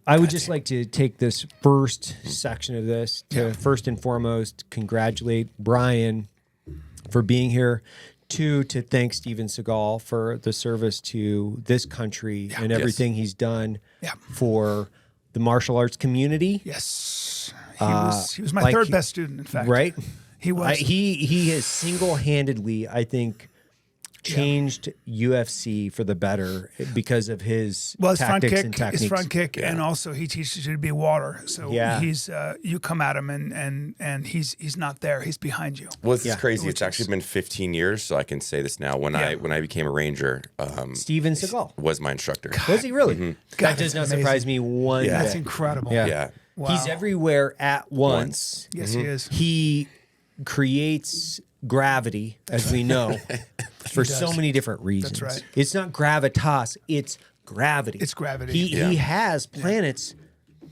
I would just like to take this first section of this to first and foremost congratulate Bryan for being here. Two, to thank Steven Seagal for the service to this country and everything he's done for the martial arts community. Yes. He was my third best student, in fact. Right? He was. He has single-handedly, I think, changed UFC for the better because of his tactics and techniques. His front kick, and also he teaches you to be water. So he's you come at him and he's not there. He's behind you. Well, it's crazy. It's actually been 15 years, so I can say this now. When I became a ranger, Steven Seagal was my instructor. Was he really? That does not surprise me one bit. That's incredible. Yeah. Wow. He's everywhere at once. Yes, he is. He creates gravity, as we know, for so many different reasons. That's right. It's not gravitas, it's gravity. It's gravity. He has planets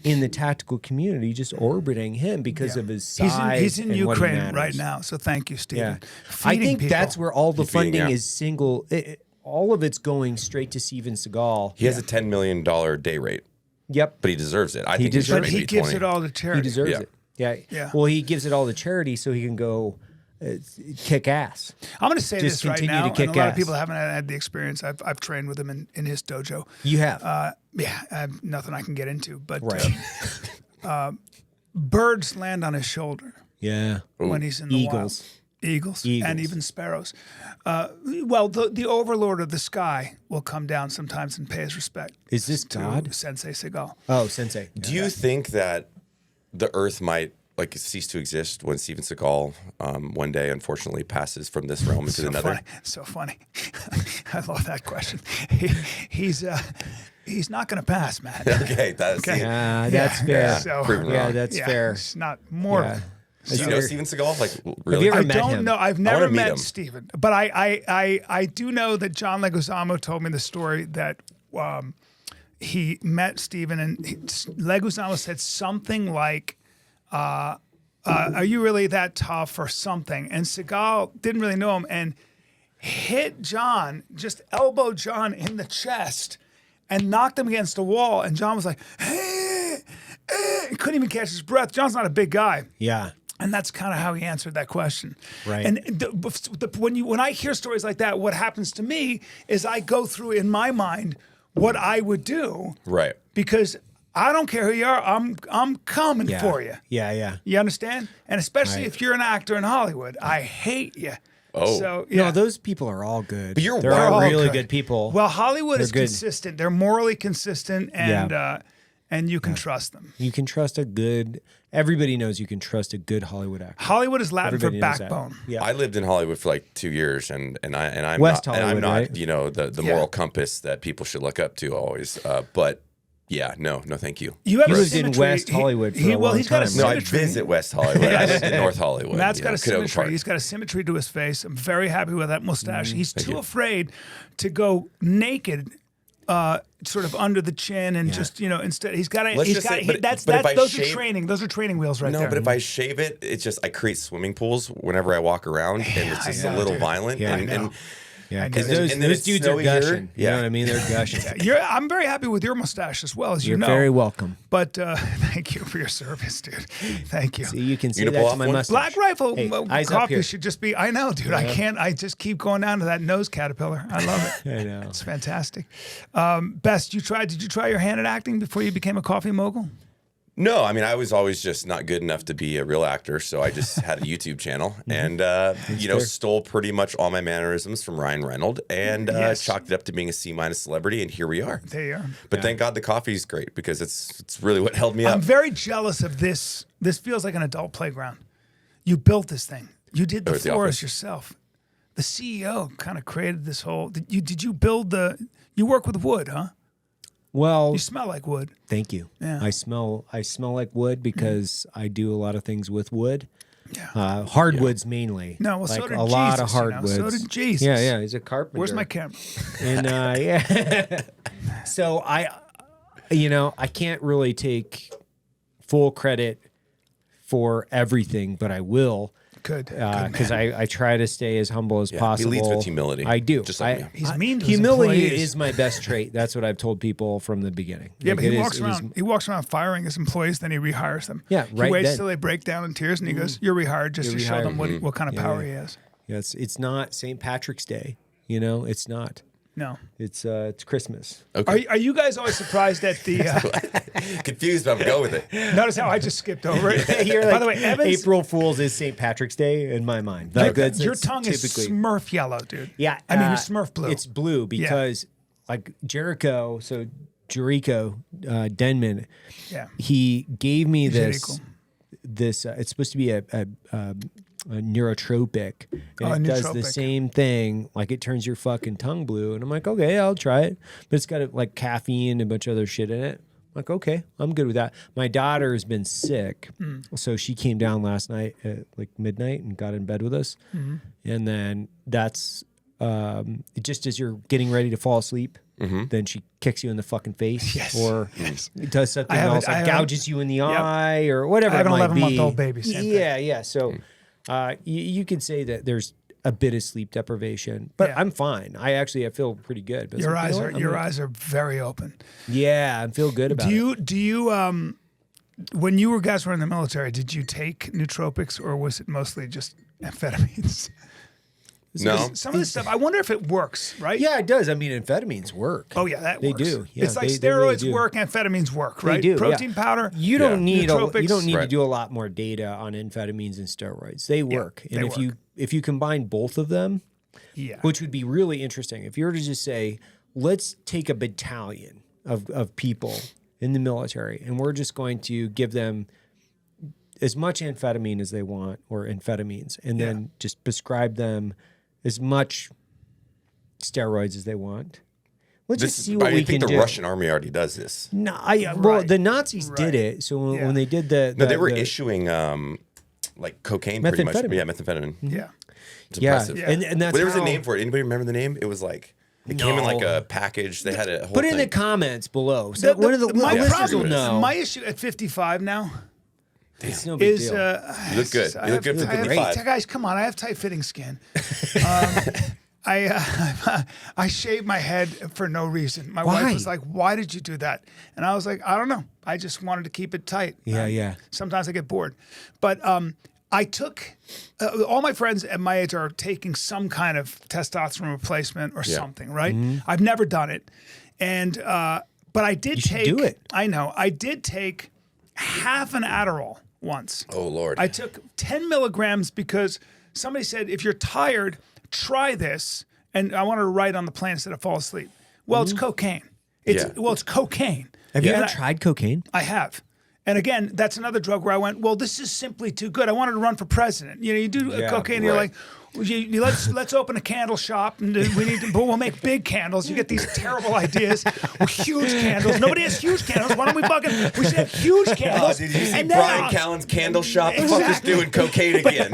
in the tactical community just orbiting him because of his size. He's in and what he Ukraine matters. right now, so thank you, Steven. Yeah. I Feeding think people. that's where all the Feeding, funding is single. All of it's going straight to Steven Seagal. He has a $10 million day rate. Yep. But he deserves it. I think deserves should But he be gives 20. it all to charity. He deserves Yeah. it. Yeah. Yeah. Well, he gives it all to charity so he can go kick ass. I'm going to say Just this right continue now, to kick and a lot ass. of people haven't had the experience. I've trained with him in his dojo. You have. I have nothing I can get into, but Right. birds land on his shoulder Yeah. when he's in the Eagles. wild. Eagles, Eagles. and even sparrows. Well, the overlord of the sky will come down sometimes and pay his respect. Is this to God? Sensei Seagal. Oh, Sensei. Do you think that the Earth might cease to exist when Steven Seagal one day, unfortunately, passes from this realm into another? So funny. I love that question. He's not going to pass, Matt. Okay, that's That's fair. So, Proven Yeah, wrong. that's fair. It's not mortal. Yeah. Do you know Steven Seagal? Like, really? you ever I met don't him? know. I've wanna never meet met him. Steven, but I do know that John Leguizamo told me the story that he met Steven, and Leguizamo said something like, "Are you really that tough?" or something. And Seagal didn't really know him and hit John, just elbowed John in the chest, and knocked him against the wall. And John was like, "Hey." He couldn't even catch his breath. John's not a big guy. Yeah. And that's kind of how he answered that question. Right. And when I hear stories like that, what happens to me is I go through in my mind what I would do. Right. Because I don't care who you are. I'm coming Yeah. for you. Yeah, yeah. You understand? And especially Right. if you're an actor in Hollywood, I hate you. Oh. So No, those people are all good. But you're They're wild. all They're all really good. good people. Well, Hollywood is good. consistent. They're morally consistent, and you can trust them. You can trust everybody knows you can trust a good Hollywood actor. Hollywood is Latin Everybody for knows that. backbone. Yeah. I lived in Hollywood for like 2 years, and I'm West not, and I'm Hollywood, not right? the moral compass that people should look up to always. But yeah, no, thank you. You have He a lived in symmetry. West Hollywood for a long he's got a time, No, right? I symmetry. visit West Hollywood. I lived in North Hollywood. Matt's got a Cadoga symmetry. Park. He's got a symmetry to his face. I'm very happy with that mustache. He's too afraid to go naked, sort of under the chin, and just instead he's got to. Let's He's just got. say- but- That's but if I those shave- are training. Those are training wheels right No, there. but if I shave it, it's just I create swimming pools whenever I walk around, and it's just I a know, little dude. violent. Yeah, I and, know. and Yeah, And because then- those, and then those it's dudes are snowy here. gushing. You Yeah. know what I mean? They're gushing. I'm very happy with your mustache as well, as You're you know. very welcome. But thank you for your service, dude. Thank you. See, you can see gonna that pull to off my one? mustache. Black Rifle Hey, eyes up coffee here. should just be. I know, dude. I can't. I just keep going down to that nose caterpillar. I love it. I know. It's fantastic. Best, did you try your hand at acting before you became a coffee mogul? No, I mean, I was always just not good enough to be a real actor, so I just had a YouTube channel and, stole pretty much all my mannerisms from Ryan Reynolds and Yes. chalked it up to being a C- celebrity, and here we are. There you are. But thank God the coffee's great because it's really what held me I'm up. very jealous of this. This feels like an adult playground. You built this thing. You did the Or the floors office. yourself. The CEO kind of created this whole. Did you build the? You work with wood, huh? Well, You smell like wood. thank you. Yeah. I smell like wood because I do a lot of things with wood. Yeah. Hardwoods mainly. No, well, like so did a lot of Jesus, you know, hardwoods. so did Jesus. Yeah, yeah. He's a carpenter. Where's my camera? And yeah. So I can't really take full credit for everything, but I will. Good because I try to stay as humble as Yeah, possible. he leads with humility. I do. Just like me. He's mean to his humility employees. is my best trait. That's what I've told people from the beginning. Yeah, Like, but he it walks is- around. He walks around firing his employees, then he rehires them. Yeah, He right waits then. till they break down in tears, and he goes, "You're rehired," just You're to show rehired. them what kind of power yeah. he has. Yeah, it's not St. Patrick's Day. You know, it's not. No. It's Christmas. Okay. Are you guys always surprised at the? Confused, but I'm going with it. Notice how I just skipped over it. You're By like, the way, Evans, April Fool's is St. Patrick's Day in my mind. Like, that's- your it's tongue is typically Smurf yellow, dude. Yeah, I mean it's Smurf blue. It's blue because like Jericho Denman, yeah. he gave me Jericho. this. It's supposed to be a neurotropic, and it does the nootropic. same thing. Like it turns your fucking tongue blue, and I'm like, okay, I'll try it. But it's got like caffeine and a bunch of other shit in it. I'm like, okay, I'm good with that. My daughter has been sick, so she came down last night at like midnight and got in bed with us, and then that's just as you're getting ready to fall asleep. Then she kicks you in the fucking face, or does something else, like gouges you in the eye, or whatever I have it an might be. 11-month-old baby. Same thing. Yeah. So you could say that there's a bit of sleep deprivation, but Yeah. I'm fine. I feel pretty good. But it's Your like, you know eyes what? are eyes are very open. Yeah, I feel good about it. Do you when you guys were in the military, did you take nootropics or was it mostly just amphetamines? No. Some of this stuff, I wonder if it works, right? Yeah, it does. I mean, amphetamines work. Oh yeah, that They works. do. Yeah, it's like they really steroids do. work, amphetamines work, right? They do. Protein yeah. powder. You don't need Nootropics. you don't need to Right. do a lot more data on amphetamines and steroids. They work, and they if you combine both of them, Yeah. which would be really interesting, if you were to just say, let's take a battalion of people in the military, and we're just going to give them as much amphetamine as they want, or amphetamines, and then just prescribe them as much steroids as they want. Let's just see what I we think can the do. Russian army already does this. No, well, Right. the Nazis Right. did it. So when, Yeah. when they did the No, they were the- issuing like cocaine, pretty much. Methamphetamine. Yeah, methamphetamine. Yeah. It's yeah, impressive. Yeah. and that's But there was how, a name for it. Anybody remember the name? It was like it came in like a package. They had a whole Put it in the thing. comments below. So one of the my listeners problem will is, know. my issue at 55 now It's no big is deal. You look good. You look good for I have- 55. guys, come on, I have tight fitting skin. I shaved my head for no reason. My Why? wife was like, "Why did you do that?" And I was like, "I don't know. I just wanted to keep it tight." Yeah. Sometimes I get bored, but I took all my friends at my age are taking some kind of testosterone replacement or something, right? I've never done it, and but I did should take. do it. I know. I did take half an Adderall once. Oh Lord. I took 10 milligrams because somebody said, if you're tired, try this. And I wanted to write on the plan instead of fall asleep. Well, it's cocaine. It's cocaine. Have you And ever tried cocaine? I have. And again, that's another drug where I went, well, this is simply too good. I wanted to run for president. You know, you do Yeah, cocaine, and you're right. like, let's open a candle shop, and but we'll make big candles. You get these terrible ideas, huge candles. Nobody has huge candles. Why don't we should have huge Oh, candles. did you see And then Bryan Callen's candle shop? The fucker's Exactly. doing cocaine again.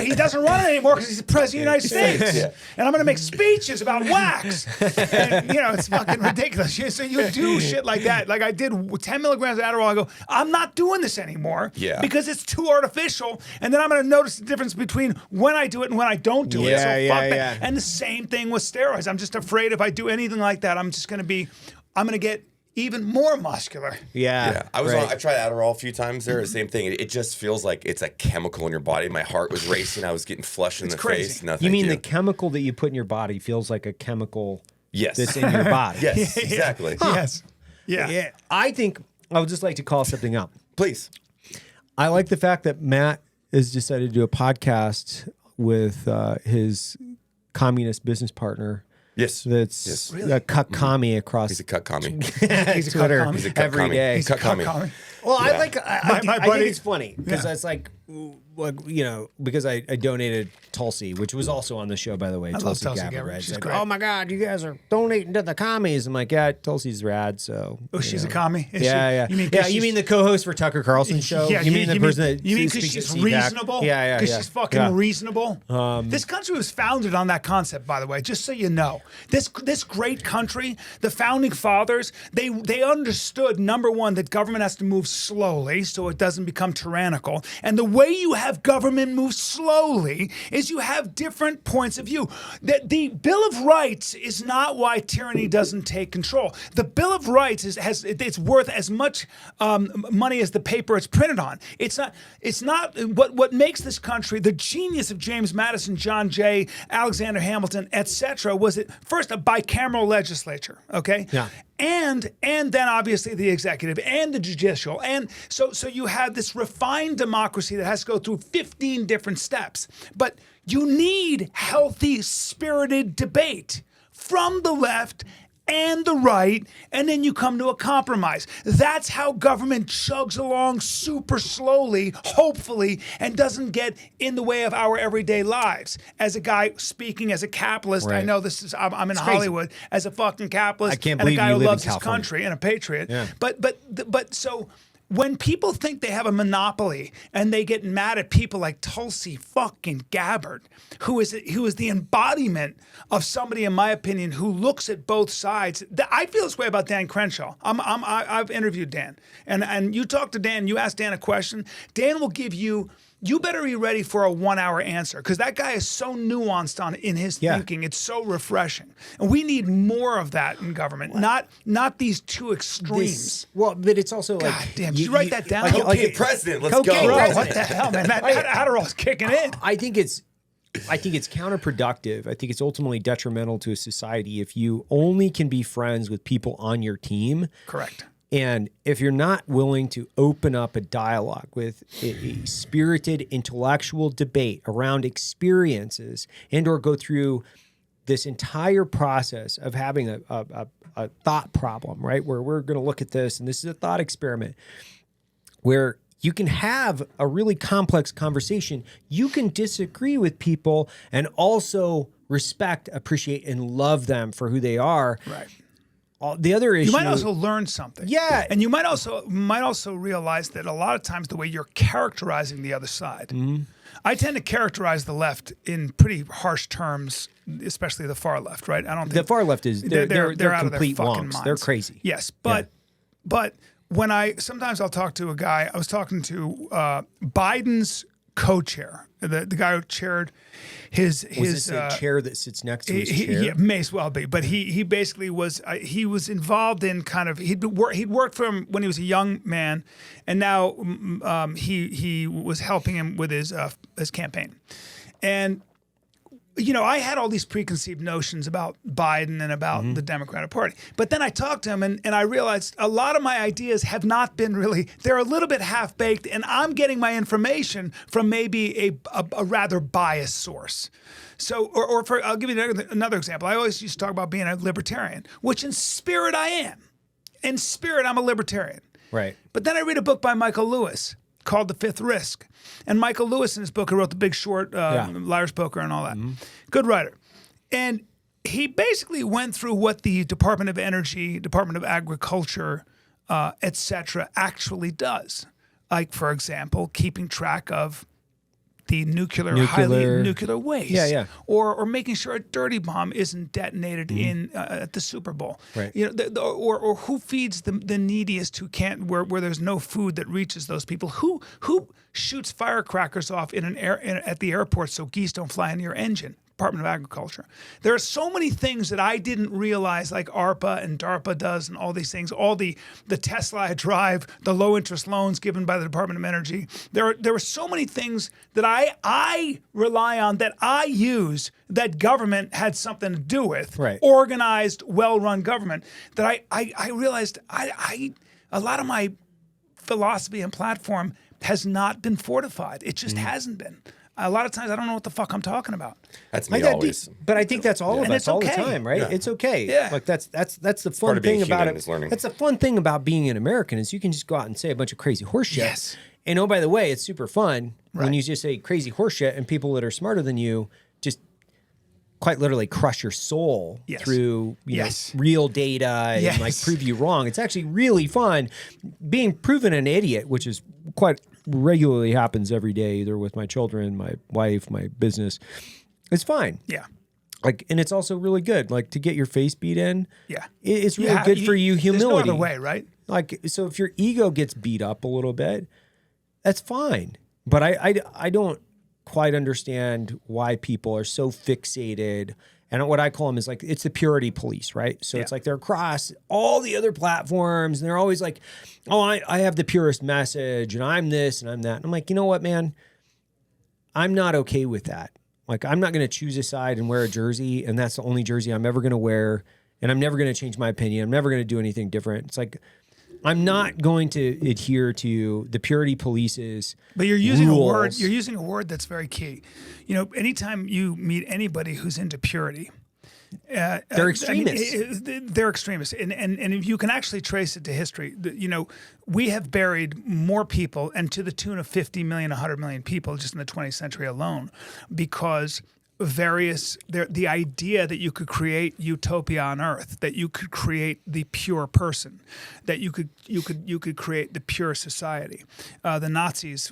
He doesn't run it anymore because he's the president of the United States. Yeah. And I'm going to make speeches about wax. And, you know, it's fucking ridiculous. So you do shit like that. Like I did 10 milligrams of Adderall. I go, I'm not doing this anymore because it's too artificial. And then I'm going to notice the difference between when I do it and when I don't do it. So Yeah, fuck yeah, that. yeah. And the same thing with steroids. I'm just afraid if I do anything like that, I'm going to get even more muscular. Yeah. I right. tried Adderall a few times there. Same thing. It just feels like it's a chemical in your body. My heart was racing. I was getting flushed in the crazy. face. No, You mean the thank chemical that you put in your body feels like a chemical Yes. that's in your body? Yes, exactly. Yes. Yeah. Yeah. I think I would just like to call something up. Please. I like the fact that Matt has decided to do a podcast with his communist business partner. Yes. That's Yes. a cuck commie across He's a cut commie. He's a Twitter cuck commie. He's a cut every commie. day. He's a cut commie. Well, I Yeah. like. My I buddy- think it's funny because Yeah. it's like, you know, because I donated Tulsi, which was also on the show, by the way. love Tulsi Gabbard. Right? She's It's like, great. oh my God, you guys are donating to the commies. I'm like, yeah, Tulsi's rad. So. Oh, she's a commie? Is Yeah, she? yeah. You mean 'cause You she's- mean the co-host for Tucker Carlson's show? Yeah, you mean the person that you mean because speaks she's at CPAC? reasonable? Yeah. Because she's fucking Yeah. reasonable. This country was founded on that concept, by the way. Just so you know, this great country, the founding fathers, they understood, number one, that government has to move slowly so it doesn't become tyrannical, and the way you have government move slowly is you have different points of view. The Bill of Rights is not why tyranny doesn't take control. The Bill of Rights it's worth as much money as the paper it's printed on. It's not what makes this country the genius of James Madison, John Jay, Alexander Hamilton, etc. was it first a bicameral legislature, okay? Yeah. And then obviously the executive and the judicial. And so you have this refined democracy that has to go through 15 different steps. But you need healthy, spirited debate from the left and the right, and then you come to a compromise. That's how government chugs along super slowly, hopefully, and doesn't get in the way of our everyday lives. As a guy speaking as a capitalist, Right. I know this is, I'm in It's Hollywood, as a fucking capitalist, I can't and a believe guy you who live in loves his California. country and a patriot. Yeah. But so when people think they have a monopoly and they get mad at people like Tulsi fucking Gabbard, who is the embodiment of somebody, in my opinion, who looks at both sides. I feel this way about Dan Crenshaw. I've interviewed Dan, and you talk to Dan, you ask Dan a question, Dan will give you. You better be ready for a 1 hour answer because that guy is so nuanced in his thinking. It's so refreshing, and we need more of that in government. Not these two extremes. But it's also like, God damn, did you write that down? Like a president. Let's Cocaine go. Bro, president. what the hell, man? That Adderall's kicking in. I think it's counterproductive. I think it's ultimately detrimental to a society if you only can be friends with people on your team. Correct. And if you're not willing to open up a dialogue with a spirited intellectual debate around experiences and or go through this entire process of having a thought problem, right? Where we're going to look at this and this is a thought experiment where you can have a really complex conversation. You can disagree with people and also respect, appreciate, and love them for who they are. Right. The other issue, You might also learn something. Yeah. And you might also realize that a lot of times the way you're characterizing the other side. Mm-hmm. I tend to characterize the left in pretty harsh terms, especially the far left, right? I don't think the far left is they're out of their complete fucking wonks. minds. They're crazy. Yes, but when sometimes I'll talk to a guy. I was talking to Biden's co-chair, the guy who chaired Was this a chair that sits next to his chair? He may as well be, but he basically was he was involved in kind of he'd worked for him when he was a young man, and now he was helping him with his campaign, and I had all these preconceived notions about Biden and about the Democratic Party. But then I talked to him and I realized a lot of my ideas have not been really, they're a little bit half-baked, and I'm getting my information from maybe a rather biased source. So, I'll give you another example. I always used to talk about being a libertarian, which in spirit I am. In spirit, I'm a libertarian. Right. But then I read a book by Michael Lewis called The Fifth Risk. And Michael Lewis in his book, who wrote The Big Short, Liar's Poker and all that. Good writer. And he basically went through what the Department of Energy, Department of Agriculture, et cetera, actually does. Like, for example, keeping track of the highly nuclear waste. Yeah. Or making sure a dirty bomb isn't detonated in at the Super Bowl. Right. Or who feeds the neediest who can't, where there's no food that reaches those people. Who shoots firecrackers off at the airport so geese don't fly into your engine? Department of Agriculture. There are so many things that I didn't realize, like ARPA and DARPA does, and all these things. All the Tesla I drive, the low interest loans given by the Department of Energy. There were so many things that I rely on, that I use, that government had something to do with. Right. Organized, well-run government. That I realized a lot of my philosophy and platform has not been fortified. It just hasn't been. A lot of times I don't know what the fuck I'm talking about. That's me always. But I think that's all of And us it's all the okay. time, right? Yeah. It's okay. Yeah. Like that's the fun part of being thing about human it. is learning. That's the fun thing about being an American is you can just go out and say a bunch of crazy horse shit. Yes. And oh, by the way, it's super fun when Right. you just say crazy horse shit and people that are smarter than you just quite literally crush your soul Yes. through Yes. real data and Yes. like prove you wrong. It's actually really fun being proven an idiot, which is quite regularly happens every day, either with my children, my wife, my business. It's fine. Yeah. Like, and it's also really good, like to get your face beat in. Yeah. It's really good for you. Humility. There's no other way, right? Like, so if your ego gets beat up a little bit, that's fine. But I don't quite understand why people are so fixated. And what I call them is like, it's the purity police, right? So it's like they're across all the other platforms and they're always like, oh, I have the purest message and I'm this and I'm that. And I'm like, you know what, man? I'm not okay with that. Like, I'm not going to choose a side and wear a jersey, and that's the only jersey I'm ever going to wear, and I'm never going to change my opinion. I'm never going to do anything different. It's like, I'm not going to adhere to the purity police's But you're using rules. a word. You're using a word that's very key. You know, anytime you meet anybody who's into purity, They're extremists. They're extremists, and if you can actually trace it to history, you know, we have buried more people, and to the tune of 50 million, 100 million people just in the 20th century alone, because the idea that you could create utopia on earth, that you could create the pure person, that you could create the pure society. The Nazis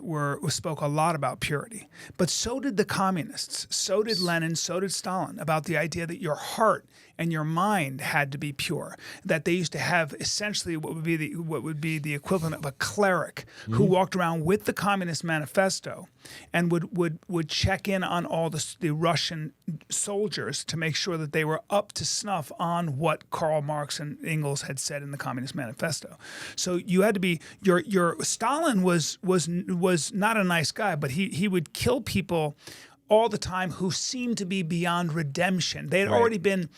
spoke a lot about purity, but so did the communists, so did Lenin, so did Stalin, about the idea that your heart and your mind had to be pure. That they used to have essentially what would be the equivalent of a cleric who walked around with the Communist Manifesto and would check in on all the Russian soldiers to make sure that they were up to snuff on what Karl Marx and Engels had said in the Communist Manifesto. So you had to be your Stalin was not a nice guy, but he would kill people all the time who seemed to be beyond redemption. They had already been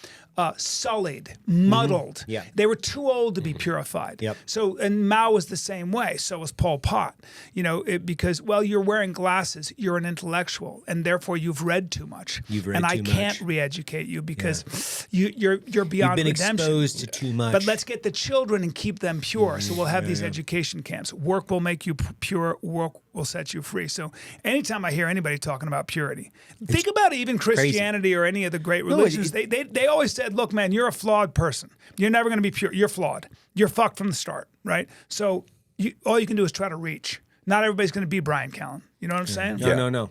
sullied, muddled. Yeah. They were too old to be purified. Yep. So, and Mao was the same way. So was Pol Pot. You know, because you're wearing glasses, you're an intellectual, and therefore you've read too much. And I can't re-educate you because you're beyond You've been redemption. exposed to too much. But let's get the children and keep them pure. So we'll have these education camps. Work will make you pure. Work will set you free. So anytime I hear anybody talking about purity, think about even Christianity or any of the great religions. They always said, look, man, you're a flawed person. You're never going to be pure. You're flawed. You're fucked from the start, right? So all you can do is try to reach. Not everybody's going to be Bryan Callen. You know what I'm saying? No.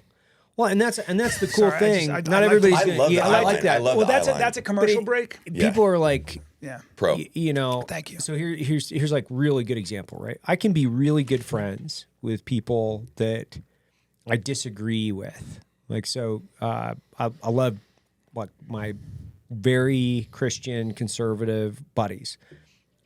Well, and that's the cool Sorry, thing. I Not like everybody's that. gonna, love yeah, the I like eyeline. that. I love Well, the that's eyeline. a commercial break. People are like, Yeah. Pro. you know. Thank you. So here's like really good example, right? I can be really good friends with people that I disagree with. Like, so I love like my very Christian conservative buddies.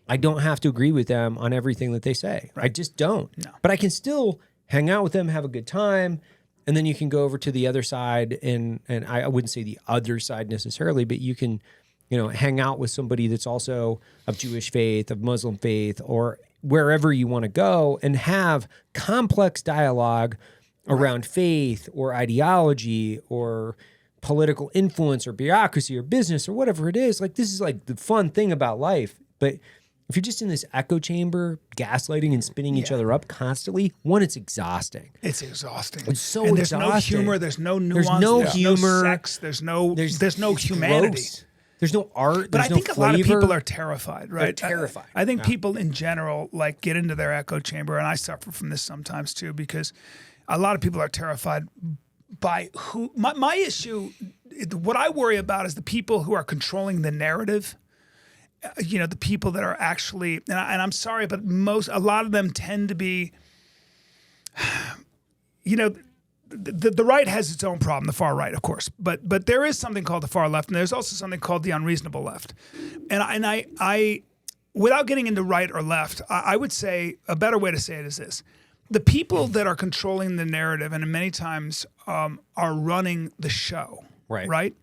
I don't have to agree with them on everything that they say. Right. I just don't. No. But I can still hang out with them, have a good time, and then you can go over to the other side, and I wouldn't say the other side necessarily, but you can, hang out with somebody that's also of Jewish faith, of Muslim faith, or wherever you want to go, and have complex dialogue around faith or ideology or political influence or bureaucracy or business or whatever it is. Like, this is like the fun thing about life. But if you're just in this echo chamber, gaslighting and spinning each other up constantly, one, it's exhausting. It's exhausting. It's so and there's exhausting. no humor. There's no nuance. There's no there's humor. No sex. There's no it's humanity. gross. There's no art. But There's I think no a lot of flavor. people are terrified, right? They're terrified. I think people in general like get into their echo chamber, and I suffer from this sometimes too, because a lot of people are terrified by who. My issue, what I worry about is the people who are controlling the narrative. The people that are actually, and I'm sorry, but a lot of them tend to be, the right has its own problem, the far right, of course, but there is something called the far left, and there's also something called the unreasonable left, and I without getting into right or left, I would say a better way to say it is this: the people that are controlling the narrative and many times are running the show, right?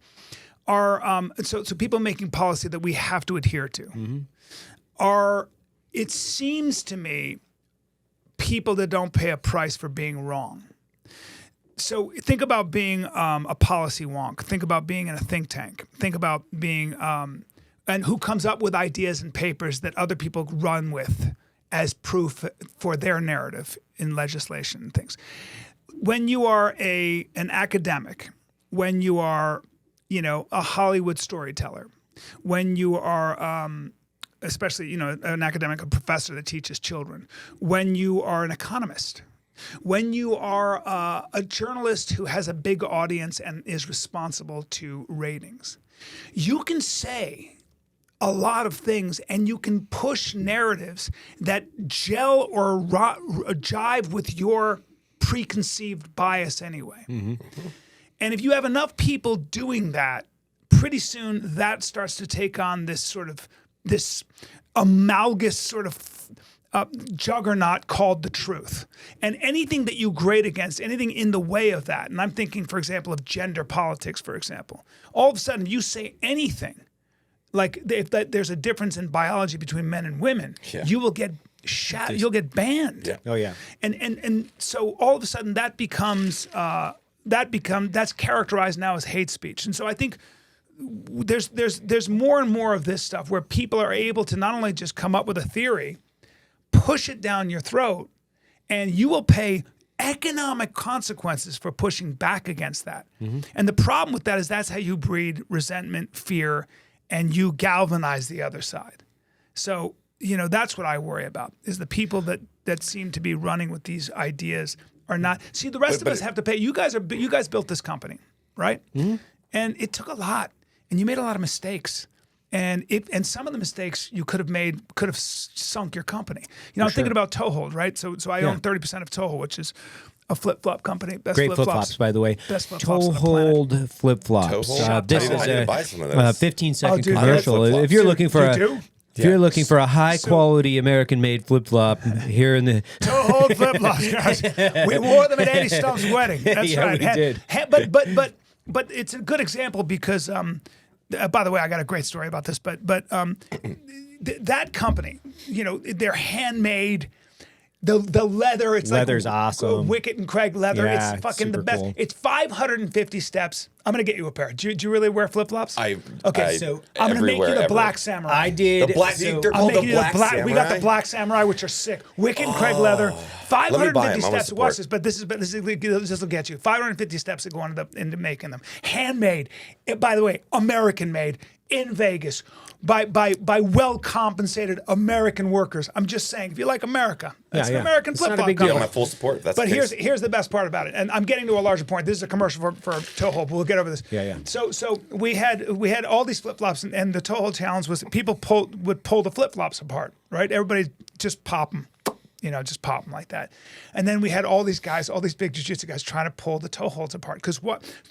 Are so people making policy that we have to adhere to are, it seems to me, people that don't pay a price for being wrong. So think about being a policy wonk. Think about being in a think tank. Think about being and who comes up with ideas and papers that other people run with as proof for their narrative in legislation and things. When you are an academic, when you are a Hollywood storyteller, when you are, especially, an academic, a professor that teaches children, when you are an economist, when you are a journalist who has a big audience and is responsible to ratings, you can say a lot of things and you can push narratives that gel or jive with your preconceived bias anyway. And if you have enough people doing that, pretty soon that starts to take on this sort of this amalgamous sort of juggernaut called the truth. And anything that you grade against, anything in the way of that, and I'm thinking, for example, of gender politics, for example, all of a sudden you say anything, like if there's a difference in biology between men and women, you will get you'll get banned. Oh yeah. And so all of a sudden that becomes that's characterized now as hate speech. And so I think there's more and more of this stuff where people are able to not only just come up with a theory, push it down your throat, and you will pay economic consequences for pushing back against that. And the problem with that is that's how you breed resentment, fear, and you galvanize the other side. So, that's what I worry about, is the people that seem to be running with these ideas are not. See, the rest of us have to pay. You guys built this company, right? And it took a lot, and you made a lot of mistakes. And some of the mistakes you could have sunk your company. I'm thinking about Toehold, right? So I own 30% of Toehold, which is a flip-flop company. Best Great flip-flops, by the way. Best flip-flops on the planet. Toehold flip-flops. Toehold? This I is need to buy some of those. a 15-second dude, commercial. I like If you're looking for You're looking for a high-quality American-made flip-flop here in the Toehold flip-flops, guys. We wore them at Eddie Stump's wedding. That's Yeah, right. we did. But it's a good example because by the way, I got a great story about this, but that company, they're handmade. The leather, it's Leather's like awesome. Wicket and Craig leather. Yeah, it's fucking the super best. cool. It's 550 steps. I'm gonna get you a pair. Do you really wear flip flops? Okay, so I'm gonna make you the Black Samurai. I did. The black. So- They're I'm called the making you Black the black. Samurai. We got the Black Samurai, which are sick. Wicket and Craig leather. Let me buy 550 them. I wanna steps. support. Watch this, but this will get you. 550 steps that go into making them. Handmade. By the way, American made in Vegas by well compensated American workers. I'm just saying, if you like America, that's an American It's not a flip-flop big deal. company. My full support. That's But the case. here's the best part about it, and I'm getting to a larger point. This is a commercial for Toehold. We'll get over this. Yeah. So we had all these flip flops, and the Toehold challenge was people would pull the flip flops apart, right? Everybody just pop them, just pop them like that. And then we had all these guys, all these big jiu-jitsu guys, trying to pull the toe holds apart. Because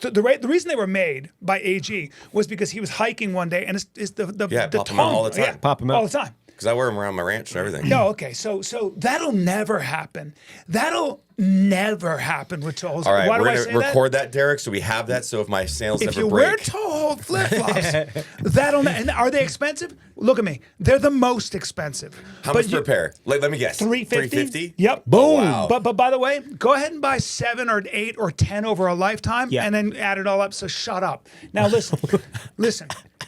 the reason they were made by AG was because he was hiking one day, and it's the pop 'em out all the time. Yeah, Pop 'em out all the time. Because I wear them around my ranch and everything. No, okay. So that'll never happen. That'll never happen with toe holds. All right, Why do we're I going say to that? record that, Derek, so we have that. So if my sales If ever you break. wear toe hold flip flops, and are they expensive? Look at me. They're the most expensive. How much per pair? Let me guess. $350. 350? Yep. Boom. Wow. But by the way, go ahead and buy 7 or 8 or 10 over a lifetime, Yeah. and then add it all up. So shut up. Now listen.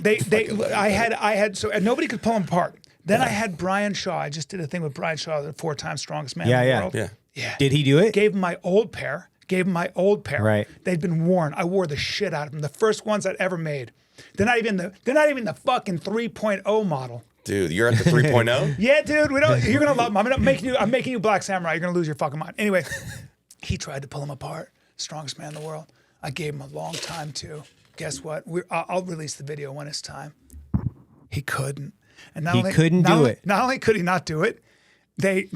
I had and nobody could pull them apart. Then I had Brian Shaw. I just did a thing with Brian Shaw, the 4-time strongest man in the world. Yeah. Did he do it? Gave him my old pair. Right. They'd been worn. I wore the shit out of them. The first ones I'd ever made. They're not even the fucking 3.0 model. Dude, you're at the 3.0? Yeah, dude. You're gonna love them. I'm making you Black Samurai. You're gonna lose your fucking mind. Anyway, he tried to pull them apart. Strongest man in the world. I gave him a long time too. Guess what? I'll release the video when it's time. He couldn't. And He couldn't do it. Not only could he not do it, they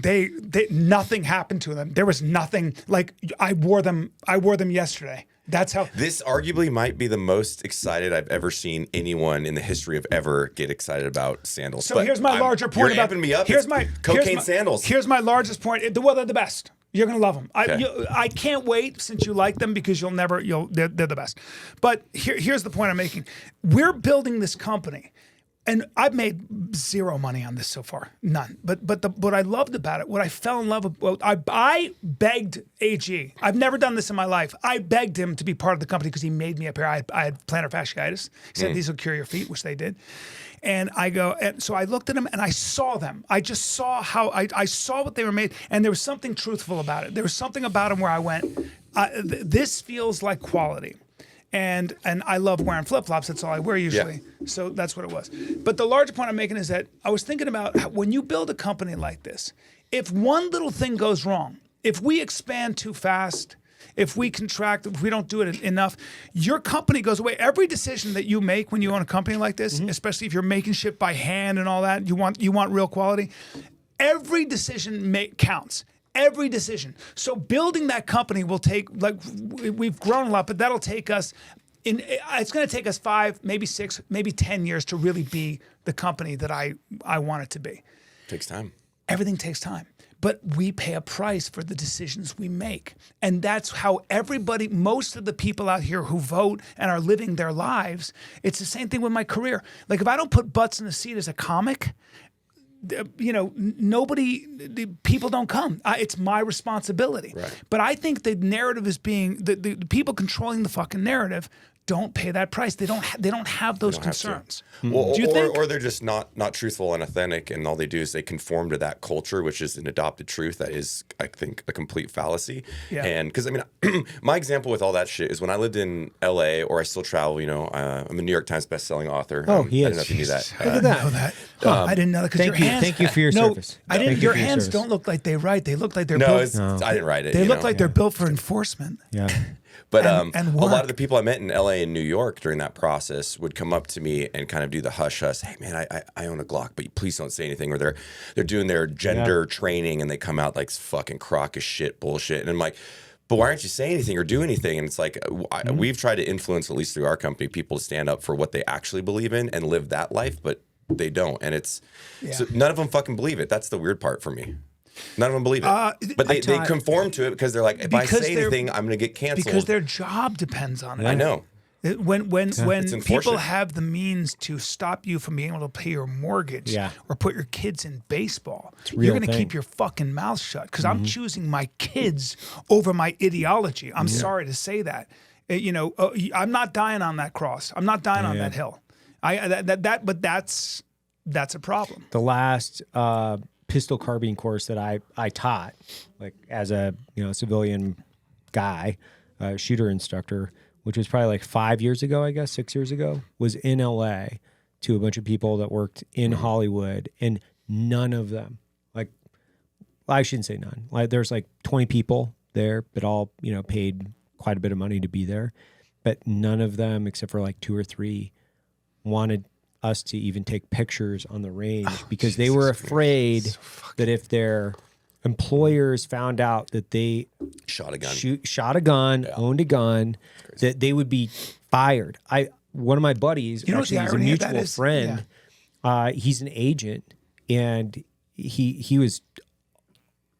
nothing happened to them. There was nothing. Like I wore them yesterday. That's how. This arguably might be the most excited I've ever seen anyone in the history of ever get excited about sandals. So But here's my larger point You're about. amping me up. Here's It's my cocaine sandals. Here's my largest point. Well, they're the best. You're gonna love them. Okay. I can't wait since you like them because they're the best. But here's the point I'm making. We're building this company. And I've made zero money on this so far, none. But what I loved about it, what I fell in love with, I begged AG. I've never done this in my life. I begged him to be part of the company because he made me a pair. I had plantar fasciitis. He said these will cure your feet, which they did. And so I looked at them and I saw them. I just saw how I saw what they were made, and there was something truthful about it. There was something about them where I went, this feels like quality. And I love wearing flip-flops. That's all I wear usually. Yeah. So that's what it was. But the larger point I'm making is that I was thinking about how, when you build a company like this, if one little thing goes wrong, if we expand too fast, if we contract, if we don't do it enough, your company goes away. Every decision that you make when you own a company like this, especially if you're making shit by hand and all that, you want real quality, every decision counts. Every decision. So building that company will take, like, we've grown a lot, but that'll take us, it's going to take us 5, maybe 6, maybe 10 years to really be the company that I want it to be. Takes time. Everything takes time. But we pay a price for the decisions we make. And that's how everybody, most of the people out here who vote and are living their lives, it's the same thing with my career. Like, if I don't put butts in the seat as a comic, you know, people don't come. It's my responsibility. Right. But I think the narrative is being, the people controlling the fucking narrative don't pay that price. They don't have those concerns. Well, Do you think? Or they're just not truthful and authentic, and all they do is they conform to that culture, which is an adopted truth that is, I think, a complete fallacy. Yeah. And because, I mean, my example with all that shit is when I lived in LA, or I still travel, you know, I'm a New York Times bestselling author. Oh, he I is. don't know if you knew that. I didn't know that. I didn't know that because your hands. Thank you for your service. I didn't. Thank you Your for your hands service. don't look like they write. They look like they're No, built. I didn't write it. They you look know? like they're built for enforcement. Yeah. But and a lot work. of the people I met in LA and New York during that process would come up to me and kind of do the hush hush. Hey man, I own a Glock, but please don't say anything. Or they're doing their gender training and they come out like fucking crock of shit bullshit. And I'm like, but why aren't you saying anything or do anything? And it's like, we've tried to influence, at least through our company, people to stand up for what they actually believe in and live that life, but they don't. And it's so none of them fucking believe it. That's the weird part for me. None of them believe it. But they conform to it because they're like, if I say anything, I'm going to get canceled. Because their job depends on it. I know. When people unfortunate. have the means to stop you from being able to pay your mortgage or put your kids in baseball, you're going to keep your fucking mouth shut. Because I'm choosing my kids over my ideology. I'm sorry to say that. You know, I'm not dying on that cross. I'm not dying on that hill. But that's a problem. The last pistol carbine course that I taught, like as a civilian guy, shooter instructor, which was probably like 5 years ago, I guess 6 years ago, was in LA to a bunch of people that worked in Hollywood, and none of them, like, I shouldn't say none, like there's like 20 people there that all paid quite a bit of money to be there, but none of them except for like 2 or 3 wanted us to even take pictures on the range because they were afraid that if their employers found out that they Shot a gun, owned a gun, that they would be fired. One of my buddies, actually, he's a mutual friend. He's an agent, and he was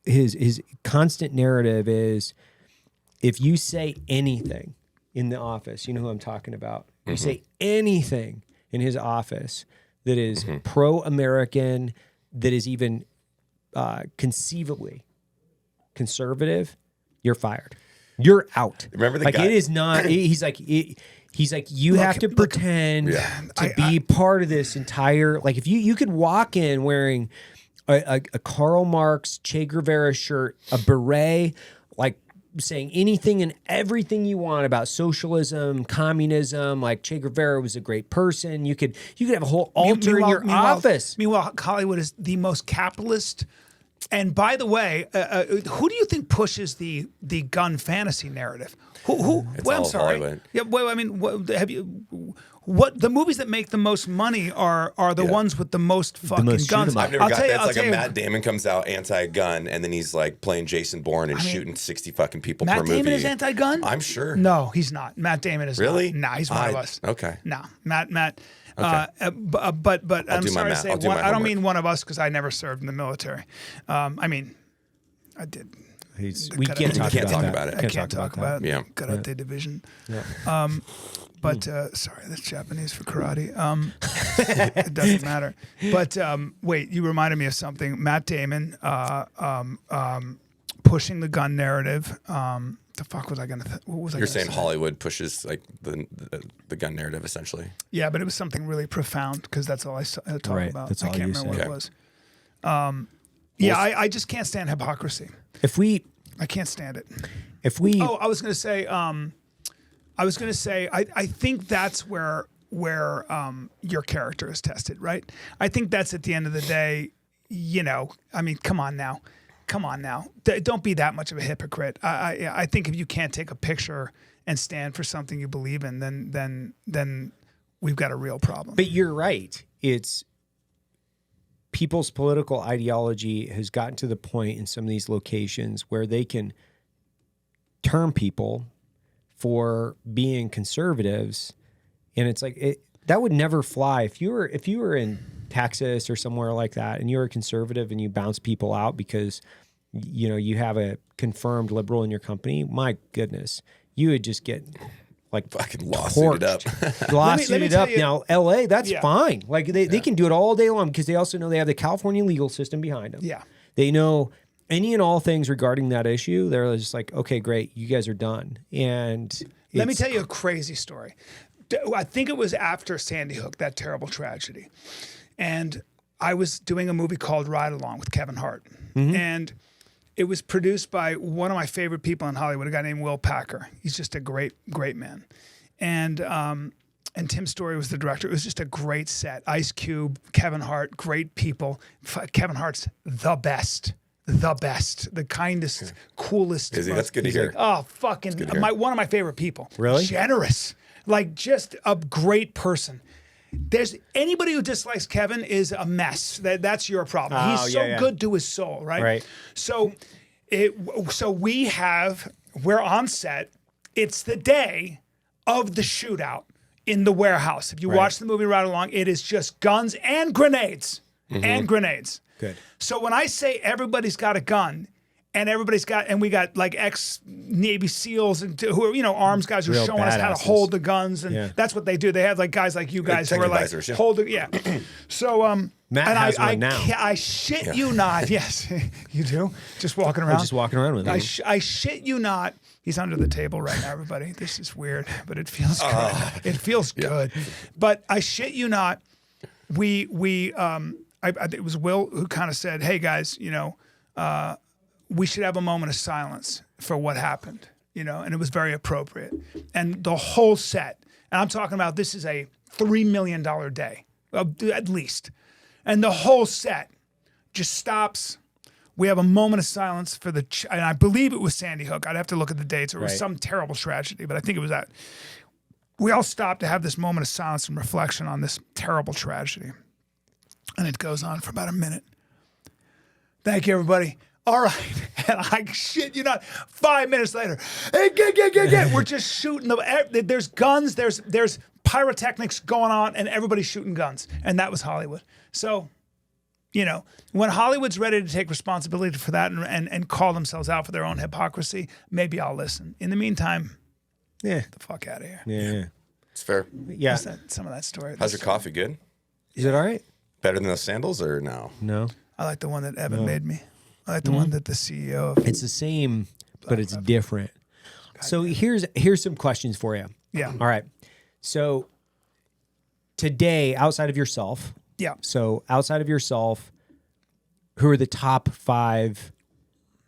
his constant narrative is, if you say anything in the office, you know who I'm talking about. You say anything in his office that is pro-American, that is even conceivably conservative, you're fired. You're out. Remember the guy? guy? It is not. He's like you have to pretend to be part of this entire. Like if you could walk in wearing a Karl Marx Che Guevara shirt, a beret, like saying anything and everything you want about socialism, communism, like Che Guevara was a great person. You could have a whole altar in your office. Meanwhile, Hollywood is the most capitalist. And by the way, who do you think pushes the gun fantasy narrative? Who? It's well, all I'm sorry. Hollywood. Yeah. Well, I mean, what the movies that make the most money are the ones with the most fucking guns. I've never got that. It's like a Matt Damon comes out anti-gun, and then he's like playing Jason Bourne and shooting 60 fucking people per movie. Matt Damon is anti-gun? I'm sure. No, he's not. Matt Damon is really? not. Nah, he's one of us. Okay. No, Matt. Okay. But I'm sorry to say, I don't mean one of us because I never served in the military. I mean, I did. We can't talk about it. I can't talk about it. Yeah. Karate division. Yeah. But sorry, that's Japanese for karate. It doesn't matter. But wait, you reminded me of something. Matt Damon pushing the gun narrative. The fuck was I gonna? What was I? You're gonna saying say? Hollywood pushes like the gun narrative essentially. Yeah, but it was something really profound because that's all I talk about. That's I all can't you remember say. what it was. Yeah, I just can't stand hypocrisy. I can't stand it. I was gonna say. I think that's where your character is tested, right? I think that's at the end of the day. I mean, come on now. Don't be that much of a hypocrite. I think if you can't take a picture and stand for something you believe in, then we've got a real problem. But you're right. It's people's political ideology has gotten to the point in some of these locations where they can term people for being conservatives, and it's like that would never fly if you were in Texas or somewhere like that, and you're a conservative and you bounce people out because you have a confirmed liberal in your company. My goodness, you would just get like fucking lawsuited up. Lawsuited up. Now, LA, that's Yeah. fine. Like they can do it all day long because they also know they have the California legal system behind them. Yeah. They know any and all things regarding that issue. They're just like, okay, great, you guys are done. And Let me tell you a crazy story. I think it was after Sandy Hook, that terrible tragedy. And I was doing a movie called Ride Along with Kevin Hart. And it was produced by one of my favorite people in Hollywood, a guy named Will Packer. He's just a great, great man. And Tim Story was the director. It was just a great set. Ice Cube, Kevin Hart, great people. Kevin Hart's the best. The kindest, coolest. Is he? That's good to hear. Oh, fucking one of my favorite people. Really? Generous. Like just a great person. There's anybody who dislikes Kevin is a mess. That's your problem. Oh, He's so yeah. good to his soul, right? Right. So we're on set. It's the day of the shootout in the warehouse. If you watch the movie Ride Along, it is just guns and grenades. And grenades. Good. So when I say everybody's got a gun, and we got like ex-Navy SEALs and who are, arms guys who are Real showing us how to badasses. hold the guns, and that's what they do. They have like guys like you guys who are like technadvisors, yeah. holding, So Matt and has I one now. I shit you not. Yes, you do. Just walking around. just walking around with him. I shit you not. He's under the table right now, everybody. This is weird, but it feels good. It feels good. But I shit you not. It was Will who kind of said, "Hey guys, we should have a moment of silence for what happened," and it was very appropriate. And the whole set, and I'm talking about this is a $3 million day, at least, and the whole set just stops. We have a moment of silence for and I believe it was Sandy Hook. I'd have to look at the dates. Or it was some terrible tragedy, but I think it was that. We all stopped to have this moment of silence and reflection on this terrible tragedy. And it goes on for about a minute. Thank you, everybody. All right. And I shit you not, 5 minutes later, hey, get. We're just shooting. There's guns, there's pyrotechnics going on, and everybody's shooting guns. And that was Hollywood. So, when Hollywood's ready to take responsibility for that and call themselves out for their own hypocrisy, maybe I'll listen. In the meantime, get the fuck out of here. Yeah. It's fair. Yeah. Some of that story. How's your coffee? Good? Is it all right? Better than those sandals or no? No. I like the one that Evan made me. I like the one that the CEO of. It's the same, but it's different. So here's some questions for you. Yeah. All right. So today, outside of yourself, who are the top 5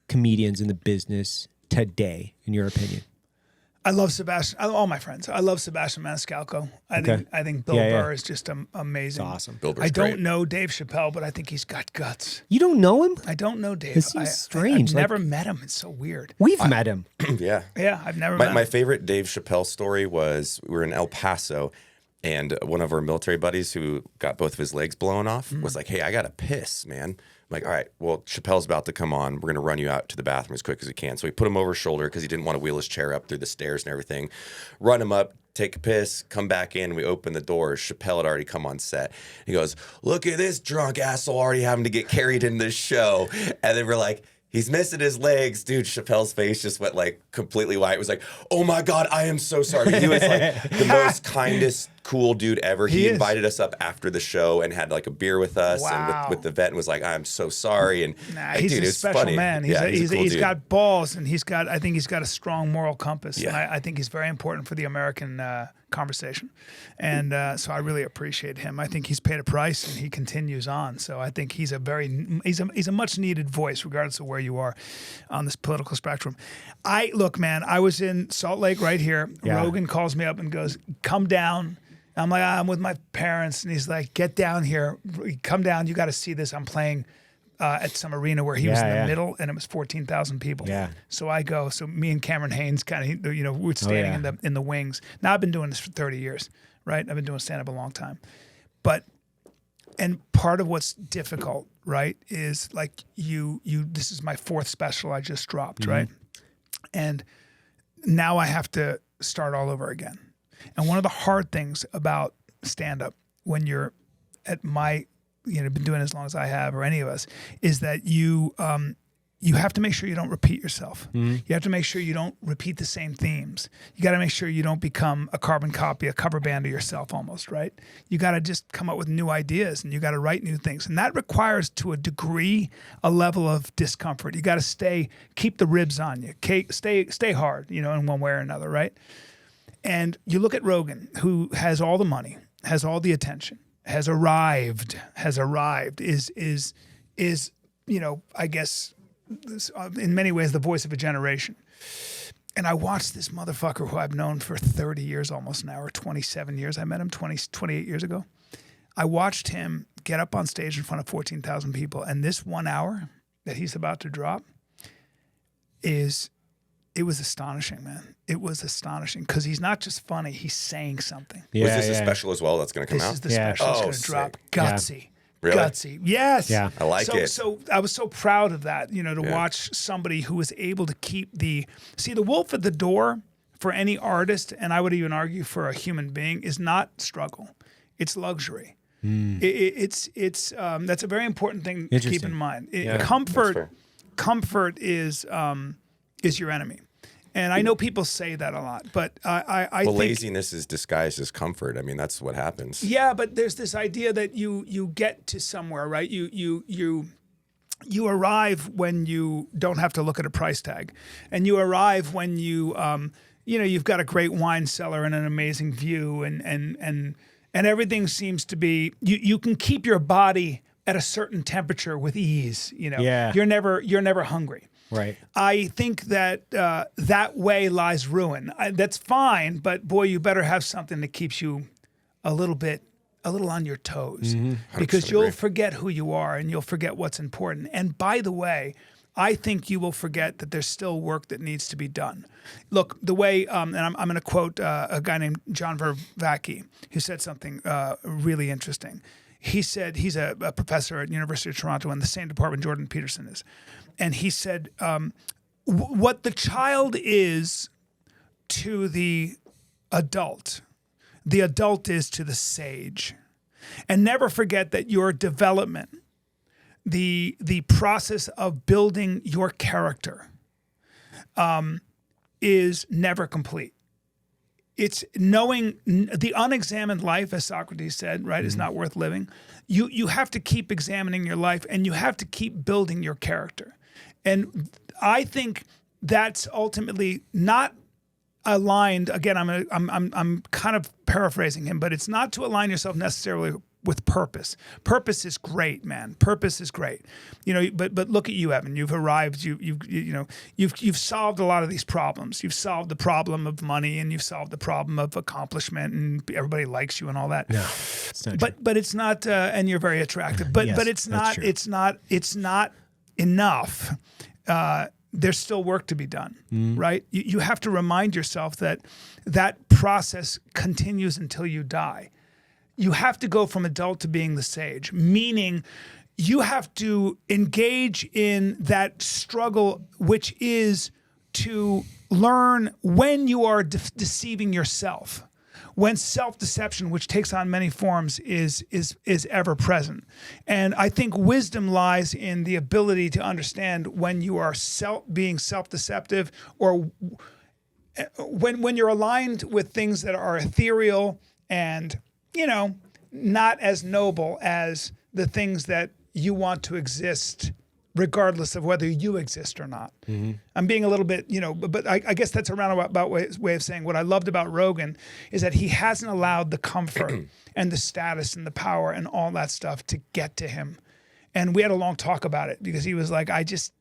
comedians in the business today, in your opinion? I love Sebastian. All my friends. I love Sebastian Maniscalco. I think Bill Burr is just amazing. It's awesome. Bill Burr's I don't great. know Dave Chappelle, but I think he's got guts. You don't know him? I don't know Dave. This seems strange. I've Like- never met him. It's so weird. We've met him. Yeah. Yeah, I've never met My him. favorite Dave Chappelle story was we were in El Paso, and one of our military buddies who got both of his legs blown off was like, "Hey, I gotta piss, man." I'm like, all right, well, Chappelle's about to come on. We're gonna run you out to the bathroom as quick as we can. So we put him over his shoulder because he didn't want to wheel his chair up through the stairs and everything. Run him up, take a piss, come back in. We open the doors. Chappelle had already come on set. He goes, "Look at this drunk asshole already having to get carried in this show." And then we're like, he's missing his legs. Dude, Chappelle's face just went like completely white. It was like, "Oh my God, I am so sorry." He was like the most kindest, cool dude ever. He is. invited us up after the show and had like a beer with us Wow. and with the vet and was like, "I'm so sorry." And Nah, like, he's dude, a it's special funny. man. Yeah, he's a cool dude. got balls, and I think he's got a strong moral compass. Yeah. And I think he's very important for the American conversation. And so I really appreciate him. I think he's paid a price, and he continues on. So I think he's a much needed voice, regardless of where you are on this political spectrum. Look, man, I was in Salt Lake right here. Yeah. Rogan calls me up and goes, "Come down." I'm like, "I'm with my parents," and he's like, "Get down here, come down. You got to see this. I'm playing at some arena where he was in the middle, and it was 14,000 people." Yeah. So I go. So me and Cameron Haynes kind of, we're standing in the wings. Now I've been doing this for 30 years, right? I've been doing stand up a long time, but part of what's difficult, right, is like this is my 4th special I just dropped, right? And now I have to start all over again. And one of the hard things about stand-up when you're at my, been doing it as long as I have, or any of us, is that you have to make sure you don't repeat yourself. You have to make sure you don't repeat the same themes. You got to make sure you don't become a carbon copy, a cover band of yourself almost, right? You got to just come up with new ideas, and you got to write new things. And that requires, to a degree, a level of discomfort. You got to keep the ribs on you. Stay hard, in one way or another, right? And you look at Rogan, who has all the money, has all the attention, has arrived, is I guess, in many ways, the voice of a generation. And I watched this motherfucker who I've known for 30 years almost now, or 27 years. I met him 28 years ago. I watched him get up on stage in front of 14,000 people. And this 1 hour that he's about to drop it was astonishing, man. It was astonishing because he's not just funny, he's saying something. Was this a special as well that's going to come out? This is the special that's going to drop. Gutsy. Yeah. Really? Gutsy. Yes. Yeah. I like it. So I was so proud of that, to watch somebody who was able to keep the wolf at the door for any artist, and I would even argue for a human being, is not struggle. It's luxury. It's that's a very important thing to keep in mind. Comfort is your enemy. And I know people say that a lot, but I think laziness is disguised as comfort. I mean, that's what happens. Yeah, but there's this idea that you get to somewhere, right? You arrive when you don't have to look at a price tag, and you arrive when you've got a great wine cellar and an amazing view, and everything seems to be you can keep your body at a certain temperature with ease. You're never hungry. Right. I think that that way lies ruin. That's fine, but boy, you better have something that keeps you a little on your toes, because you'll forget who you are and you'll forget what's important. And by the way, I think you will forget that there's still work that needs to be done. Look, the way, and I'm going to quote a guy named John Vervaeke, who said something really interesting. He said, he's a professor at University of Toronto in the same department Jordan Peterson is. And he said, what the child is to the adult is to the sage. And never forget that your development, the process of building your character, is never complete. It's knowing the unexamined life, as Socrates said, right, is not worth living. You have to keep examining your life, and you have to keep building your character. And I think that's ultimately not aligned. Again, I'm kind of paraphrasing him, but it's not to align yourself necessarily with purpose. Purpose is great, man. Purpose is great. But look at you, Evan. You've arrived. You've solved a lot of these problems. You've solved the problem of money, and you've solved the problem of accomplishment, and everybody likes you and all that. No, it's not true. But it's not. And you're very attractive. But Yes, but it's that's not. true. It's not enough. There's still work to be done, right? You have to remind yourself that process continues until you die. You have to go from adult to being the sage, meaning you have to engage in that struggle, which is to learn when you are deceiving yourself, when self-deception, which takes on many forms, is ever present. And I think wisdom lies in the ability to understand when you are being self-deceptive, or when you're aligned with things that are ethereal and not as noble as the things that you want to exist, regardless of whether you exist or not. I'm being a little bit, but I guess that's a roundabout way of saying what I loved about Rogan is that he hasn't allowed the comfort and the status and the power and all that stuff to get to him. And we had a long talk about it because he was like, I just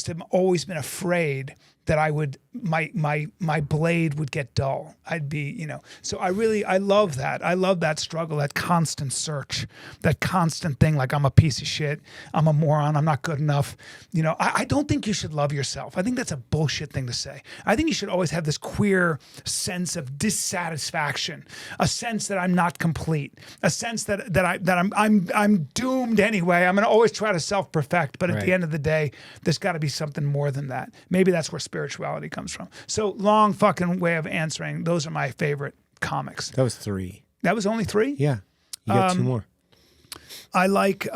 have always been afraid that I would my blade would get dull. I'd be, So I love that. I love that struggle, that constant search, that constant thing like I'm a piece of shit, I'm a moron, I'm not good enough. I don't think you should love yourself. I think that's a bullshit thing to say. I think you should always have this queer sense of dissatisfaction, a sense that I'm not complete, a sense that I'm doomed anyway. I'm gonna always try to self-perfect, but at the end of the day, there's got to be something more than that. Maybe that's where spirituality comes from. So long fucking way of answering. Those are my favorite comics. That was 3. That was only 3? Yeah. You got 2 more. I like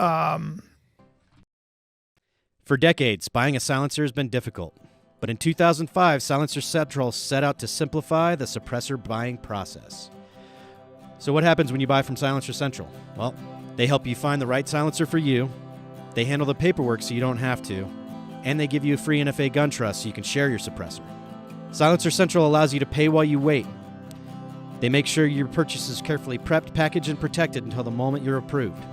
For decades, buying a silencer has been difficult. But in 2005, Silencer Central set out to simplify the suppressor buying process. So what happens when you buy from Silencer Central? Well, they help you find the right silencer for you. They handle the paperwork so you don't have to. And they give you a free NFA gun trust so you can share your suppressor. Silencer Central allows you to pay while you wait. They make sure your purchase is carefully prepped, packaged, and protected until the moment you're approved.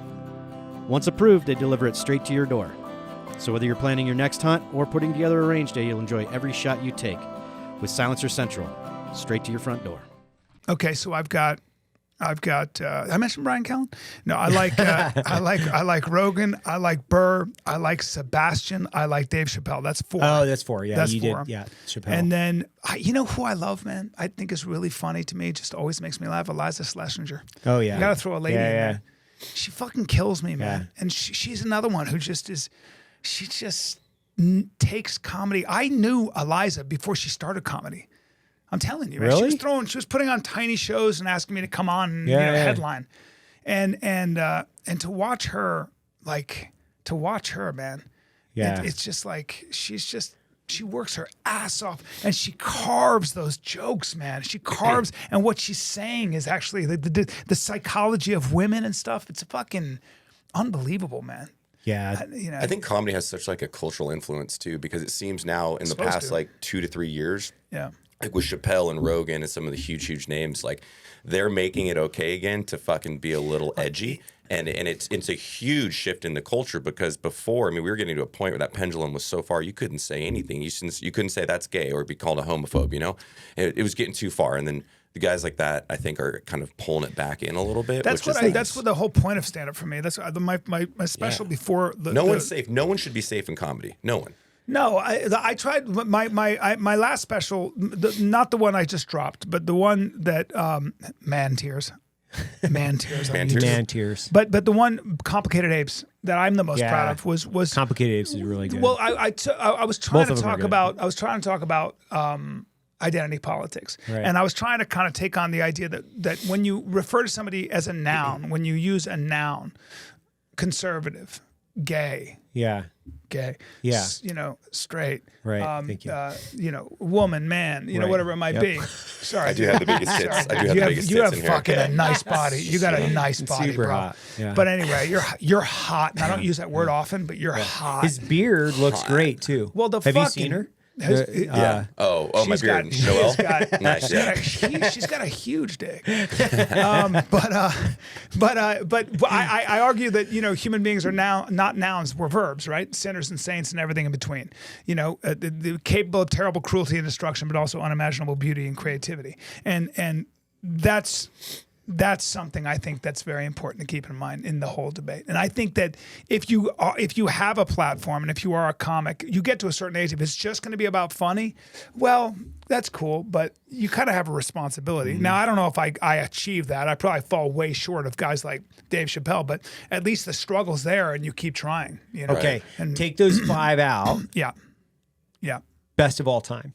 Once approved, they deliver it straight to your door. So whether you're planning your next hunt or putting together a range day, you'll enjoy every shot you take with Silencer Central, straight to your front door. Okay, so I've got. I mentioned Bryan Callen. No, I like. I like Rogan. I like Burr. I like Sebastian. I like Dave Chappelle. That's 4. Oh, that's 4. Yeah, That's you 4. did. Yeah, Chappelle. And then you know who I love, man. I think is really funny to me. Just always makes me laugh. Eliza Schlesinger. Oh yeah. You gotta throw a lady in there. She fucking kills me, man. Yeah. And she's another one who just is. She just takes comedy. I knew Eliza before she started comedy. I'm telling you, man. Really? She was putting on tiny shows and asking me to come on and headline, and to watch her, man. Yeah. It's just like she works her ass off and she carves those jokes, man. She carves, and what she's saying is actually the psychology of women and stuff. It's fucking unbelievable, man. Yeah. I think comedy has such like a cultural influence too, because it seems now in the past like 2 to 3 years, like with Chappelle and Rogan and some of the huge names, like they're making it okay again to fucking be a little edgy. And it's a huge shift in the culture, because before, I mean, we were getting to a point where that pendulum was so far you couldn't say anything. You couldn't say that's gay or be called a homophobe, It was getting too far. And then the guys like that, I think, are kind of pulling it back in a little bit. That's what the whole point of stand up for me. That's my special before the. No one's safe. No one should be safe in comedy. No one. No, I tried my last special, not the one I just dropped, but the one that Man Tears. Man Tears. But the one Complicated Apes that I'm the most proud of was Complicated Apes is really good. Well, I was trying to talk about identity politics, and I was trying to kind of take on the idea that when you refer to somebody as a noun, when you use a noun, conservative, gay, straight, right, thank you. Woman, man, whatever it might be. Sorry, I do have the biggest tits. You have fucking a nice body. You got a nice body, super bro. hot. Yeah. But anyway, you're hot. And I don't use that word often, but you're hot. His beard looks great too. Well, have you seen her? My beard. Noelle? Nice. She's got a huge dick. But I argue that human beings are now not nouns, we're verbs, right? Sinners and saints and everything in between. The capable of terrible cruelty and destruction, but also unimaginable beauty and creativity. And that's something I think that's very important to keep in mind in the whole debate. And I think that if you have a platform and if you are a comic, you get to a certain age, if it's just going to be about funny, well, that's cool, but you kind of have a responsibility. Now, I don't know if I achieve that. I probably fall way short of guys like Dave Chappelle, but at least the struggle's there and you keep trying. Okay, and take those 5 out. Yeah. Best of all time.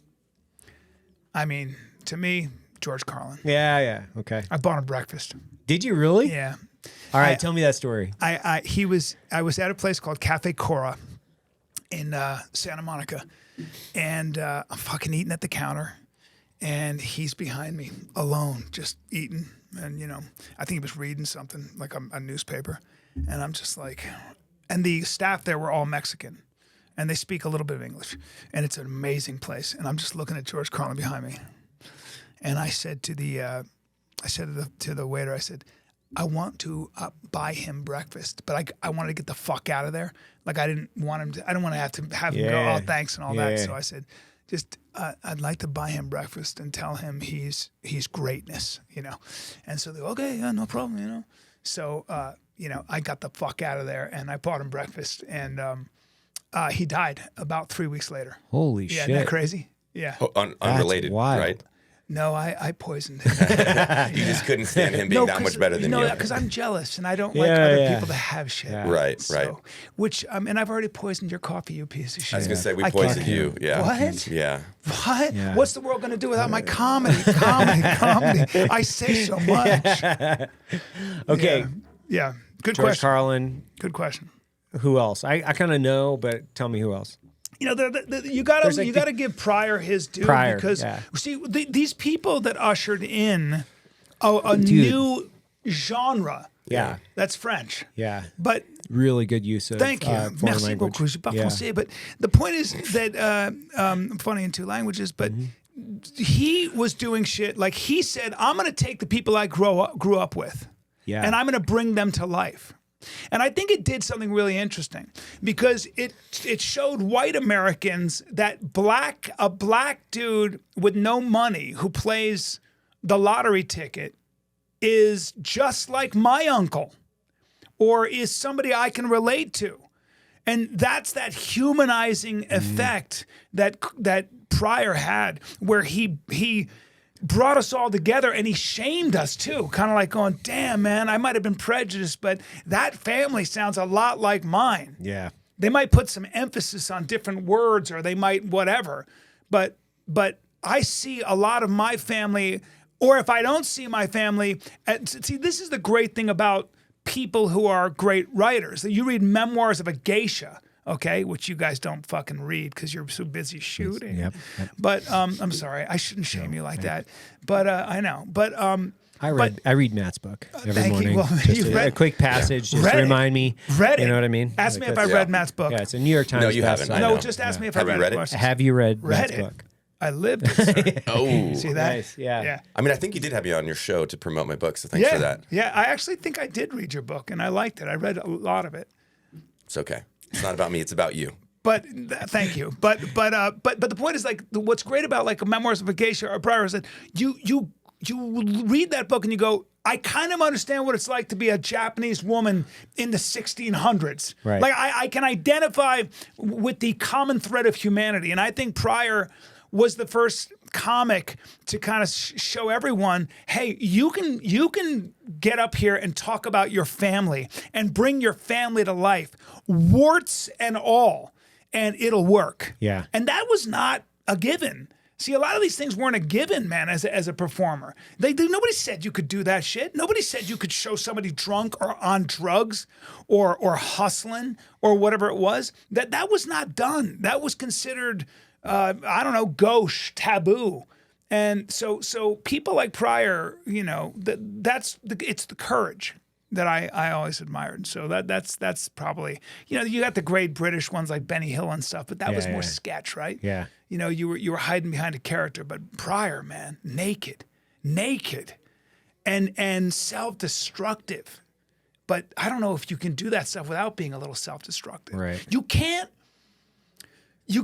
I mean, to me, George Carlin. Yeah. Okay. I bought him breakfast. Did you really? Yeah. All right, tell me that story. I was at a place called Cafe Cora in Santa Monica, and I'm fucking eating at the counter, and he's behind me alone, just eating, and I think he was reading something like a newspaper, and I'm just like, and the staff there were all Mexican, and they speak a little bit of English, and it's an amazing place, and I'm just looking at George Carlin behind me. And I said to the waiter, I said, I want to buy him breakfast, but I wanted to get the fuck out of there. Like I didn't want to have him go, oh, thanks and all that. So I said, just I'd like to buy him breakfast and tell him he's greatness, you know. And so they go, okay, yeah, no problem, you know. So you know, I got the fuck out of there and I bought him breakfast, and he died about 3 weeks later. Holy Yeah, shit. isn't that crazy? Yeah. Oh, unrelated, wild. right? No, I poisoned him. You just couldn't stand him being that much better than you. because I'm jealous and I don't like Yeah, other yeah. people to have shit. Yeah. Right, So, right. Which and I've already poisoned your coffee, you piece of shit. I was gonna say we I poisoned can't- you. Yeah. What? Yeah. What? Yeah. What's the world gonna do without my comedy? Comedy. I say so much. Okay, Yeah. Good George question. Carlin. Good question. Who else? I kind of know, but tell me who else. You know, you There's like gotta give Pryor his due Pryor, because yeah. see these people that ushered in a new genre. Yeah. That's French. Yeah. But Really good use of thank you. foreign Merci language. beaucoup. Je parle Yeah. français. But the point is that funny in two languages, but he was doing shit like he said, I'm going to take the people I grew up with, Yeah. and I'm going to bring them to life. And I think it did something really interesting because it showed white Americans that a black dude with no money who plays the lottery ticket is just like my uncle, or is somebody I can relate to. And that's that humanizing effect that Pryor had, where he brought us all together and he shamed us too, kind of like going, damn, man, I might have been prejudiced, but that family sounds a lot like mine. Yeah. They might put some emphasis on different words, or they might whatever, but I see a lot of my family, or if I don't see my family, see, this is the great thing about people who are great writers. You read memoirs of a geisha, okay, which you guys don't fucking read because you're so busy shooting. Yep. But I'm sorry, I shouldn't shame you like that. But I know. But I read Matt's book every thank you. morning. Well, Just you've a read- quick passage, just Read to it. remind me. Read You it. know what I mean? Ask Like me if that's- I read Matt's book. Yeah, it's a New York Times. No, you haven't. bestseller. I No, know. just ask me if Have I you read read it? it. Have you read Read Matt's it. book? I lived it, sir. Oh. See that? Nice. Yeah. Yeah. I mean, I think you did have me on your show to promote my book, so thanks for that. Yeah, I actually think I did read your book, and I liked it. I read a lot of it. It's okay. It's not about me. It's about you. But thank you. But the point is, like, what's great about like Memoirs of a Geisha or Pryor is that you read that book and you go, I kind of understand what it's like to be a Japanese woman in the 1600s. Right. Like I can identify with the common thread of humanity, and I think Pryor was the first comic to kind of show everyone, hey, you can get up here and talk about your family and bring your family to life, warts and all, and it'll work. Yeah. And that was not a given. See, a lot of these things weren't a given, man, as a performer. Nobody said you could do that shit. Nobody said you could show somebody drunk or on drugs or hustling or whatever it was. That was not done. That was considered, I don't know, gauche, taboo. And so people like Pryor, you know, it's the courage that I always admired. So that's probably, you know, you got the great British ones like Benny Hill and stuff, but that was more sketch, right? Yeah. You know, you were hiding behind a character, but Pryor, man, naked, and self-destructive. But I don't know if you can do that stuff without being a little self-destructive. Right. You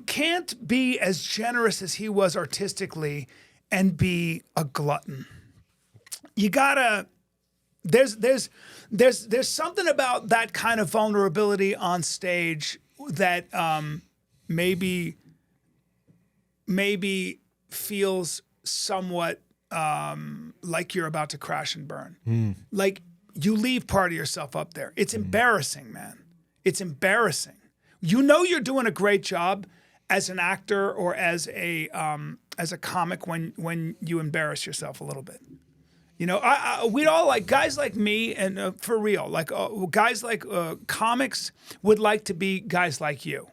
can't be as generous as he was artistically and be a glutton. You gotta. There's something about that kind of vulnerability on stage that maybe feels somewhat like you're about to crash and burn. Like you leave part of yourself up there. It's embarrassing, man. It's embarrassing. You know you're doing a great job as an actor or as a comic when you embarrass yourself a little bit. You know, we'd all like guys like me, and for real, like guys like comics would like to be guys like you,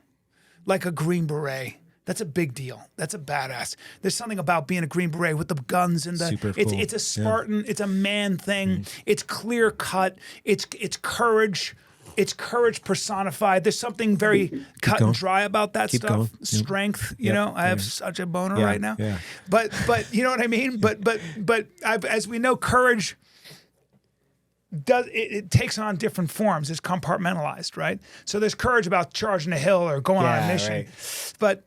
like a Green Beret. That's a big deal. That's a badass. There's something about being a Green Beret with the guns and the. Super cool. It's a Spartan. Yeah. It's a man thing. It's clear cut. It's courage. It's courage personified. There's something very cut and dry about that stuff. Going. Strength, you know. I have such a boner right now. Yeah. But you know what I mean. But as we know, courage does it takes on different forms. It's compartmentalized, right? So there's courage about charging a hill or going on a mission. Right. But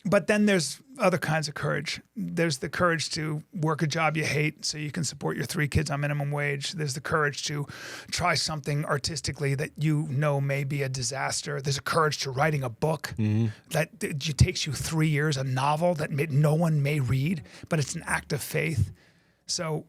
But then there's other kinds of courage. There's the courage to work a job you hate so you can support your 3 kids on minimum wage. There's the courage to try something artistically that you know may be a disaster. There's a courage to writing a book that takes you 3 years, a novel that no one may read, but it's an act of faith. So,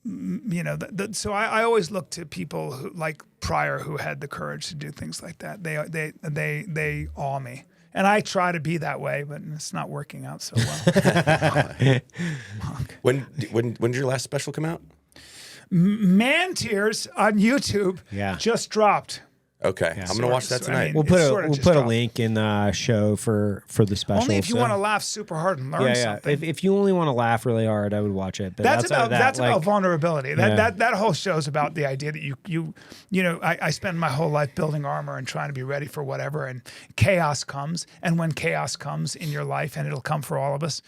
you know, so I always look to people who, like Pryor, who had the courage to do things like that. They awe me. And I try to be that way, but it's not working out so well. When did your last special come out? Man Tears on YouTube just dropped. Okay, I'm gonna watch that tonight. We'll put a link in the show for the special. Only if you want to laugh super hard and learn something. If you only want to laugh really hard, I would watch it. But that's about vulnerability. That whole show's about the idea that you know, I spend my whole life building armor and trying to be ready for whatever, and chaos comes. And when chaos comes in your life, and it'll come for all of us,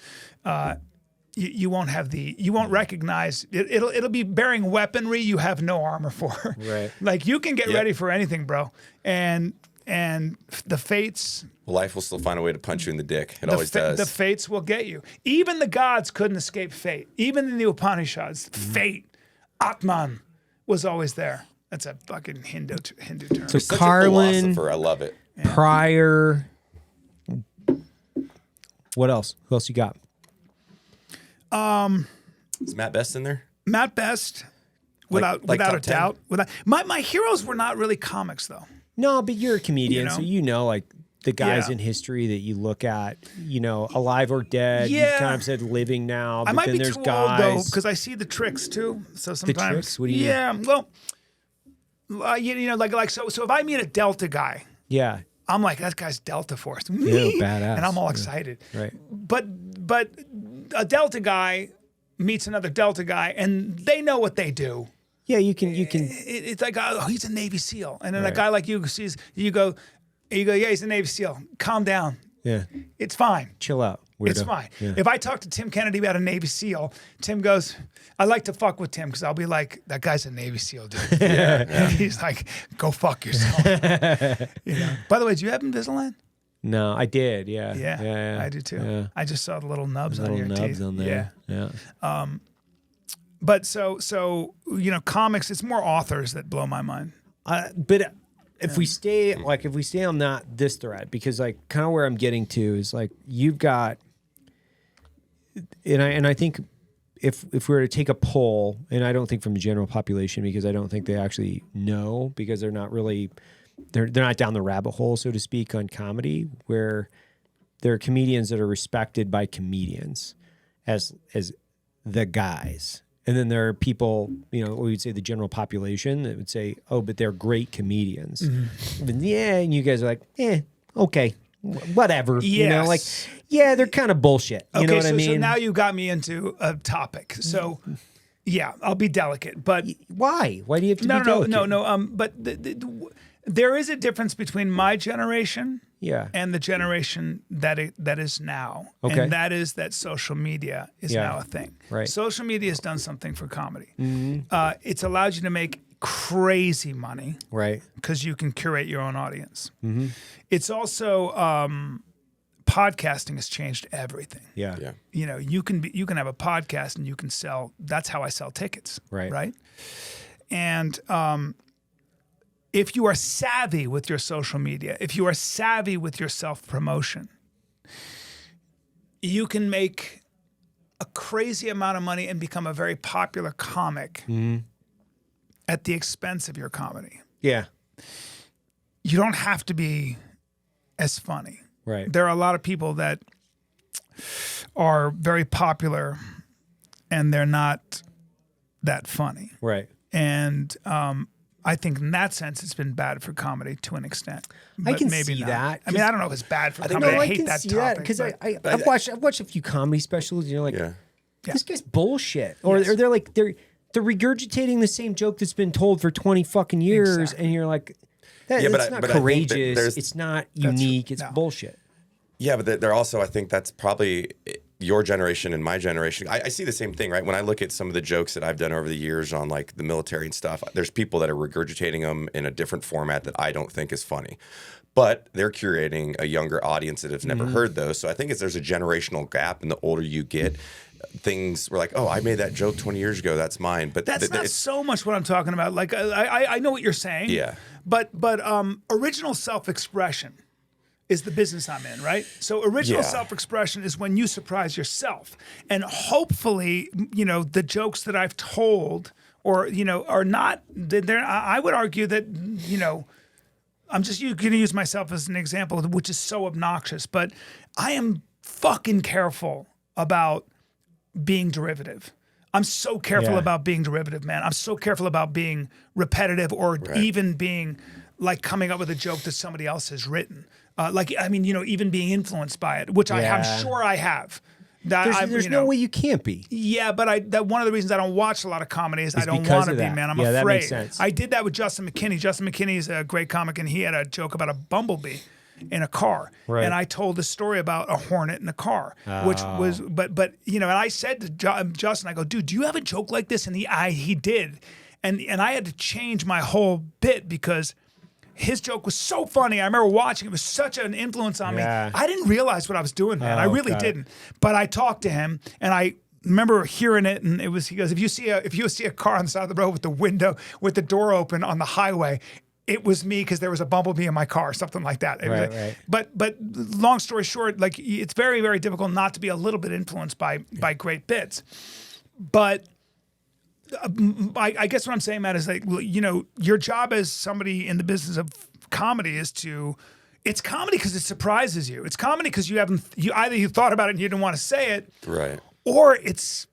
you won't recognize it. It'll be bearing weaponry you have no armor for. Right. Like you can get ready for anything, bro. And the fates. Life will still find a way to punch you in the dick. It always does. The fates will get you. Even the gods couldn't escape fate. Even in the Upanishads, fate, Atman, was always there. That's a fucking Hindu term. So Such Carlin, a philosopher. I love it. Pryor. What else? Who else you got? Is Matt Best in there? Matt Best, without a doubt. My heroes were not really comics, though. No, but you're a comedian, so you know, like the guys Yeah. in history that you look at, you know, alive or dead. Yeah. You kind of said living now, but I might then be there's too guys. old, though, because I see the tricks, too. So sometimes. tricks? What do you mean? Yeah, well, you know, like so if I meet a Delta guy, Yeah. I'm like, that guy's Delta Force. Ew, badass. And I'm all excited. Right. But a Delta guy meets another Delta guy, and they know what they do. Yeah, you can. It's like, oh, he's a Navy SEAL. And then a Right. guy like you sees, you go, yeah, he's a Navy SEAL. Calm down. Yeah. It's fine. Chill out. Weirdo. It's fine. Yeah. If I talk to Tim Kennedy about a Navy SEAL, Tim goes, I like to fuck with Tim because I'll be like, that guy's a Navy SEAL, dude. And he's like, go fuck yourself. You know? By the way, do you have Invisalign? No, I did. Yeah. Yeah, I do too. Yeah. I just saw the little nubs on Little your nubs teeth. on there. Yeah. But so you know, comics, it's more authors that blow my mind. But if we stay on this thread, because like kind of where I'm getting to is like you've got, and I think if we were to take a poll, and I don't think from the general population, because I don't think they actually know, because they're not really they're not down the rabbit hole, so to speak, on comedy, where there are comedians that are respected by comedians as the guys. And then there are people, you know, we would say the general population that would say, oh, but they're great comedians. And and you guys are like, okay, whatever. You know, like, yeah, they're kind of bullshit. You know what I mean? So now you got me into a topic. So, yeah, I'll be delicate. But why? Why do you have to be delicate? No. But there is a difference between my generation and the generation that is now. Okay. And that is that social media is now a thing. Right. Social media has done something for comedy. It's allowed you to make crazy money. Right. Because you can curate your own audience. It's also podcasting has changed everything. Yeah. You know, you can have a podcast and you can sell. That's how I sell tickets. Right. And if you are savvy with your social media, if you are savvy with your self-promotion, you can make a crazy amount of money and become a very popular comic at the expense of your comedy. Yeah. You don't have to be as funny. Right. There are a lot of people that are very popular and they're not that funny. Right. And I think in that sense, it's been bad for comedy to an extent. But I can maybe see not. that. I mean, I don't know if it's bad for comedy. I hate that topic. Because but- I've watched a few comedy specials. You know, like Yeah. this guy's bullshit, or they're like they're regurgitating the same joke that's been told for 20 fucking years, Exactly. and you're like, that, Yeah, but it's I- not but I think that courageous. there's- It's not unique. It's no. bullshit. Yeah, but they're also, I think that's probably your generation and my generation, I see the same thing, right? When I look at some of the jokes that I've done over the years on like the military and stuff, there's people that are regurgitating them in a different format that I don't think is funny. But they're curating a younger audience that has never heard those. So I think there's a generational gap, and the older you get, things were like, oh, I made that joke 20 years ago, that's mine. But that's not so much what I'm talking about. Like I know what you're saying. Yeah. But original self-expression is the business I'm in, right? So original self-expression is when you surprise yourself. And hopefully, the jokes that I've told or, are not, I would argue that, I'm just going to use myself as an example, which is so obnoxious, but I am fucking careful about being derivative. I'm so careful about being derivative, man. I'm so careful about being repetitive or even being like coming up with a joke that somebody else has written. Even being influenced by it, which I'm sure I have. There's no way you can't be. Yeah, but one of the reasons I don't watch a lot of comedy is I don't want to be, man. I'm afraid. That makes sense. I did that with Justin McKinney. Justin McKinney is a great comic, and he had a joke about a bumblebee in a car. Right. And I told a story about a hornet in a car, which was, and I said to Justin, I go, dude, do you have a joke like this? And he did. And I had to change my whole bit because his joke was so funny. I remember watching. It was such an influence on me. I didn't realize what I was doing, man. I really didn't. But I talked to him, and I remember hearing it. And he goes, if you see a car on the side of the road with the door open on the highway, it was me because there was a bumblebee in my car, something like that. Right. But long story short, like it's very, very difficult not to be a little bit influenced by great bits. But I guess what I'm saying, Matt, is like, your job as somebody in the business of comedy is it's comedy because it surprises you. It's comedy because you either thought about it and you didn't want to say it, Right. or it's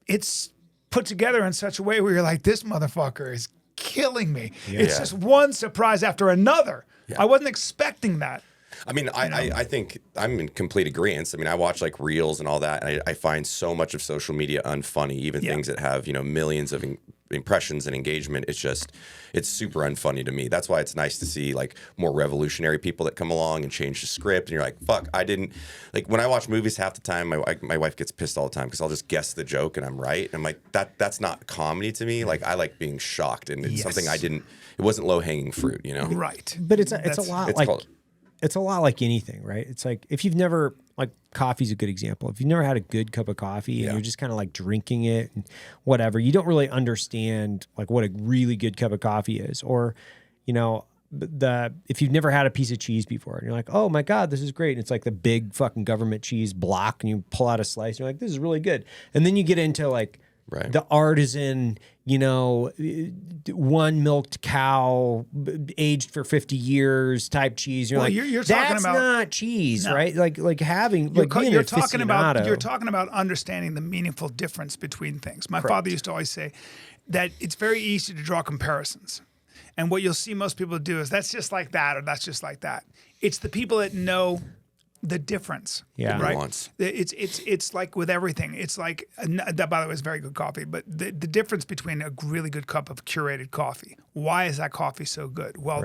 put together in such a way where you're like, this motherfucker is killing me. Yeah. It's just one surprise after another. Yeah. I wasn't expecting that. I mean, I think I'm in complete agreement. I mean, I watch like reels and all that, and I find so much of social media unfunny, even things that have, millions of impressions and engagement. It's super unfunny to me. That's why it's nice to see like more revolutionary people that come along and change the script. And you're like, fuck, I didn't, like when I watch movies half the time, my wife gets pissed all the time because I'll just guess the joke and I'm right. And I'm like, that's not comedy to me. Like I like being shocked, and it's something it wasn't low hanging fruit, Right. But it's a lot it's like called- it's a lot like anything, right? It's like if you've never, like, coffee's a good example. If you've never had a good cup of coffee and you're just kind of like drinking it and whatever, you don't really understand like what a really good cup of coffee is. Or, if you've never had a piece of cheese before and you're like, oh my God, this is great. And it's like the big fucking government cheese block, and you pull out a slice and you're like, this is really good. And then you get into like the artisan, one milked cow aged for 50 years type cheese. You're like, you're that's talking about not cheese, right? Like having, like being you're an talking aficionado. about understanding the meaningful difference between things. My father used to always say that it's very easy to draw comparisons. And what you'll see most people do is that's just like that, or that's just like that. It's the people that know the difference. Yeah. Right. Nuance. It's like with everything. It's like that, by the way, is very good coffee. But the difference between a really good cup of curated coffee. Why is that coffee so good? Well,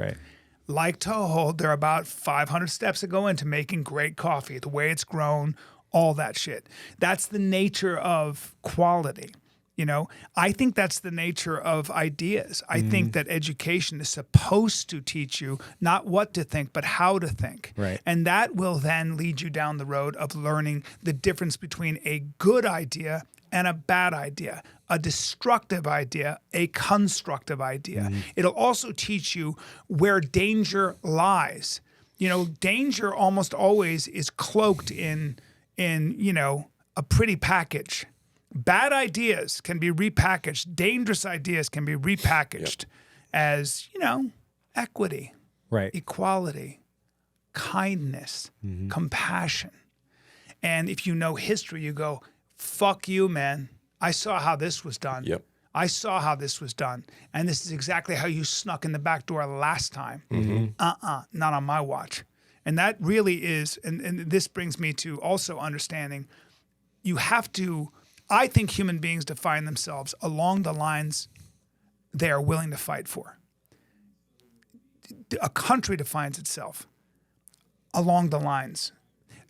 like Toho, there are about 500 steps that go into making great coffee. The way it's grown, all that shit. That's the nature of quality. I think that's the nature of ideas. I think that education is supposed to teach you not what to think, but how to think. Right. And that will then lead you down the road of learning the difference between a good idea and a bad idea, a destructive idea, a constructive idea. It'll also teach you where danger lies. Danger almost always is cloaked in a pretty package. Bad ideas can be repackaged. Dangerous ideas can be repackaged as, equity, equality, kindness, compassion. And if you know history, you go, fuck you, man. I saw how this was done. Yep. I saw how this was done. And this is exactly how you snuck in the back door last time. Not on my watch. And that really is, and this brings me to also understanding you have to, I think human beings define themselves along the lines they are willing to fight for. A country defines itself along the lines.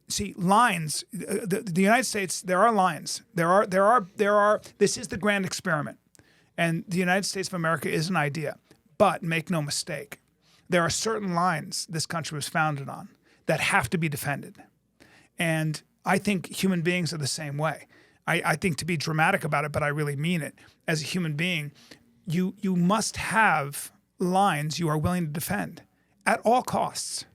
see, lines. The United States, there are lines. There are. This is the grand experiment, and the United States of America is an idea. But make no mistake, there are certain lines this country was founded on that have to be defended, and I think human beings are the same way. I think, to be dramatic about it, but I really mean it. As a human being, you must have lines you are willing to defend at all costs.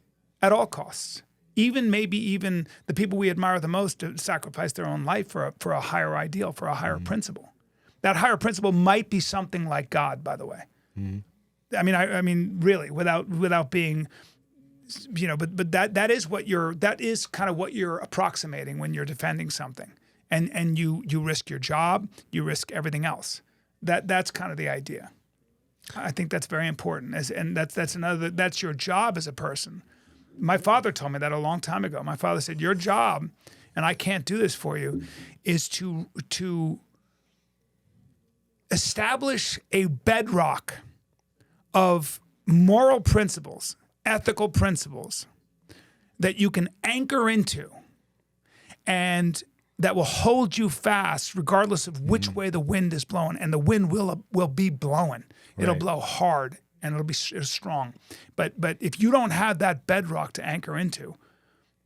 At all costs. Maybe even the people we admire the most to sacrifice their own life for a higher ideal, for a higher principle. That higher principle might be something like God, by the way. I mean, really, without being, but that is kind of what you're approximating when you're defending something, and you risk your job, you risk everything else. That's kind of the idea. I think that's very important, and that's your job as a person. My father told me that a long time ago. My father said, your job, and I can't do this for you, is to establish a bedrock of moral principles, ethical principles that you can anchor into and that will hold you fast regardless of which way the wind is blowing. And the wind will be blowing. It'll blow hard and it'll be strong. But if you don't have that bedrock to anchor into,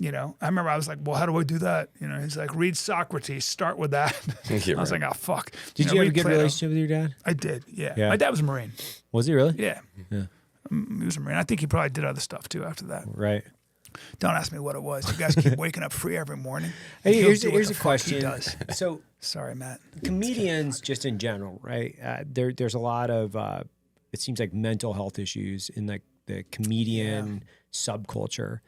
I remember I was like, well, how do I do that? He's like, read Socrates, start with that. I was like, oh, fuck. Did you have a good relationship with your dad? I did, yeah. My dad was a Marine. Was he really? Yeah. He was a Marine. I think he probably did other stuff too after that. Right. Don't ask me what it was. You guys keep waking up free every morning. Hey, here's a question. So, sorry, Matt. Comedians, just in general, right? There's a lot of it seems like mental health issues in like the comedian subculture.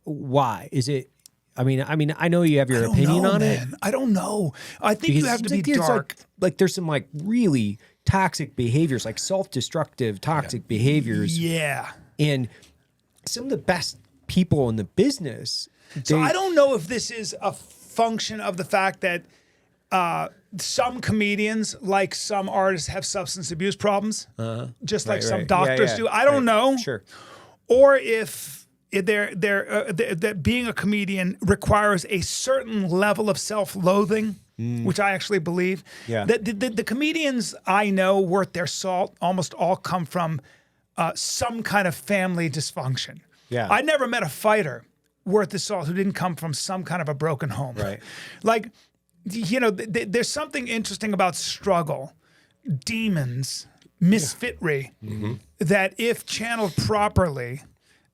Why is it? I mean, I know you have your opinion on it. I don't know. I think you have to be dark. Like there's some like really toxic behaviors, like self-destructive toxic behaviors. Yeah. And some of the best people in the business. So I don't know if this is a function of the fact that some comedians, like some artists, have substance abuse problems, just like some doctors do. I don't know. Sure. Or if that being a comedian requires a certain level of self-loathing, which I actually believe. Yeah. The comedians I know worth their salt almost all come from some kind of family dysfunction. Yeah. I never met a fighter worth his salt who didn't come from some kind of a broken home. Right. Like, there's something interesting about struggle, demons, misfitry, that if channeled properly,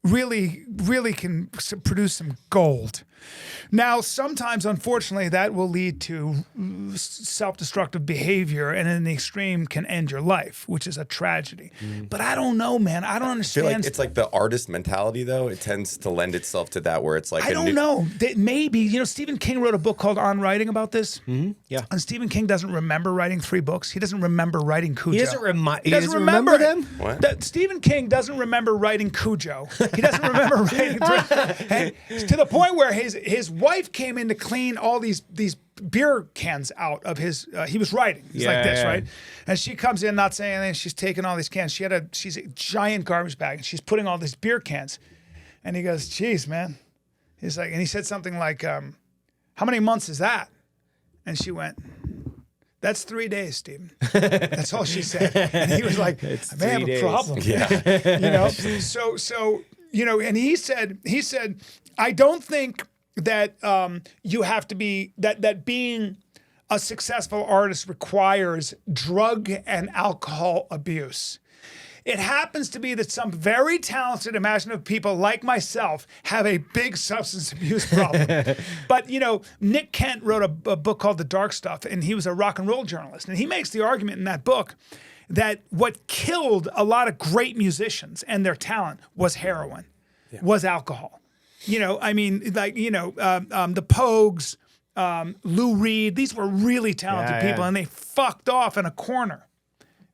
really, really can produce some gold. Now, sometimes, unfortunately, that will lead to self-destructive behavior, and in the extreme can end your life, which is a tragedy. But I don't know, man. I don't understand. I feel like it's like the artist mentality, though. It tends to lend itself to that, where it's like I don't know. Maybe Stephen King wrote a book called On Writing about this. Yeah. And Stephen King doesn't remember writing 3 books. He doesn't remember writing Cujo. He doesn't remember them? What? Stephen King doesn't remember writing Cujo. He doesn't remember writing to the point where his wife came in to clean all these beer cans out of his. He was writing. He's like this, right? And she comes in not saying anything. She's taking all these cans. She's a giant garbage bag, and she's putting all these beer cans. And he goes, "Geez, man." He's like, and he said something like, "How many months is that?" And she went, "That's 3 days, Stephen." That's all she said. And he was like, "I may have a problem." Yeah. So and he said, "I don't think that you have to be that being a successful artist requires drug and alcohol abuse. It happens to be that some very talented, imaginative people like myself have a big substance abuse problem." But, Nick Kent wrote a book called The Dark Stuff, and he was a rock and roll journalist. And he makes the argument in that book that what killed a lot of great musicians and their talent was heroin, was alcohol. The Pogues, Lou Reed, these were really talented people, and they fucked off in a corner.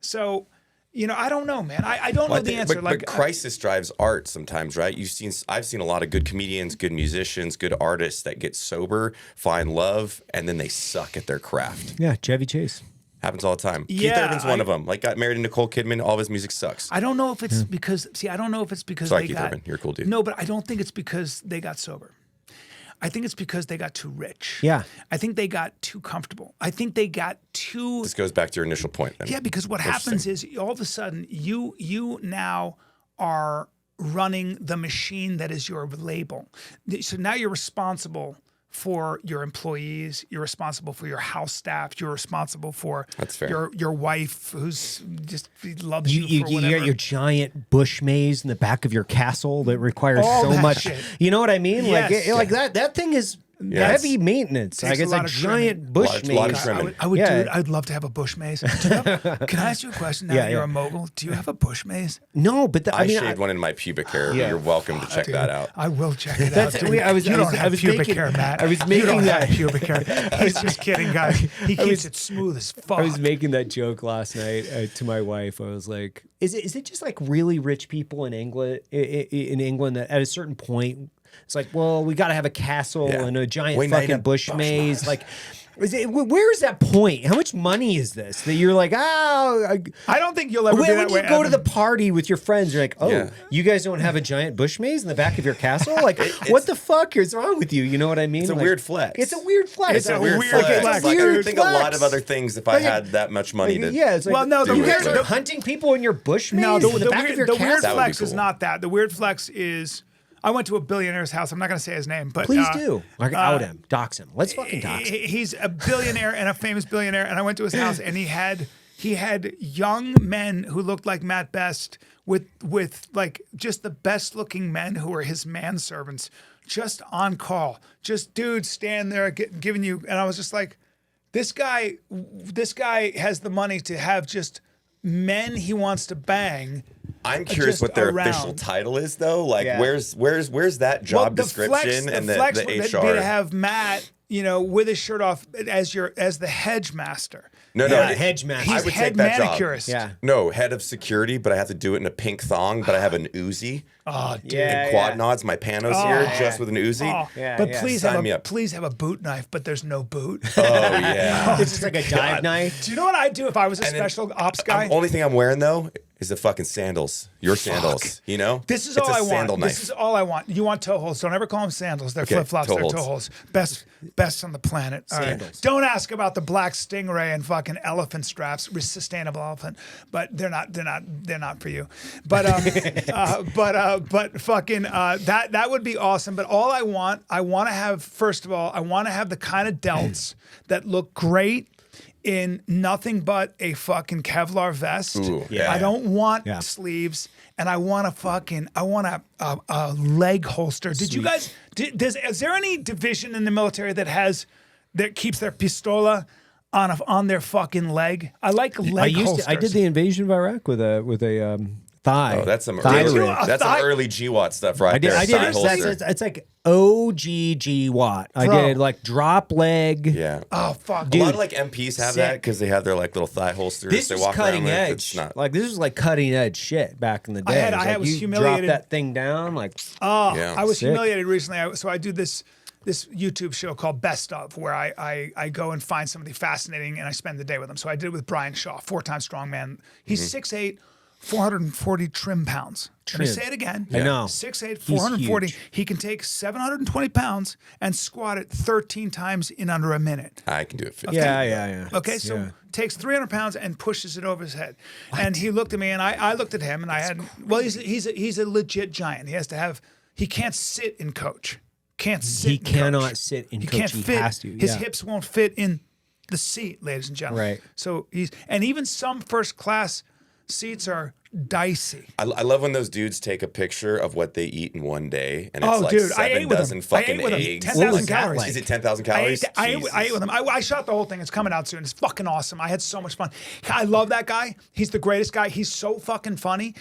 So, I don't know, man. I don't know the answer. But crisis drives art sometimes, right? I've seen a lot of good comedians, good musicians, good artists that get sober, find love, and then they suck at their craft. Yeah, Chevy Chase. Happens all the time. Yeah, Keith Urban's one of them. Like, got married to Nicole Kidman. All of his music sucks. I don't know if it's because. See, I don't know if it's because Sorry, they Keith got. Urban, you're a cool dude. No, but I don't think it's because they got sober. I think it's because they got too rich. Yeah. I think they got too comfortable. I think they got too. This goes back to your initial point. Then. Yeah, because what happens is all of a sudden you now are running the machine that is your label. So now you're responsible for your employees, you're responsible for your house staff, you're responsible for That's fair. your wife who's just loves you for You whatever. got your giant bush maze in the back of your castle that requires All so that much. shit. You know what I mean? Yes. Like that thing is heavy maintenance. Takes Like it's a lot a of giant trimming. bush Lot of maze. trimming. I would Yeah. do it. I'd love to have a bush maze. Can I ask you a question now Yeah, that you're yeah. a mogul? Do you have a bush maze? No, but I I mean, shaved one in my pubic hair. But Yeah. you're welcome to check Dude, that out. I will check it out. That's dude. weird. I was- you I don't was- have I was pubic making- hair, Matt. I was you making don't that- have pubic hair. He's just kidding, guys. He keeps it smooth as fuck. I was making that joke last night to my wife. I was like, "Is it just like really rich people in England that at a certain point, it's like, well, we got to have a castle Yeah. and a giant We need fucking a bush bush maze. maze. Like, where is that point? How much money is this that you're like, I don't think you'll ever be when that you way. go to Evan. the party with your friends, you're like, oh, Yeah. you guys don't have a giant bush maze in the back of your castle? Like, what the fuck is wrong with you? You know what I mean? It's a like, weird flex. It's a weird flex. It's a weird flex. flex. It's like, I Weird would think a lot flex. of other things if I Like, had that much money to. Yeah, it's like, Well, no, you the guys weird- are hunting people in your bush maze No, in the back of your the weird castle. That would be flex is cool. not that. The weird flex is I went to a billionaire's house. I'm not going to say his name, but Please do. Like, out him. Dox him. Let's fucking dox him. He's a billionaire and a famous billionaire. And I went to his house, and he had young men who looked like Matt Best with like just the best looking men who were his manservants, just on call, just dudes stand there giving you. And I was just like, this guy has the money to have just men he wants to bang. I'm curious just what their around. official title is, though. Like, Yeah. where's that job description and the flex would be HR? to have Matt, with his shirt off as the hedge master. No, Yeah, it- hedge master. I He's would head take that job. manicurist. Yeah. No, head of security, but I have to do it in a pink thong. But I have an Uzi. Oh, dude. Yeah, Quad nods, my panos here, Oh. just with an Uzi. Oh, Yeah, but yeah. please Sign have me up. please have a boot knife, but there's no boot. Oh yeah. It's just like a dive knife. Do you know what I'd do if I was a And then- special ops guy? Only thing I'm wearing though is the fucking sandals. Your sandals. You know. This is It's all a I want. sandal This knife. is all I want. You want toe holds? Don't ever call them sandals. They're Okay, flip flops. toe They're holds. toe holds. Best on the planet. All right. Sandals. Don't ask about the black stingray and fucking elephant straps. Sustainable elephant, but they're not for you. But but fucking that would be awesome. But all I want to have, first of all, I want to have the kind of delts that look great in nothing but a fucking Kevlar vest. Ooh, yeah. I don't want Yeah. sleeves, and I want a leg holster. Did you guys? Is there any division in the military that keeps their pistola on their fucking leg? I like leg holsters. I did the invasion of Iraq with a thigh. Oh, that's some thigh early, rig. rig. that's some thigh- early GWAT stuff right I did. there. I did. Side holster. It's like OGG Watt. I Bro. did like drop leg. Yeah. Oh fuck, A lot of like MPs have that sick. because they have their like little thigh holsters. This they was walk cutting around with. edge. It's not. Like this was like cutting edge shit back in the day. I was you humiliated. Drop that thing down, like Yeah. I was Sick. humiliated recently. So I do this YouTube show called Best Of, where I go and find somebody fascinating and I spend the day with them. So I did it with Brian Shaw, 4-time strongman. He's 6'8", 440 trim pounds. Can I Trim. say it again? I know. 6'8", 440. huge. He can take 720 pounds and squat it 13 times in under a minute. I can do it. 50. yeah. Okay, so Yeah. takes 300 pounds and pushes it over his head. And he looked at me, and I looked at him, and I had. Well, he's a legit giant. He can't sit in coach. Can't sit. He in cannot coach. sit in He coach. can't He fit. has to, His yeah. hips won't fit in the seat, ladies and gentlemen. Right. So even some first class seats are dicey. I love when those dudes take a picture of what they eat in one day, and it's Oh, like dude, I 7 ate with dozen them. I fucking ate with them. eggs. 10,000 What was that calories. like? Is it 10,000 I calories? ate with him. I shot the whole thing. It's coming out soon. It's fucking awesome. I had so much fun. I love that guy. He's the greatest guy. He's so fucking funny.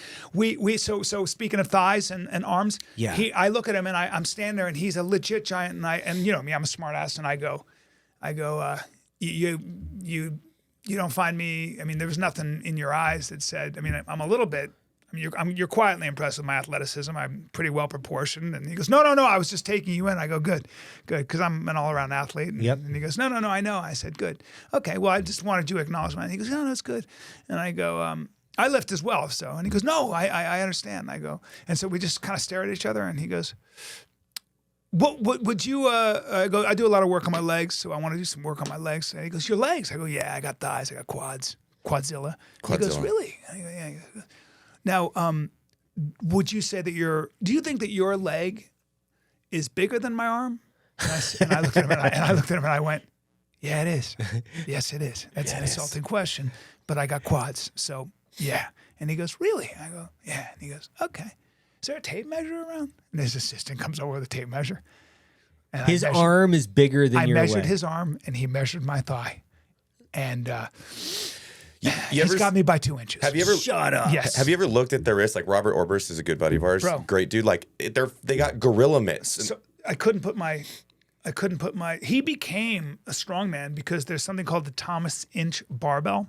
So speaking of thighs and arms, Yeah. I look at him and I'm standing there and he's a legit giant and you know me, I'm a smart ass and I go, you don't find me. I mean, there was nothing in your eyes that said. I mean, I'm a little bit. I mean, you're quietly impressed with my athleticism. I'm pretty well proportioned. And he goes, no. I was just taking you in. I go, good, because I'm an all around athlete. And, Yep. and he goes, no. I know. I said, good. Okay. Well, I just wanted you acknowledgement. And he goes, no, it's good. And I go, I lift as well. So, and he goes, no, I understand. I go, and so we just kind of stare at each other. And he goes, What would you I go? I do a lot of work on my legs, so I want to do some work on my legs. And he goes, your legs? I go, yeah, I got thighs, I got quads, Quadzilla. He goes, really? I go, yeah. Now, would you say that do you think that your leg is bigger than my arm? And I looked at him and I went, yeah, it is. Yes, it is. That's an insulting question, but I got quads, so yeah. And he goes, really? I go, yeah. And he goes, okay. Is there a tape measure around? And his assistant comes over with a tape measure. And His arm is bigger than your I measured leg. his arm, and he measured my thigh. And You he's ever- got me by 2 inches. Have you ever Shut up. Yes. Have you ever looked at their wrist? Like Robert Orbers is a good buddy of ours, Bro. great dude. Like they got gorilla mitts. And So I couldn't put my. He became a strongman because there's something called the Thomas Inch barbell.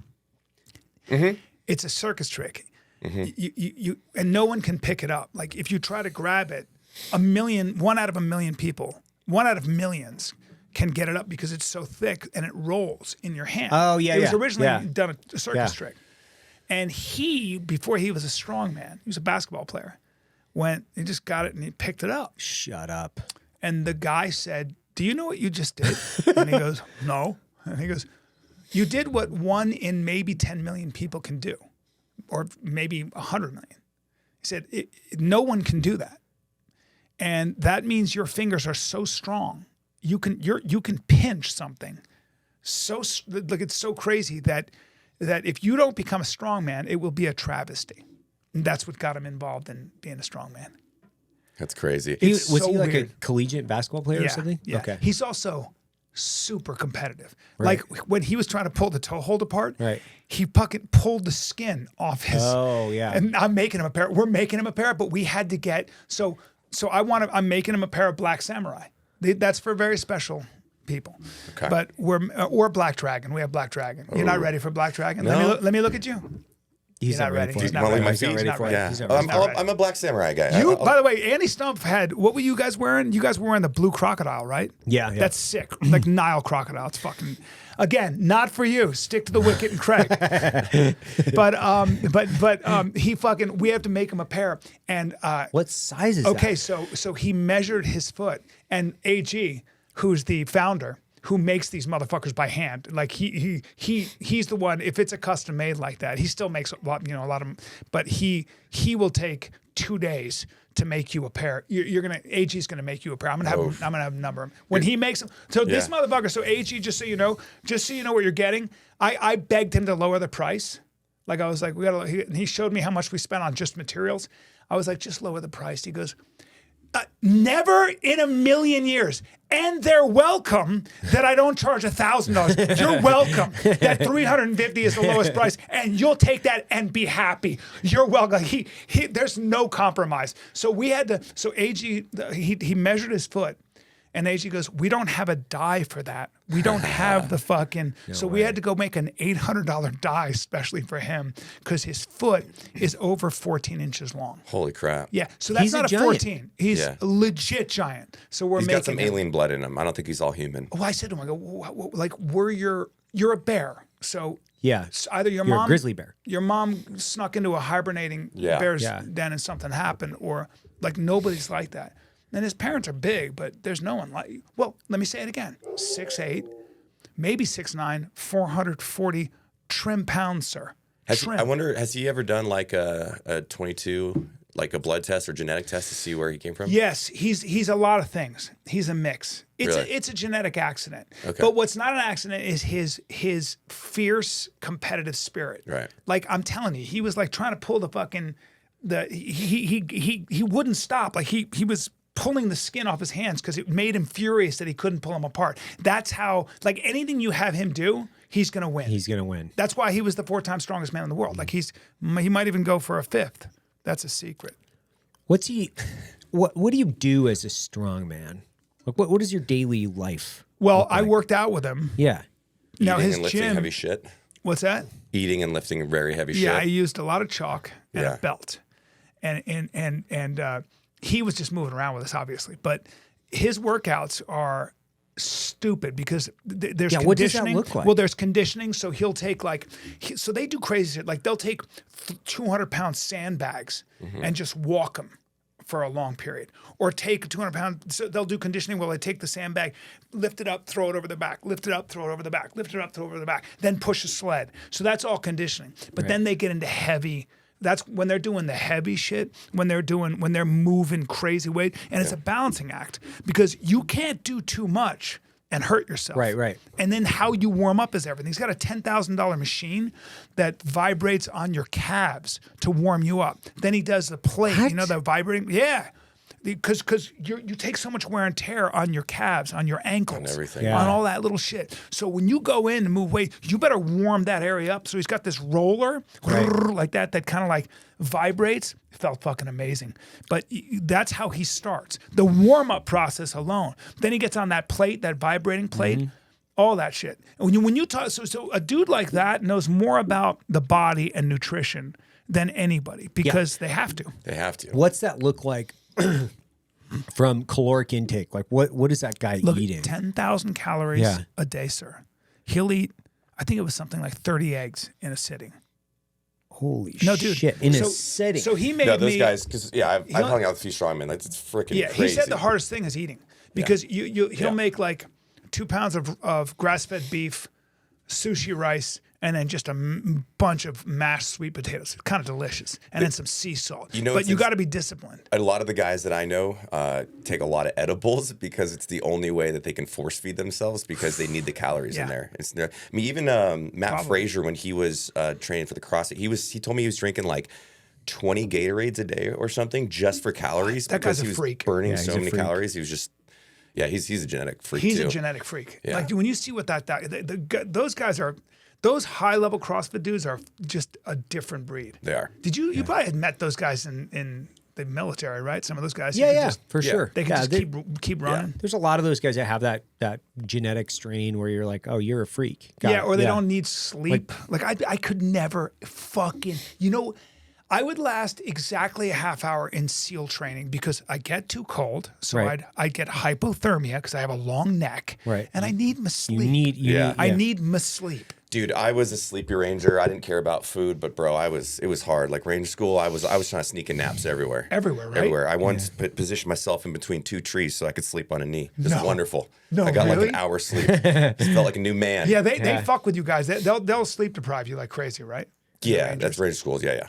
Mm-hmm. It's a circus trick. You and no one can pick it up. Like if you try to grab it, 1 out of a million people, 1 out of millions can get it up because it's so thick and it rolls in your hand. Oh, yeah, It was yeah, originally yeah. done a circus Yeah. trick. And before he was a strongman, he was a basketball player. He just got it and he picked it up. Shut up. And the guy said, do you know what you just did? And he goes, no. And he goes, you did what 1 in maybe 10 million people can do, or maybe 100 million. He said, no one can do that. And that means your fingers are so strong. You can pinch something. Look, it's so crazy that if you don't become a strong man, it will be a travesty. And that's what got him involved in being a strong man. That's crazy. It's Was so he like weird. a collegiate basketball player or something? Yeah. Okay. He's also super competitive. Right. Like when he was trying to pull the toe hold apart, Right. he fucking pulled the skin off his. Oh, yeah. And I'm making him a pair. We're making him a pair, but we had to get so I'm making him a pair of Black Samurai. That's for very special people. Okay. But or Black Dragon. We have Black Dragon. You're not ready for Black Dragon? No. Let me look at you. He's not ready. for He's it. not Molly, ready. my He's not feet. ready not for ready. it. Yeah. He's not Oh, ready. I'm a Black Samurai guy. You, by the way, Andy Stumpf had, what were you guys wearing? You guys were wearing the blue crocodile, right? Yeah, yeah. That's sick. Like Nile crocodile. It's fucking, again, not for you. Stick to the Wicket and Craig. but he fucking, we have to make him a pair. And, What size is okay, that? so he measured his foot, and AG, who's the founder, who makes these motherfuckers by hand. Like he's the one. If it's a custom made like that, he still makes a lot of them. But he will take 2 days to make you a pair. AG's gonna make you a pair. I'm gonna have a number when he makes them. So this motherfucker. So AG, just so you know what you're getting. I begged him to lower the price. Like I was like, he showed me how much we spent on just materials. I was like, just lower the price. He goes, never in a million years. And they're welcome that I don't charge $1,000. You're welcome that $350 is the lowest price, and you'll take that and be happy. You're welcome. There's no compromise. So we had to. So AG he measured his foot, and AG goes, we don't have a die for that. We don't have the fucking. So we had to go make an $800 die especially for him because his foot is over 14 inches long. Holy crap. Yeah, so that's He's a not a giant. 14. He's Yeah. a legit giant. So we're He's making got some him. alien blood in him. I don't think he's all human. Well, I said to him, I go, like, you're a bear. So Yeah. either your You're mom, a grizzly bear. your mom snuck into a hibernating Yeah. bear's Yeah. den and something happened, or like nobody's like that. And his parents are big, but there's no one like. Well, let me say it again: 6'8", maybe 6'9", 440 trim pounds, sir. Trim. I wonder, has he ever done like a 22, like a blood test or genetic test to see where he came from? Yes, he's a lot of things. He's a mix. Really? It's a genetic accident. Okay. But what's not an accident is his fierce competitive spirit. Right. Like I'm telling you, he was like trying to pull the fucking he wouldn't stop. Like he was pulling the skin off his hands because it made him furious that he couldn't pull them apart. That's how, like, anything you have him do, he's gonna win. He's gonna win. That's why he was the 4-time strongest man in the world. Like he might even go for a 5th. That's a secret. What do you do as a strong man? Like what is your daily life? Well, I worked out with him. Yeah. Now Eating his and lifting gym. heavy shit. What's that? Eating and lifting very heavy Yeah, I shit. used a lot of chalk and Yeah. a belt, and he was just moving around with us, obviously. But his workouts are stupid because there's conditioning. What does that look like? Well, there's conditioning, so he'll take so they do crazy shit. Like they'll take 200-pound sandbags and just walk them for a long period, or take a 200-pound. So they'll do conditioning where they take the sandbag, lift it up, throw it over the back, lift it up, throw it over the back, lift it up, throw it over the back, then push a sled. So that's all conditioning. But then they get into heavy. That's when they're doing the heavy shit, when they're moving crazy weight, and it's a balancing act because you can't do too much and hurt yourself. Right. And then how you warm up is everything. He's got a $10,000 machine that vibrates on your calves to warm you up. Then he does the plate, What? you know, the vibrating. Yeah. Because you take so much wear and tear on your calves, on your ankles, On everything. on all that little shit. So when you go in and move weight, you better warm that area up. So he's got this roller like that kind of like vibrates. It felt fucking amazing. But that's how he starts. The warm-up process alone. Then he gets on that plate, that vibrating plate, all that shit. And when you talk, so a dude like that knows more about the body and nutrition than anybody because they have to. They have to. What's that look like from caloric intake? Like what is that guy Look, eating? 10,000 calories Yeah. a day, sir. He'll eat, I think it was something like 30 eggs in a sitting. Holy No, dude. shit. In so, a setting. So he made No, those me, guys, because I've hung out with a few strongmen. Like, it's freaking yeah, crazy. he said the hardest thing is eating because he'll make like 2 pounds of grass-fed beef, sushi rice, and then just a bunch of mashed sweet potatoes. It's kind of delicious. And then some sea salt. You know, but it's you got to be disciplined. A lot of the guys that I know take a lot of edibles because it's the only way that they can force feed themselves because they need the calories in there. I mean, even Matt Frazier, when he was training for the CrossFit, he told me he was drinking like 20 Gatorades a day or something just for calories. That because guy's a he was freak. burning Yeah, he's so a many freak. calories. He was just, he's a genetic freak He's too. a genetic freak. Yeah. Like when you see what those guys are, those high-level CrossFit dudes are just a different breed. They are. Did you probably had met those guys in the military, right? Some of those guys. yeah, They sure. can Yeah, just keep running. there's a lot of those guys that have that genetic strain where you're like, oh, you're a freak. Got Yeah, it. or they don't need sleep. Like I could never fucking, I would last exactly a half hour in SEAL training because I get too cold. So Right. I'd get hypothermia because I have a long neck. Right. And I need my sleep. Yeah. I need my sleep. Dude, I was a sleepy ranger. I didn't care about food, but bro, it was hard. Like ranger school, I was trying to sneak in naps everywhere. Everywhere, right? Everywhere. I once positioned myself in between 2 trees so I could sleep on a knee. This is wonderful. No, I got like really? an hour's sleep. Just felt like a new man. Yeah, they fuck with you guys. They'll sleep deprive you like crazy, right? Yeah, that's ranger schools. Yeah.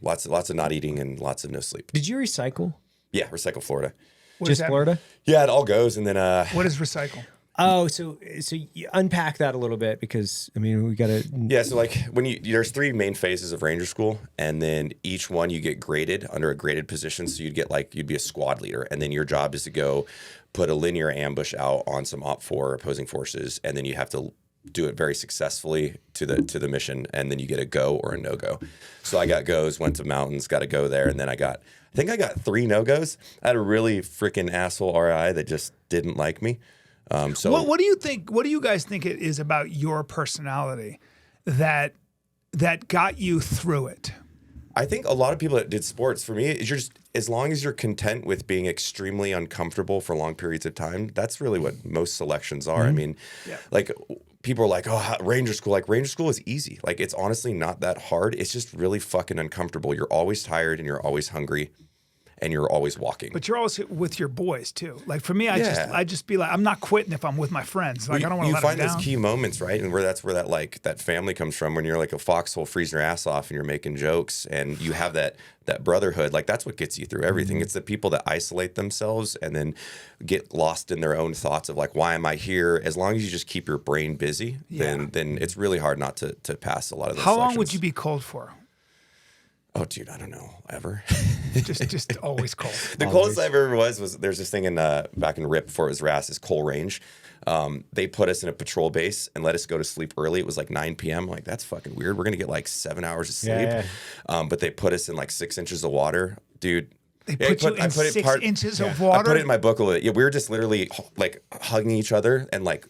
Lots of not eating and lots of no sleep. Did you recycle? Yeah, recycle Florida. What does Just that Florida? Yeah, it all goes, and then mean? What is recycle? Oh, so you unpack that a little bit because I mean we got to. yeah. So like there's 3 main phases of ranger school, and then each one you get graded under a graded position. So you'd be a squad leader, and then your job is to go put a linear ambush out on some Op 4 opposing forces, and then you have to do it very successfully to the mission, and then you get a go or a no go. So I got goes, went to mountains, got a go there, and then I think I got 3 no goes. I had a really freaking asshole RI that just didn't like me. So What do you think? What do you guys think it is about your personality that got you through it? I think a lot of people that did sports, for me, is you're just, as long as you're content with being extremely uncomfortable for long periods of time, that's really what most selections are. I mean, like people are like, oh, ranger school. Like ranger school is easy. Like it's honestly not that hard. It's just really fucking uncomfortable. You're always tired and you're always hungry and you're always walking. But you're always with your boys too. Like for me, I just be like, I'm not quitting if I'm with my friends. Like I don't want to let them find down. those key moments, right? And that's where that family comes from, when you're like a foxhole freezing your ass off and you're making jokes and you have that brotherhood. Like that's what gets you through everything. It's the people that isolate themselves and then get lost in their own thoughts of like, why am I here? As long as you just keep your brain busy, then it's really hard not to pass a lot of those How long selections. would you be cold for? Oh, dude, I don't know. Ever. Just always cold. The coldest I ever was there's this thing in back in RIP before it was RAS, is Coal Range. They put us in a patrol base and let us go to sleep early. It was like 9 p.m. I'm like, that's fucking weird. We're gonna get like 7 hours of sleep. But they put us in like 6 inches of water, dude. They put you in 6 inches of I water. put it in my book a little. Yeah, we were just literally like hugging each other and like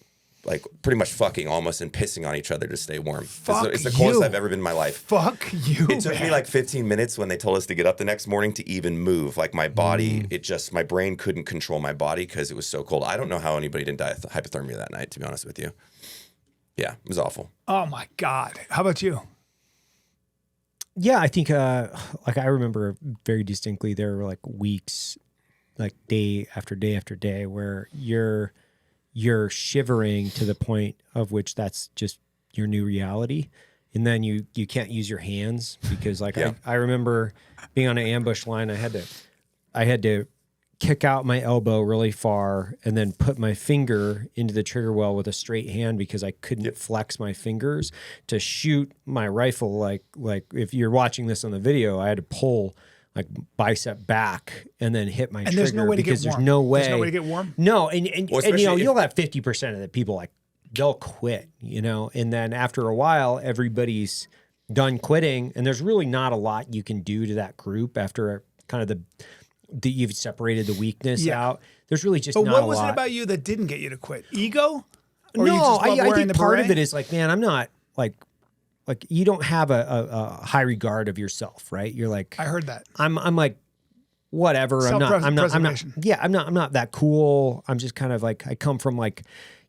pretty much fucking almost and pissing on each other to stay warm. It's the coldest I've ever been in my life. Fuck you. It took me like 15 minutes when they told us to get up the next morning to even move. Like my body, my brain couldn't control my body because it was so cold. I don't know how anybody didn't die of hypothermia that night, to be honest with you. Yeah, it was awful. Oh my God. How about you? Yeah, I think like I remember very distinctly there were like weeks, like day after day after day, where you're shivering to the point of which that's just your new reality. And then you can't use your hands because like I remember being on an ambush line, I had to kick out my elbow really far and then put my finger into the trigger well with a straight hand because I couldn't flex my fingers to shoot my rifle. Like if you're watching this on the video, I had to pull like bicep back and then hit my trigger there's no way to because get warm. there's no way. There's no way to get warm? No, and you know, if- you'll have 50% of the people like they'll quit, you know, and then after a while, everybody's done quitting, and there's really not a lot you can do to that group after kind of the you've separated the weakness out. There's really just But not what a was lot. it about you that didn't get you to quit? Ego? Or No, you just love I wearing think the part of beret? it is like, man, I'm not like you don't have a high regard of yourself, right? You're like, I heard that. I'm like, whatever. I'm not Self-preservation. yeah, I'm not that cool. I'm just kind of like, I come from like,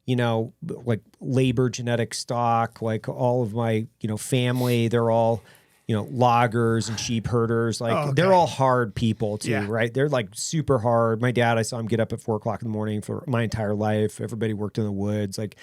you know, like labor genetic stock, like all of my, you know, family, they're all, you know, loggers and sheep herders. Like they're all hard people too, right? They're like super hard. My dad, I saw him get up at 4 o'clock in the morning for my entire life. Everybody worked in the woods. Like,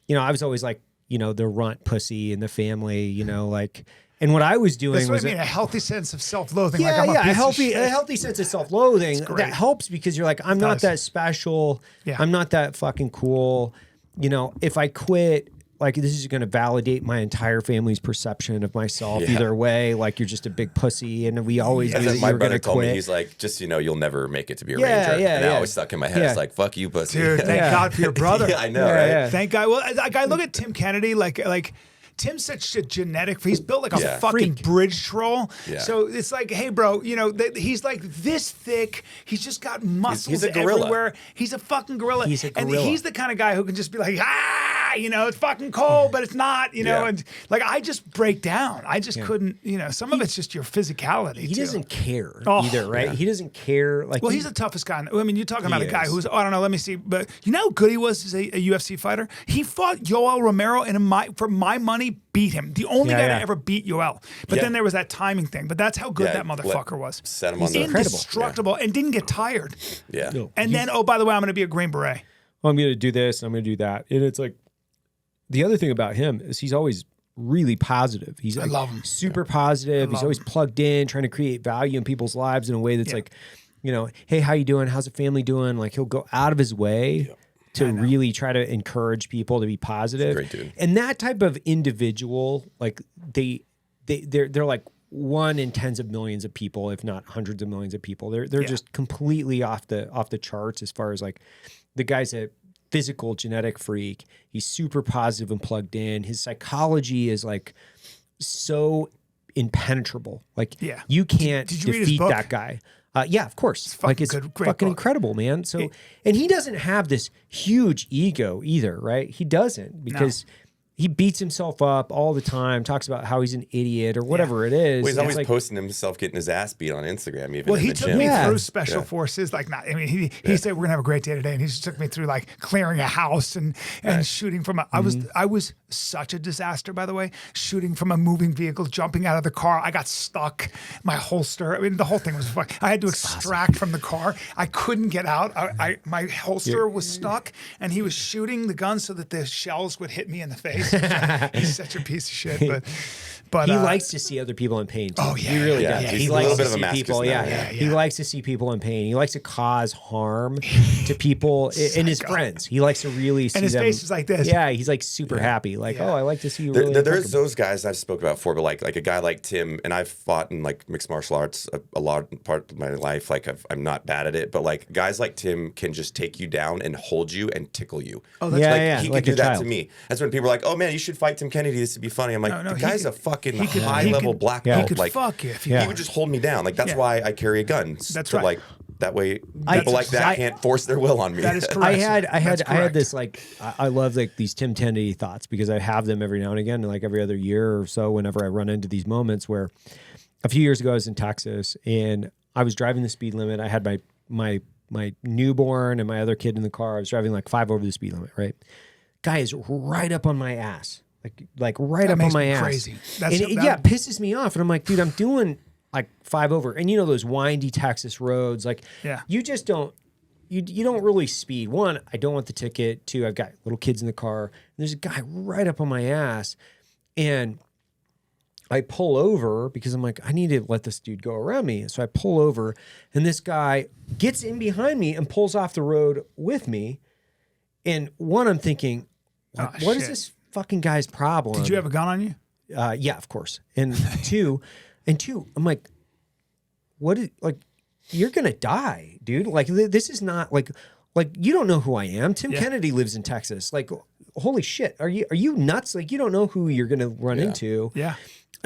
you know, I was always like, you know, the runt pussy in the family, you know, like, and what I was doing That's what was I mean, a healthy sense of self-loathing. yeah, like I'm yeah, a piece of a shit. healthy sense of self-loathing great. that helps because you're like, I'm not that special. Yeah. I'm not that fucking cool. You know, if I quit, like this is going to validate my entire family's perception of myself either way. Like you're just a big pussy, and we always knew that my you were going brother to told quit. me, he's like, just, you know, you'll never make it to be a Yeah, ranger. yeah, and that yeah. always stuck in my head. Yeah. It's like, fuck you, pussy. Dude, thank God for your brother. Yeah, I know, right? yeah. Thank God. Well, like I look at Tim Kennedy, like Tim's such a genetic. He's built like a fucking Freak. bridge troll. Yeah. So it's like, hey, bro, you know, he's like this thick. He's just got muscles He's a gorilla. everywhere. He's a fucking gorilla. He's a And gorilla. he's the kind of guy who can just be like, you know, it's fucking cold, but it's not, you know. Yeah. And like I just break down. I just couldn't, you know. Some of it's just your physicality. He too. doesn't care Oh, either, right? He doesn't care. Like, Well, he's the toughest guy. I mean, you're talking about a guy is. who's, I don't know, let me see. But you know how good he was as a UFC fighter? He fought Yoel Romero and for my money, beat him. The only guy to ever beat Yoel. But then there was that timing thing. But that's how good that motherfucker was. Set him on the Indestructible and didn't get tired. Yeah. No. And then, oh, by the way, I'm going to be a Green Beret. well, I'm going to do this, and I'm going to do that. And it's like, the other thing about him is he's always really positive. He's like, love him. super positive. He's always plugged in, trying to create value in people's lives in a way that's like, you know, hey, how you doing? How's the family doing? Like he'll go out of his way to really try to encourage people to be positive. Great dude. And that type of individual, like they're like one in tens of millions of people, if not hundreds of millions of people. They're just completely off the charts as far as like the guy's a physical genetic freak. He's super positive and plugged in. His psychology is like so impenetrable. Like you can't Did you read his defeat book? that guy. Yeah, of course. Like it's good, great fucking book. incredible, man. So, and he doesn't have this huge ego either, right? He doesn't because he beats himself up all the time, talks about how he's an idiot or whatever it is. Well, he's And always it's like, posting himself getting his ass beat on Instagram, even Well, in he the took gym. me Yeah. through special forces. Like, not. I mean, he said we're gonna have a great day today, and he just took me through like clearing a house and shooting from a. I was such a disaster, by the way. Shooting from a moving vehicle, jumping out of the car. I got stuck. My holster. I mean, the whole thing was fuck. I had to extract from the car. I couldn't get out. My holster was stuck, and he was shooting the gun so that the shells would hit me in the face. He's such a piece of shit, but he likes to see other people in pain too. Oh, yeah. He really Yeah. does. He's He a likes little to bit of a see masochist people. now, Yeah. yeah. He likes to see people in pain. He likes to cause harm to people and his friends. He likes to really see and his them. face is like this. Yeah, he's like super happy. Like, oh, I like to see you really. There's uncomfortable. those guys I've spoke about before, but like a guy like Tim, and I've fought in like mixed martial arts a lot part of my life. Like I'm not bad at it, but like guys like Tim can just take you down and hold you and tickle you. Oh, that's Yeah, He like could do a that child. to me. That's when people are like, "Oh man, you should fight Tim Kennedy. This would be funny." I'm like, No, the he guy's could- a fucking he could- high he level could- black he belt. could like, fuck you if Yeah. he would just hold me down. Like that's Yeah. why I carry a gun. That's to right. like that way I- people like that I- can't force their will on me. That is correct. I That's had correct. this like I love like these Tim Kennedy thoughts because I have them every now and again, like every other year or so. Whenever I run into these moments where, a few years ago I was in Texas and I was driving the speed limit. I had my newborn and my other kid in the car. I was driving like 5 over the speed limit. Right, guy is right up on my ass. like right That up on makes my me ass. crazy. And it pisses me off. And I'm like, dude, I'm doing like 5 over. And you know those windy Texas roads, like you just don't. You don't really speed. One, I don't want the ticket. Two, I've got little kids in the car. And there's a guy right up on my ass. And I pull over because I'm like, I need to let this dude go around me. So I pull over, and this guy gets in behind me and pulls off the road with me. And one, I'm thinking, what is this fucking guy's problem? Did you have a gun on you? Yeah, of course. And two, I'm like, you're gonna die, dude. Like this is not like you don't know who I am. Tim Kennedy lives in Texas. Like, holy shit, are you nuts? Like, you don't know who you're gonna run into. Yeah.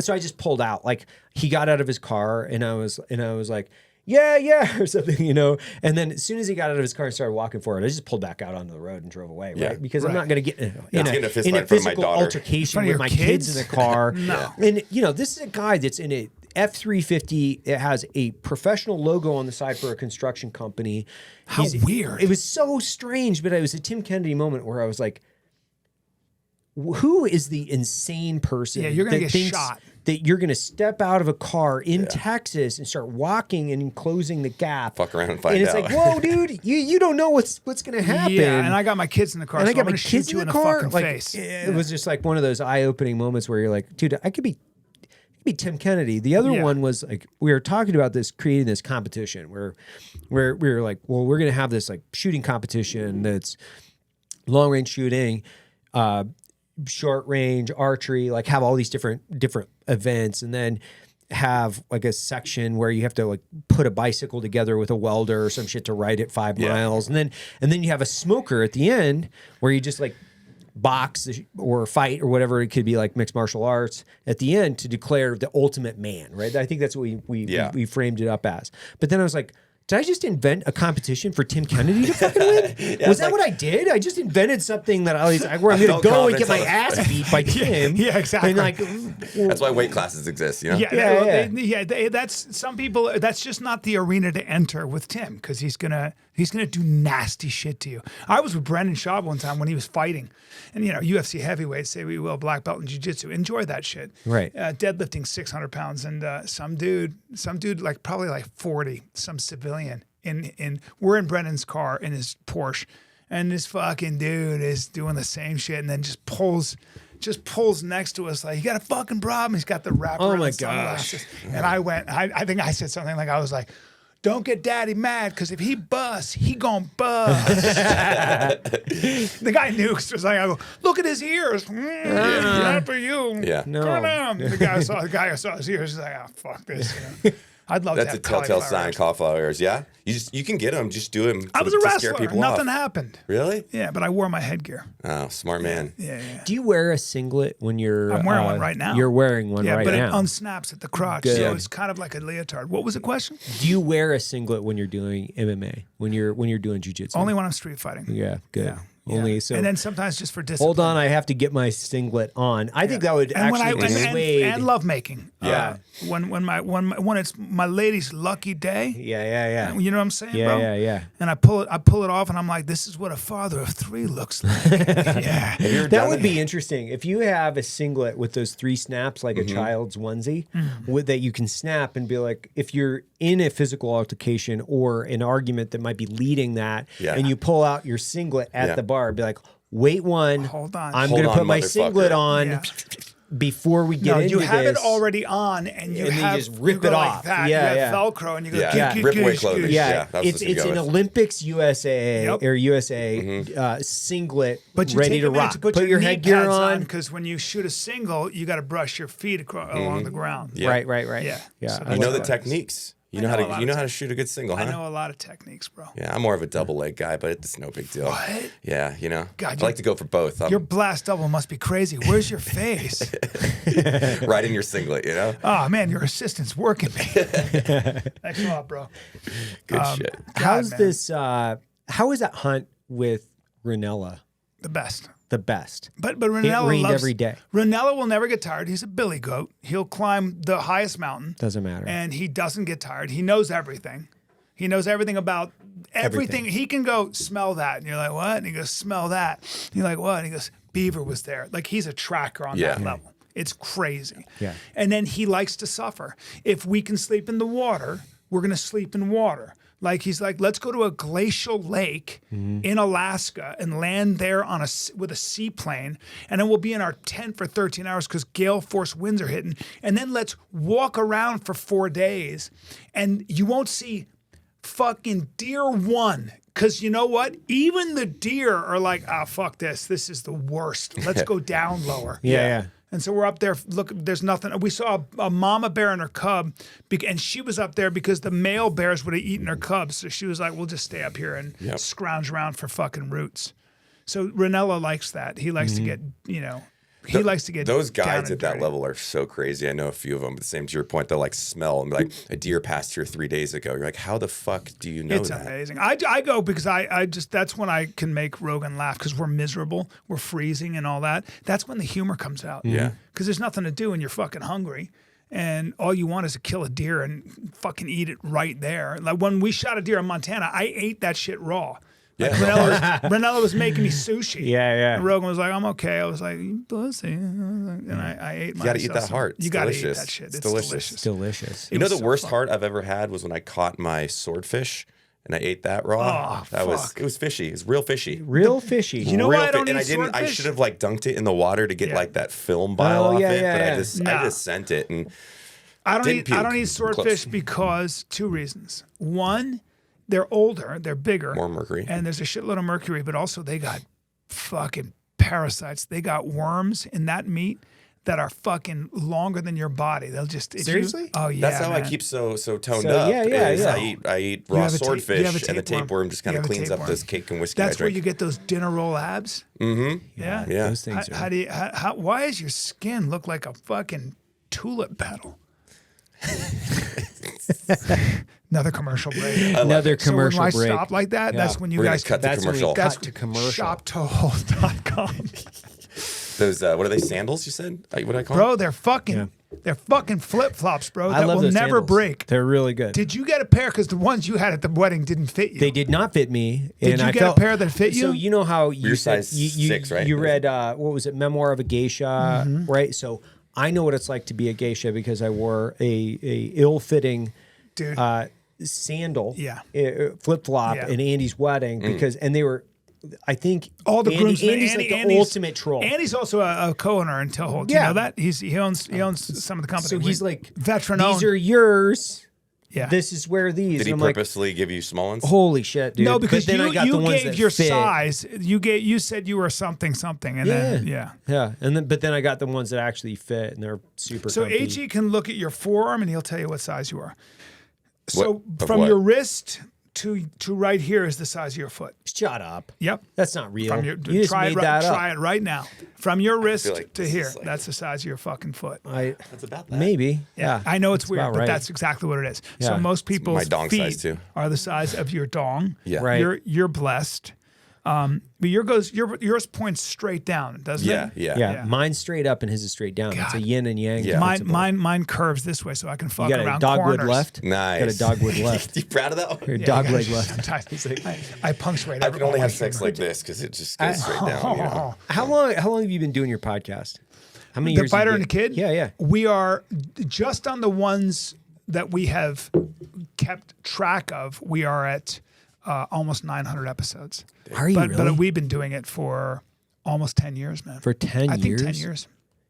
So I just pulled out. Like, he got out of his car, and I was like, yeah, or something, you know. And then as soon as he got out of his car and started walking forward, I just pulled back out onto the road and drove away, right? Because I'm not gonna get in a physical altercation with my kids in the car. No. And you know, this is a guy that's in a F-350. It has a professional logo on the side for a construction company. How weird. It was so strange, but it was a Tim Kennedy moment where I was like, who is the insane person you're gonna that get thinks shot, that you're going to step out of a car in Texas and start walking and closing the gap? Fuck around and find and it's out. like, whoa, dude, you don't know what's going to happen. Yeah, and I got my kids in the car, And so I got I'm my gonna kids shoot you in in the the car. fucking Like, face. it was just like one of those eye-opening moments where you're like, dude, I could be Tim Kennedy. The other one was like, we were talking about this, creating this competition where we were like, well, we're going to have this like shooting competition that's long range shooting, short range archery, like have all these different events, and then have like a section where you have to like put a bicycle together with a welder or some shit to ride it 5 miles, and then you have a smoker at the end where you just like box or fight or whatever. It could be like mixed martial arts at the end to declare the ultimate man, right? I think that's what we framed it up as. But then I was like, did I just invent a competition for Tim Kennedy to fucking win? Was that what I did? I just invented something that where I'm going to go and get my ass beat by Tim. Yeah, exactly. And like, That's why weight classes exist, you know? That's some people. That's just not the arena to enter with Tim, because he's gonna do nasty shit to you. I was with Brendan Schaub one time when he was fighting, and you know, UFC heavyweights, say we will, black belt in jiu-jitsu, enjoy that shit. Right. Deadlifting 600 pounds, and some dude like probably like 40, some civilian we're in Brendan's car in his Porsche, and this fucking dude is doing the same shit, and then just pulls next to us like, you got a fucking problem. He's got the wrap around my the sunglasses. And I think I said something like, I was like, don't get daddy mad, because if he busts, he gonna bust. The guy knew, because it was like, I go, look at his ears. Not for you. Yeah. No. Turn him. The guy who saw his ears. He's like, oh, fuck this. You know? I'd love That's to a have telltale cauliflower sign, ears. cauliflower ears. Yeah? You can get them. Just do them I was a to wrestler. scare people Nothing off. happened. Really? Yeah, but I wore my headgear. Oh, smart man. Yeah. do you wear a singlet when you're? I'm wearing one right now. You're wearing one Yeah, right but now. it unsnaps at the crotch, Good. so it's kind of like a leotard. What was the question? Do you wear a singlet when you're doing MMA? When you're doing jiu-jitsu? Only when I'm street fighting. Yeah, good. Yeah. Only so. And then sometimes just for discipline. Hold on, I have to get my singlet on. I think that would actually dissuade. and love making. Yeah. When it's my lady's lucky day. Yeah. You know what I'm saying, Yeah, bro? yeah. And I pull it off, and I'm like, this is what a father of 3 looks like. Yeah. That would be interesting if you have a singlet with those 3 snaps, like a child's onesie, that you can snap and be like, if you're in a physical altercation or an argument that might be leading that, and you pull out your singlet at the bar, be like, wait one, Hold on. I'm Hold going to on, put my motherfucker. singlet on. Yeah. Before we get No, into you have this, it already on, and you then you have just rip you go it like off. That. Yeah, you have yeah. Velcro, and you go. Yeah. Goosh, Rip away goosh, clothing. goosh. Yeah, that was it's supposed to an go with. Olympics USA Yep. or USA singlet, But you ready take to a minute rock. to put your knee headgear pads on. because when you shoot a single, you got to brush your feet along the ground. Yeah. Right. Yeah. Yeah. So I You know love the that. techniques. You I know know a how lot to of how to shoot a good single, huh? I know a lot of techniques, bro. Yeah, I'm more of a double leg guy, but it's no big deal. What? Yeah, you know. God, I like to go for both. I'm Your blast double must be crazy. Where's your face? right in your singlet, you know. Oh man, your assistant's working me. Thanks a lot, bro. Good shit. How's man. this? How is that hunt with Ranella The best. the best? But It Ranella rained loves every day. Ranella will never get tired. He's a billy goat. He'll climb the highest mountain. Doesn't matter. And he doesn't get tired. He knows everything. He knows everything about everything. He can go, smell that. And you're like, what? And he goes, smell that. And you're like, what? And he goes, Beaver was there. Like he's a tracker on that level. It's crazy. Yeah. And then he likes to suffer. If we can sleep in the water, we're going to sleep in water. Like he's like, let's go to a glacial lake in Alaska and land there on with a seaplane, and then we'll be in our tent for 13 hours because gale force winds are hitting, and then let's walk around for 4 days, and you won't see fucking deer one. Because you know what? Even the deer are like, fuck this. This is the worst. Let's go down lower. Yeah. And so we're up there. Look, there's nothing. We saw a mama bear and her cub, and she was up there because the male bears would have eaten her cubs. So she was like, "We'll just stay up here and scrounge around for fucking roots." So Ranella likes that. He likes to get, he likes to get those down guides and at that dirty. level are so crazy. I know a few of them, but the same to your point, they'll like smell and be like a deer passed here 3 days ago. You're like, how the fuck do you know It's that? amazing. I go because I just that's when I can make Rogan laugh because we're miserable, we're freezing and all that. That's when the humor comes out. Yeah. Because there's nothing to do and you're fucking hungry. And all you want is to kill a deer and fucking eat it right there. Like when we shot a deer in Montana, I ate that shit raw. Like Ranella was making me sushi. Yeah. And Rogan was like, I'm okay. I was like, you pussy. And I ate myself. You gotta eat that heart. You It's gotta eat delicious. that shit. It's delicious. delicious. You know was the so worst fun. heart I've ever had was when I caught my swordfish and I ate that raw. Oh, It was fishy. It was real fishy. Real fishy. You know Real why I don't and eat I swordfish? should have like dunked it in the water to get Yeah. like that film bile off yeah, it, yeah, but yeah. I just sent it and I don't Didn't eat puke. swordfish Close. because 2 reasons. One, they're older, they're bigger, more mercury. and there's a shitload of mercury, but also they got fucking parasites. They got worms in that meat that are fucking longer than your body. They'll just Seriously? Oh yeah, That's how I man. keep so toned So, up. yeah. I eat You raw have a swordfish, you have a and the tapeworm. tapeworm just kind You of have a cleans up tapeworm. this cake and whiskey I That's where drink. you get those dinner roll abs. Mm-hmm. Yeah. Yeah. Those things How do you? Why does your skin look like a fucking tulip petal? Another commercial break. Another commercial so when break. I stop like that, that's when you We're gonna guys cut the That's when we commercial. cut to commercial. shoptohold.com. Those what are they? Sandals? You said? What did I call Bro, them? they're fucking flip-flops, bro. I That love will those never sandals. break. They're really good. Did you get a pair? Because the ones you had at the wedding didn't fit you. They did not fit me. Did and you I get felt, a pair that fit you? So you know how you Your said size you, 6, right? You read what was it, Memoir of a Geisha, right? So I know what it's like to be a geisha because I wore a ill-fitting Dude. sandal, Yeah. flip flop Yeah. at Andy's wedding because and they were, I think all the groomsmen. Andy's like the ultimate troll. Andy's also a co-owner in Tailhold. Do Yeah. you know that? He owns some of the company. So he's like, veteran these owned. are yours. Yeah. This is where these. Did he and I'm like, purposely give you small ones? holy shit, dude. No, because but then I got the you ones gave that your fit. size. You said you were something, and then Yeah, and then I got the ones that actually fit, and they're super. So comfy. HE can look at your forearm and he'll tell you what size you are. So Of from what? your wrist to right here is the size of your foot. Shut up. Yep. That's not real. From your, you just try made it that up. Try it right now. From your wrist like to this here, is like- that's the size of your fucking foot. That's about that. Maybe. Yeah. I know it's weird, about but right. that's exactly what it is. Yeah. So most people's my dong feet size, too. are the size of your dong. Yeah. Right. You're blessed. But yours points straight down, doesn't Yeah, it? yeah. Yeah, Yeah. mine's straight up and his is straight down. It's a God. yin and yang. Yeah. principle. Mine curves this way, so I can fuck You got around a dogwood corners. left. Nice. Got a dogwood left. You proud of that one? Or a Yeah, dog you leg gotta- left. sometimes I punctuate. I can only have everyone. sex like this because it just goes straight down. You know? How long have you been doing your podcast? How many The years? have fighter you and the been- kid. Yeah. We are just on the ones that we have kept track of. We are at almost 900 episodes. Are you But really? we've been doing it for almost 10 years, man. For 10 I think years? 10 years.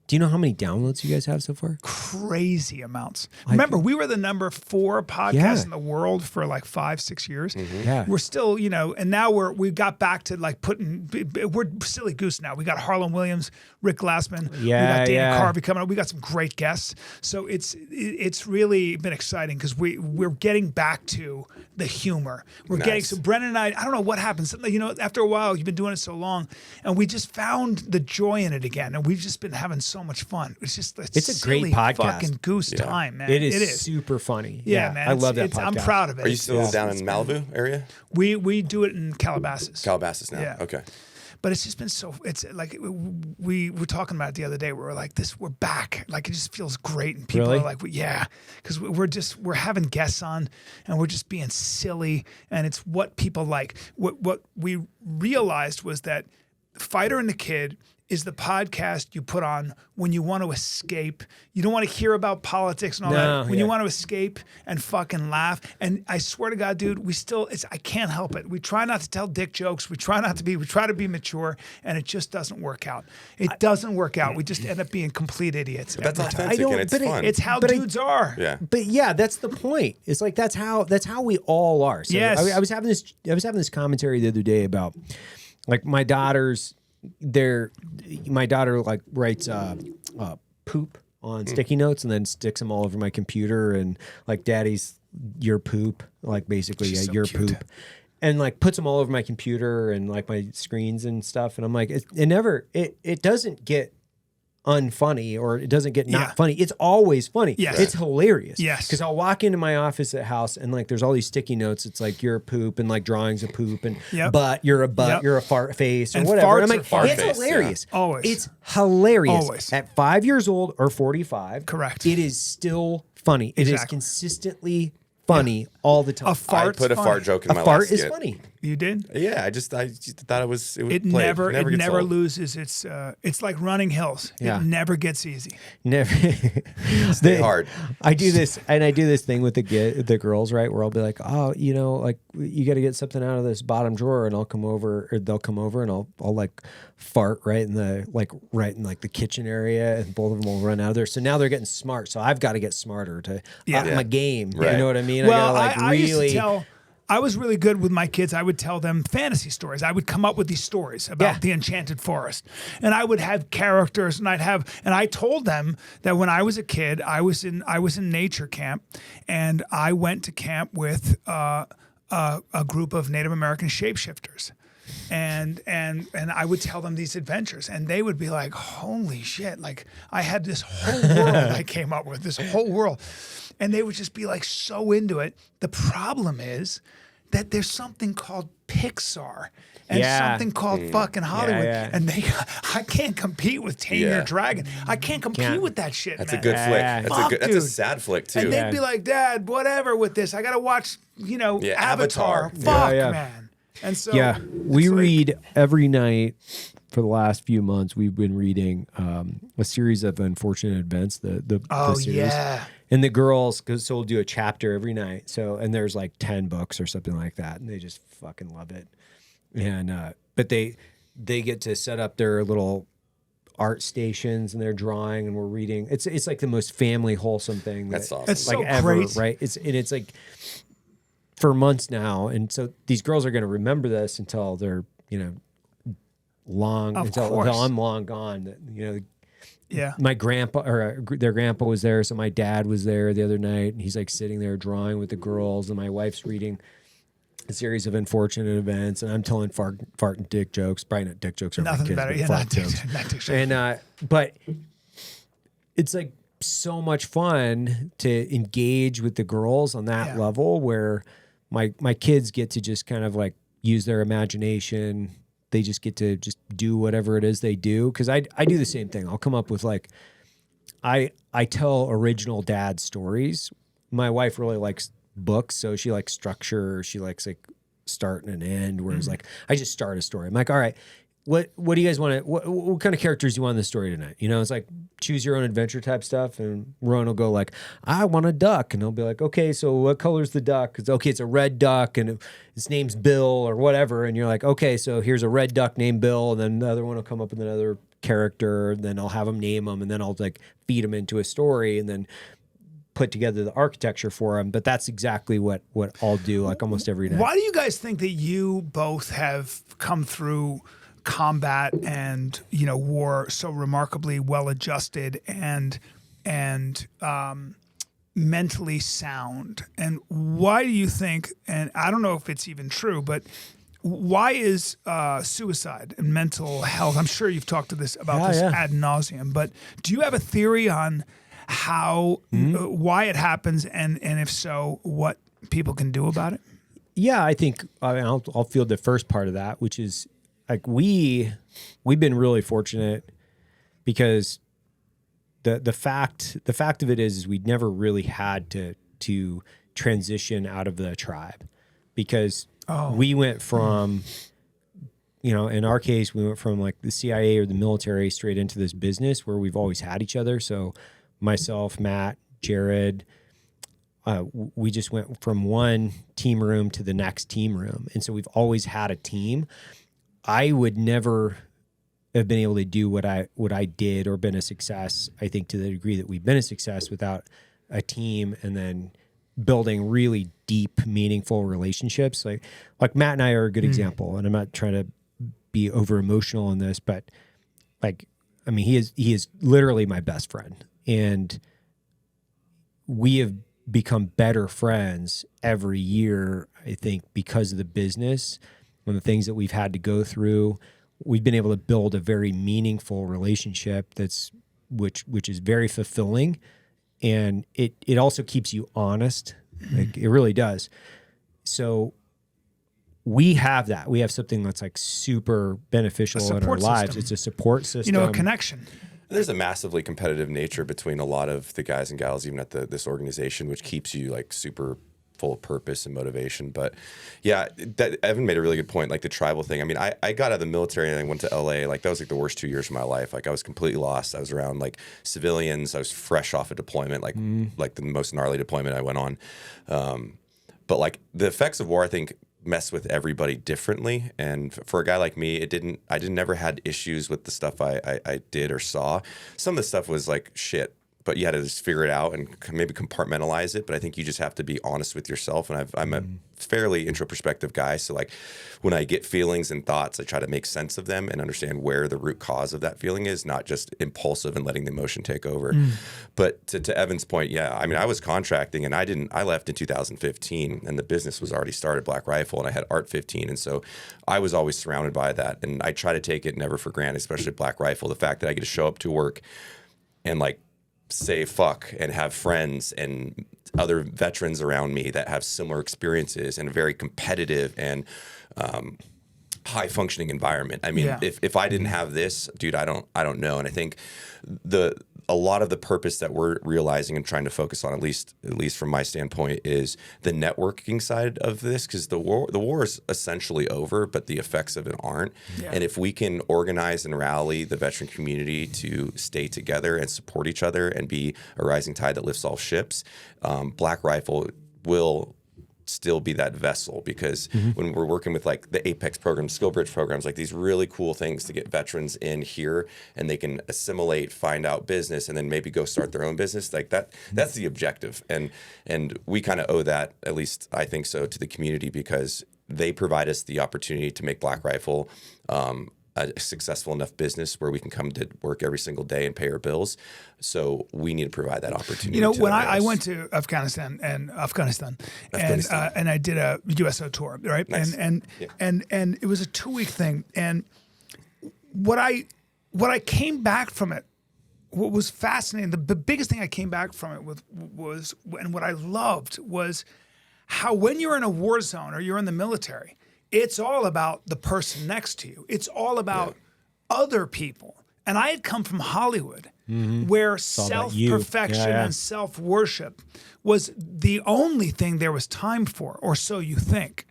Do you know how many downloads you guys have so far? Crazy amounts. Remember, we were the number 4 podcast Yeah. in the world for like 5-6 years. Yeah. We're still, and now we got back to like we're silly goose now. We got Harlan Williams, Rick Glassman, we Yeah, got Dana yeah. Carvey coming up. We got some great guests. So it's really been exciting because we're getting back to the humor. We're getting, Nice. so Brennan and I don't know what happened. Something, after a while, you've been doing it so long and we just found the joy in it again. And we've just been having so much fun. It's just It's a great silly podcast. fucking goose time, man. It is super funny. Yeah, man. I love that it's, podcast. I'm proud of it. Are you still It's- down it's in been- Malibu area? We do it in Calabasas. Calabasas now. Yeah. Okay. But it's just been so. It's like we were talking about it the other day. We were like, we're back. Like it just feels great, and people Really? are like, yeah, because we're having guests on, and we're just being silly, and it's what people like. What we realized was that Fighter and the Kid is the podcast you put on when you want to escape. You don't want to hear about politics and all that. When you want to escape and fucking laugh. And I swear to God, dude, I can't help it. We try not to tell dick jokes. We try to be mature, and it just doesn't work out. It doesn't work out. We just end up being complete idiots. But that's every time. authentic and it's fun. It's how dudes are. Yeah. But yeah, that's the point. It's like that's how we all are. So Yes. I was having this commentary the other day about like my daughter like writes poop on sticky notes and then sticks them all over my computer and like daddy's your poop, like basically She's so your cute. poop, and like puts them all over my computer and like my screens and stuff. And I'm like, it doesn't get unfunny or it doesn't get not funny. It's always funny. Yes. It's hilarious. Yes. Because I'll walk into my office at house and like there's all these sticky notes. It's like you're a poop and like drawings of poop and butt, you're a butt, you're a fart face or And whatever. farts And I'm are like, fart it's face, hilarious. yeah. Always. It's hilarious. Always. At 5 years old or 45. Correct. It is still funny. It is Exactly. consistently funny all the time. A I fart's put a funny. fart joke in my A fart last is skit. funny. You did? Yeah, I just thought it would It play. never gets old. loses its. It's like running hills. Yeah. It never gets easy. Never. Stay hard. I do this thing with the girls, right? Where I'll be like, oh, you know, like you got to get something out of this bottom drawer, and they'll come over, and I'll like fart right in the kitchen area, and both of them will run out of there. So now they're getting smart. So I've got to get smarter to up my game. Right. You know what I mean? Well, I gotta I used to tell. I was really good with my kids. I would tell them fantasy stories. I would come up with these stories about the enchanted forest, and I would have characters, and I told them that when I was a kid, I was in nature camp, and I went to camp with a group of Native American shapeshifters. And I would tell them these adventures, and they would be like, holy shit, like I had this whole world I came up with, this whole world. And they would just be like so into it. The problem is that there's something called Pixar and something called fucking Hollywood. And I can't compete with Tame Your Dragon. I can't compete with that shit, That's man. a good flick. Fuck, That's a dude. sad flick too. And they'd be like, Dad, whatever with this. I got to watch, Avatar. Avatar. Fuck, man. And so we it's like- read every night for the last few months. We've been reading a series of unfortunate events. The series. yeah. And the girls, so we'll do a chapter every night. So, and there's like 10 books or something like that, and they just fucking love it. And but they get to set up their little art stations and they're drawing, and we're reading. It's like the most family wholesome thing. That's awesome. That's like so ever, great. right? It's like for months now, and so these girls are going to remember this until they're long Of until course. I'm long gone. Yeah. My grandpa or their grandpa was there, so my dad was there the other night, and he's like sitting there drawing with the girls, and my wife's reading a series of unfortunate events, and I'm telling fart and dick jokes. Probably not dick jokes. Are my Nothing kids, better. but Yeah, fart not dick, jokes. not dick jokes. And but it's like so much fun to engage with the girls on that level, where my kids get to just kind of like use their imagination. They just get to just do whatever it is they do. Because I do the same thing. I'll come up with like, I tell original dad stories. My wife really likes books, so she likes structure. She likes like start and an end. Whereas like I just start a story. I'm like, all right, what do you guys want to? What kind of characters do you want in the story tonight? It's like choose your own adventure type stuff. And Rowan will go like, I want a duck, and he'll be like, okay, so what color's the duck? It's a red duck, and his name's Bill or whatever. And you're like, okay, so here's a red duck named Bill, and then the other one will come up with another character. And then I'll have him name them, and then I'll like feed him into a story, and then put together the architecture for him. But that's exactly what I'll do like almost every night. Why do you guys think that you both have come through combat and war so remarkably well adjusted and mentally sound? And why do you think, and I don't know if it's even true, but why is suicide and mental health, I'm sure you've talked about this ad nauseum, but do you have a theory on how why it happens, and if so, what people can do about it? Yeah, I think I'll field the first part of that, which is like we've been really fortunate because the fact of it is we'd never really had to transition out of the tribe, because we went from in our case, we went from like the CIA or the military straight into this business where we've always had each other. So myself, Matt, Jared, we just went from one team room to the next team room. And so we've always had a team. I would never have been able to do what I did or been a success, I think, to the degree that we've been a success without a team and then building really deep, meaningful relationships. Like Matt and I are a good example, and I'm not trying to be over emotional in this, but he is literally my best friend, and we have become better friends every year, I think, because of the business and the things that we've had to go through. We've been able to build a very meaningful relationship which is very fulfilling, and it also keeps you honest. Like, it really does. So we have that. We have something that's like super beneficial in our lives. It's a support system. A connection. There's a massively competitive nature between a lot of the guys and gals, even at this organization, which keeps you like super full of purpose and motivation. But yeah, Evan made a really good point, like the tribal thing. I mean, I got out of the military and I went to LA. Like, that was like the worst 2 years of my life. Like, I was completely lost. I was around like civilians. I was fresh off a deployment, like the most gnarly deployment I went on. But like the effects of war, I think, mess with everybody differently. And for a guy like me, I never had issues with the stuff I did or saw. Some of the stuff was like shit, but you had to just figure it out and maybe compartmentalize it. But I think you just have to be honest with yourself. And I'm a fairly introspective guy. So like when I get feelings and thoughts, I try to make sense of them and understand where the root cause of that feeling is, not just impulsive and letting the emotion take over. But to Evan's point, yeah, I mean, I was contracting and I left in 2015 and the business was already started, Black Rifle, and I had Art 15. And so I was always surrounded by that. And I try to take it never for granted, especially Black Rifle, the fact that I get to show up to work and like say fuck and have friends and other veterans around me that have similar experiences in a very competitive and high functioning environment. I mean, if I didn't have this, dude, I don't know. And I think a lot of the purpose that we're realizing and trying to focus on, at least from my standpoint, is the networking side of this, because the war is essentially over, but the effects of it aren't. Yeah. And if we can organize and rally the veteran community to stay together and support each other and be a rising tide that lifts all ships, Black Rifle will still be that vessel, because when we're working with like the Apex program, Skill Bridge programs, like these really cool things to get veterans in here and they can assimilate, find out business, and then maybe go start their own business. Like that's the objective. And we kind of owe that, at least I think so, to the community, because they provide us the opportunity to make Black Rifle a successful enough business where we can come to work every single day and pay our bills. So we need to provide that opportunity. When I went to Afghanistan and I did a USO tour, right? Nice. And it was a 2-week thing. And what I came back from it, what was fascinating, the biggest thing I came back from it was, and what I loved was how when you're in a war zone or you're in the military, it's all about the person next to you. It's all about other people. And I had come from Hollywood, where self-perfection and self-worship was the only thing there was time for, or so you think.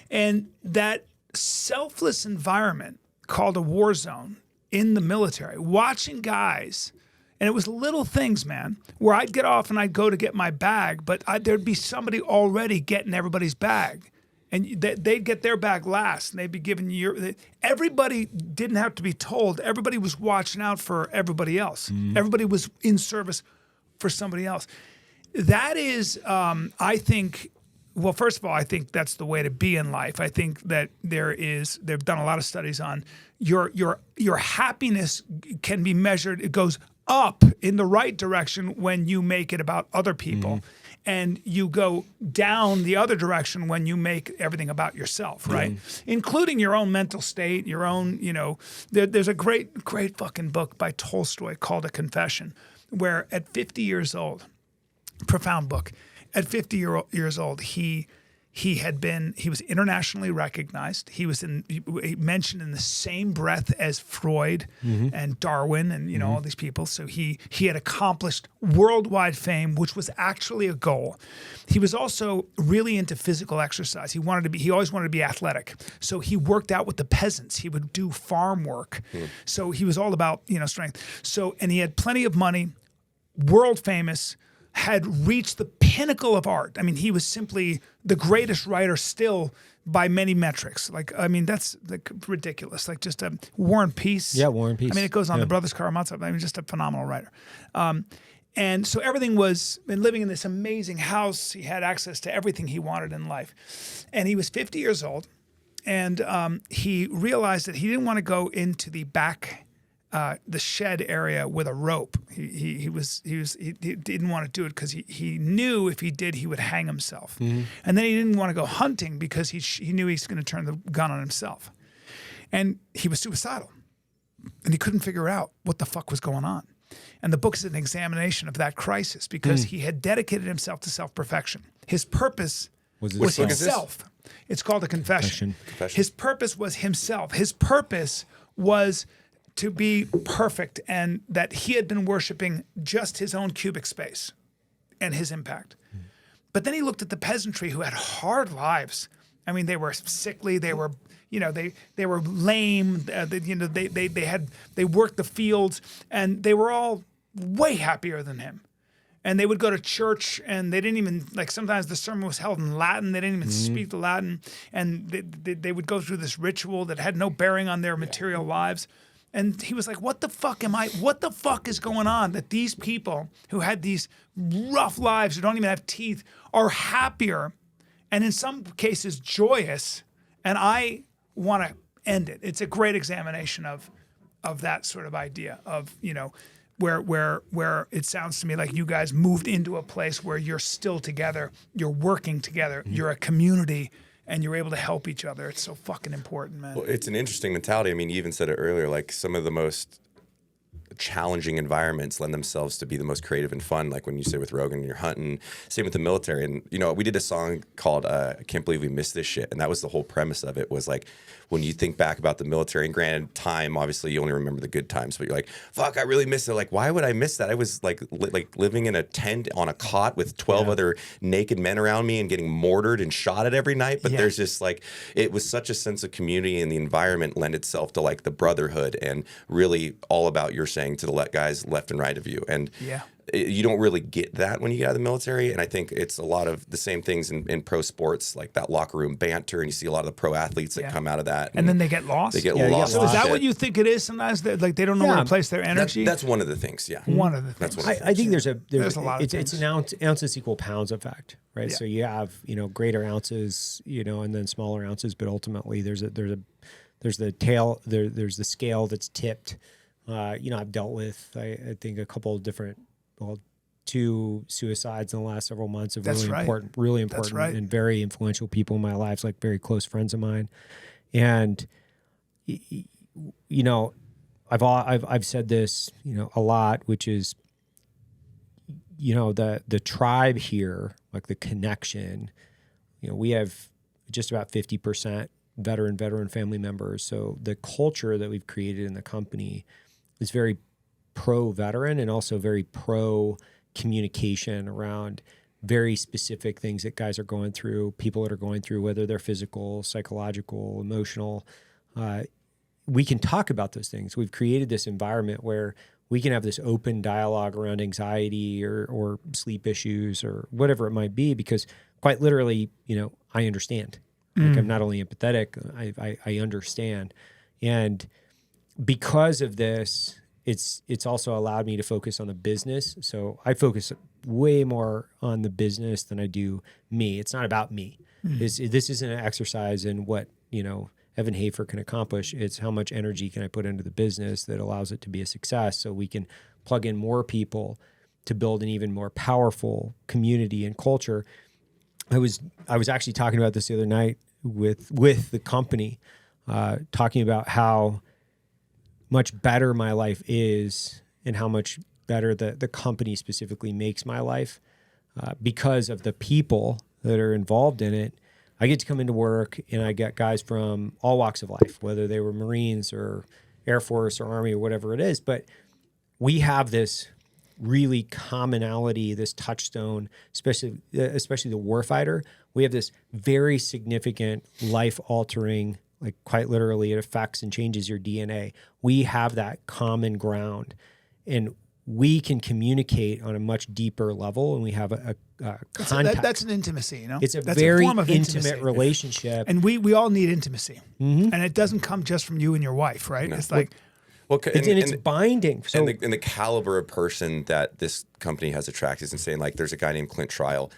And that selfless environment called a war zone in the military, watching guys, and it was little things, man, where I'd get off and I'd go to get my bag, but there'd be somebody already getting everybody's bag. And they'd get their bag last, and they'd be giving everybody didn't have to be told. Everybody was watching out for everybody else. Everybody was in service for somebody else. That is, I think, well, first of all, I think that's the way to be in life. I think that they've done a lot of studies on your happiness can be measured. It goes up in the right direction when you make it about other people. And you go down the other direction when you make everything about yourself, right? Including your own mental state, your own, there's a great fucking book by Tolstoy called A Confession, where at 50 years old, profound book, at 50 years old, he he was internationally recognized. He was mentioned in the same breath as Freud and Darwin and all these people. So he had accomplished worldwide fame, which was actually a goal. He was also really into physical exercise. He always wanted to be athletic. So he worked out with the peasants. He would do farm work. So he was all about strength. So, and he had plenty of money, world famous, had reached the pinnacle of art. I mean, he was simply the greatest writer still by many metrics. That's like ridiculous. Like just a War and Peace. Yeah, War and Peace. I mean, it goes on. The Brothers Karamazov. I mean, just a phenomenal writer. And so everything was, and living in this amazing house, he had access to everything he wanted in life. And he was 50 years old, and he realized that he didn't want to go into the back the shed area with a rope. He didn't want to do it because he knew if he did, he would hang himself. And then he didn't want to go hunting because he knew he was going to turn the gun on himself. And he was suicidal. And he couldn't figure out what the fuck was going on. And the book is an examination of that crisis because he had dedicated himself to self-perfection. His purpose was himself. It's called A Confession. His purpose was himself. His purpose was to be perfect, and that he had been worshiping just his own cubic space and his impact. But then he looked at the peasantry who had hard lives. I mean, they were sickly. They were, they were lame. They worked the fields, and they were all way happier than him. And they would go to church, and they didn't even, sometimes the sermon was held in Latin. They didn't even speak the Latin. And they would go through this ritual that had no bearing on their material lives. And he was like, what the fuck is going on that these people who had these rough lives, who don't even have teeth, are happier and in some cases joyous, and I want to end it. It's a great examination of that sort of idea of, where it sounds to me like you guys moved into a place where you're still together, you're working together, you're a community, and you're able to help each other. It's so fucking important, man. Well, it's an interesting mentality. I mean, you even said it earlier, like some of the most challenging environments lend themselves to be the most creative and fun. Like when you say with Rogan, you're hunting, same with the military. And, we did a song called I Can't Believe We Missed This Shit. And that was the whole premise of it, was like, when you think back about the military, and granted time, obviously you only remember the good times, but you're like, fuck, I really miss it. Like, why would I miss that? I was like living in a tent on a cot with 12 other naked men around me and getting mortared and shot at every night. But there's just it was such a sense of community, and the environment lent itself to the brotherhood and really all about your saying to the guys left and right of you. And you don't really get that when you get out of the military. And I think it's a lot of the same things in pro sports, like that locker room banter. And you see a lot of the pro athletes that come out of that. And then they get lost. They get lost. So is that what you think it is sometimes? That they don't know where to place their energy? That's one of the things, yeah. One of the things. That's one of the things. I think there's a lot of things. It's an ounces equal pounds effect, right? Yeah. So you have, greater ounces, and then smaller ounces, but ultimately there's the tail, there's the scale that's tipped. I've dealt with, I think, a couple of different, 2 suicides in the last several months of really important and very influential people in my lives, like very close friends of mine. And, I've said this, a lot, which is, the tribe here, like the connection, we have just about 50% veteran family members. So the culture that we've created in the company is very pro-veteran and also very pro-communication around very specific things that guys are going through, people that are going through, whether they're physical, psychological, emotional. We can talk about those things. We've created this environment where we can have this open dialogue around anxiety or sleep issues or whatever it might be, because quite literally, I understand. Like, I'm not only empathetic, I understand. And because of this, it's also allowed me to focus on the business. So I focus way more on the business than I do me. It's not about me. This isn't an exercise in what, Evan Hafer can accomplish. It's how much energy can I put into the business that allows it to be a success, so we can plug in more people to build an even more powerful community and culture. I was actually talking about this the other night with the company, talking about how much better my life is and how much better the company specifically makes my life because of the people that are involved in it. I get to come into work and I get guys from all walks of life, whether they were Marines or Air Force or Army or whatever it is. But we have this really commonality, this touchstone, especially the warfighter. We have this very significant life-altering, like quite literally, it affects and changes your DNA. We have that common ground, and we can communicate on a much deeper level, and we have a contact. That's an intimacy, you know? It's that's very a form of intimate intimacy. relationship. And we all need intimacy. And it doesn't come just from you and your wife, right? It's like, Well, It's binding. So and the caliber of person that this company has attracted is insane. Like, there's a guy named Clint Trial,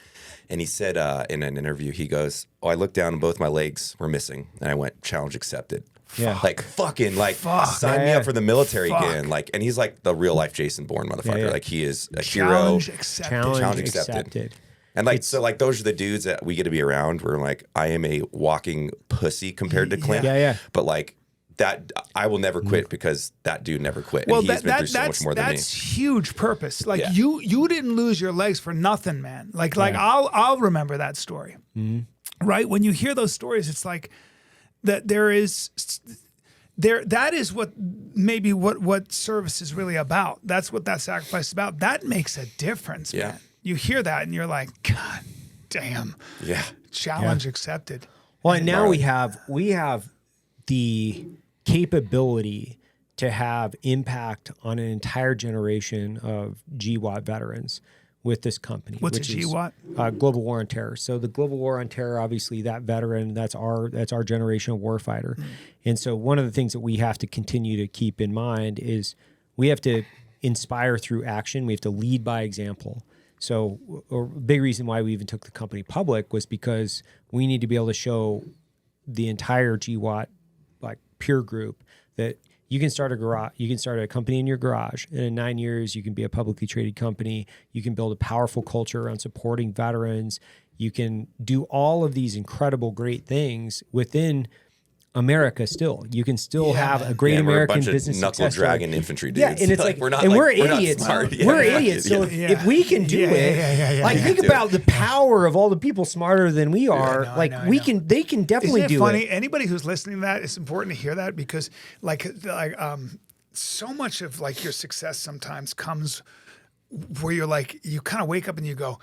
and he said in an interview, he goes, "Oh, I looked down and both my legs were missing, and I went, challenge accepted." Yeah. Like, fucking, like, sign me Yeah. up for the military again. Like, and he's like the real life Jason Bourne motherfucker. Yeah. Like, he is a hero. challenge accepted. Challenge accepted. And like, so like, those are the dudes that we get to be around. Where like, I am a walking pussy compared to Clint. Yeah. But like, that I will never quit because that dude never quit. Well, and he's been through so much more than me. that's huge purpose. Like Yeah. you didn't lose your legs for nothing, man. Like I'll remember that story. Right? When you hear those stories, it's like that that is what maybe what service is really about. That's what that sacrifice is about. That makes a difference, Yeah. man. You hear that and you're like, God damn. Yeah. Challenge accepted. well, and now we have the capability to have impact on an entire generation of GWAT veterans with this company. What's which a GWAT? is Global War on Terror. So the Global War on Terror, obviously, that veteran, that's our generation of warfighter. And so one of the things that we have to continue to keep in mind is we have to inspire through action. We have to lead by example. So a big reason why we even took the company public was because we need to be able to show the entire GWAT like peer group that you can start a company in your garage, and in 9 years you can be a publicly traded company. You can build a powerful culture around supporting veterans. You can do all of these incredible, great things within America. Still, you can still have a great And we're a American bunch of business knuckle success story. dragging infantry dudes. Yeah, and it's like, we're not, and like, we're not idiots. smart. Yeah, We're not idiots. So idiots. if we can do it, like think about the power of all the people smarter than we are. They can definitely Isn't it do funny? it. Anybody who's listening to that, it's important to hear that because so much of like your success sometimes comes where you're like, you kind of wake up and you go,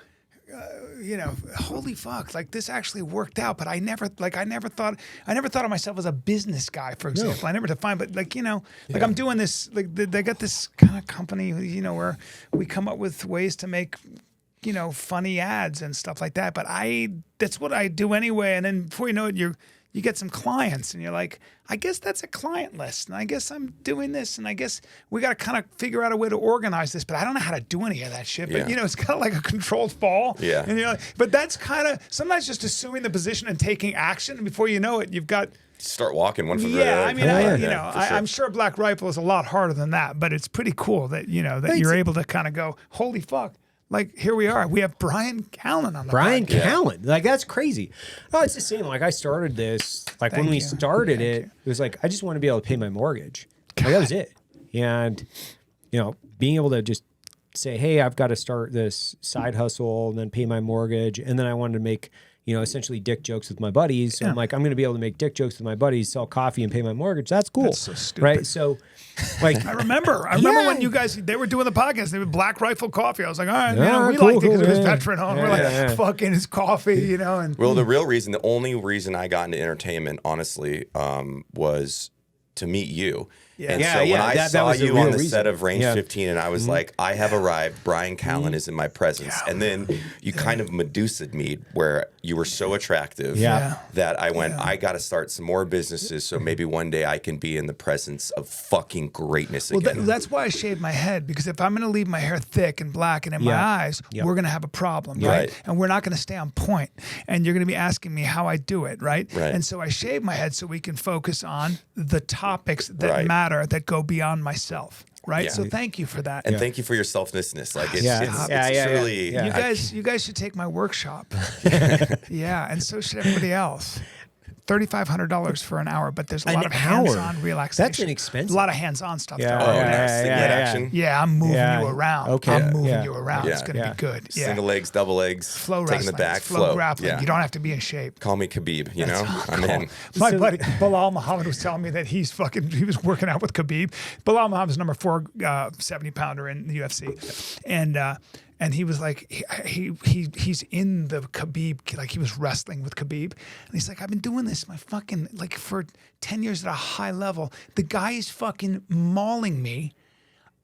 holy fuck, like this actually worked out. But I never thought of myself as a business guy, for example. I never defined, but like, I'm doing this, like they got this kind of company, where we come up with ways to make, funny ads and stuff like that. But that's what I do anyway. And then before you know it, you get some clients and you're like, I guess that's a client list. And I guess I'm doing this. And I guess we got to kind of figure out a way to organize this. But I don't know how to do any of that shit. But, it's kind of like a controlled fall. Yeah. And you're like, but that's kind of sometimes just assuming the position and taking action. And before you know it, you've got. Start walking one for the Yeah, other. I mean, I'm sure Black Rifle is a lot harder than that. But it's pretty cool that, that you're able to kind of go, holy fuck. Like, here we are. We have Bryan Callen on the Bryan podcast. Callen. Like, that's crazy. Oh, it's the same. Like, I started this, like, when we started it was like, I just want to be able to pay my mortgage. Like, that was it. And, being able to just say, hey, I've got to start this side hustle and then pay my mortgage. And then I wanted to make, essentially dick jokes with my buddies. So I'm like, I'm going to be able to make dick jokes with my buddies, sell coffee and pay my mortgage. That's cool. That's so stupid. Right? So, like, I remember when you guys, they were doing the podcast, they were Black Rifle Coffee. I was like, all right, we cool, liked it because it was yeah. veteran owned. We're like, fucking his coffee, and Well, the only reason I got into entertainment, honestly, was to meet you. Yeah. And Yeah, so when yeah, I that saw was the you on real the reason. set of Range Yeah. 15, and I was like, I have arrived. Bryan Callen is in my presence. And then you kind of Medusa'd me where you were so attractive that I went, I got to start some more businesses so maybe one day I can be in the presence of fucking greatness again. that's why I shaved my head, because if I'm going to leave my hair thick and black and in my eyes, we're going to have a problem, right? And we're not going to stay on point. And you're going to be asking me how I do it, right? And so I shave my head so we can focus on the topics that matter, that go beyond myself. Right. Yeah. So thank you for that. And thank you for your selflessness. Like, it's Yeah. truly. You guys should take my workshop. Yeah. And so should everybody else. $3,500 for an hour, but there's a An lot of hour? hands-on relaxation. That's inexpensive. A lot of hands-on stuff. Yeah. though. Oh, Yeah, nice. yeah, Singlet yeah. action. Yeah, I'm moving Yeah. you around. Okay. I'm moving Yeah. you around. Yeah. It's going to Yeah. be good. Yeah. Single legs, double legs, Flow taking wrestling. the back, It's flow grappling. Yeah. You don't have to be in shape. Call me Khabib, you know? I'm in. My So- buddy Bilal Muhammad was telling me that he was working out with Khabib. Bilal Muhammad's number 4 70-pounder in the UFC, and he was like he's in the Khabib, like he was wrestling with Khabib, and he's like, I've been doing this for 10 years at a high level. The guy is fucking mauling me.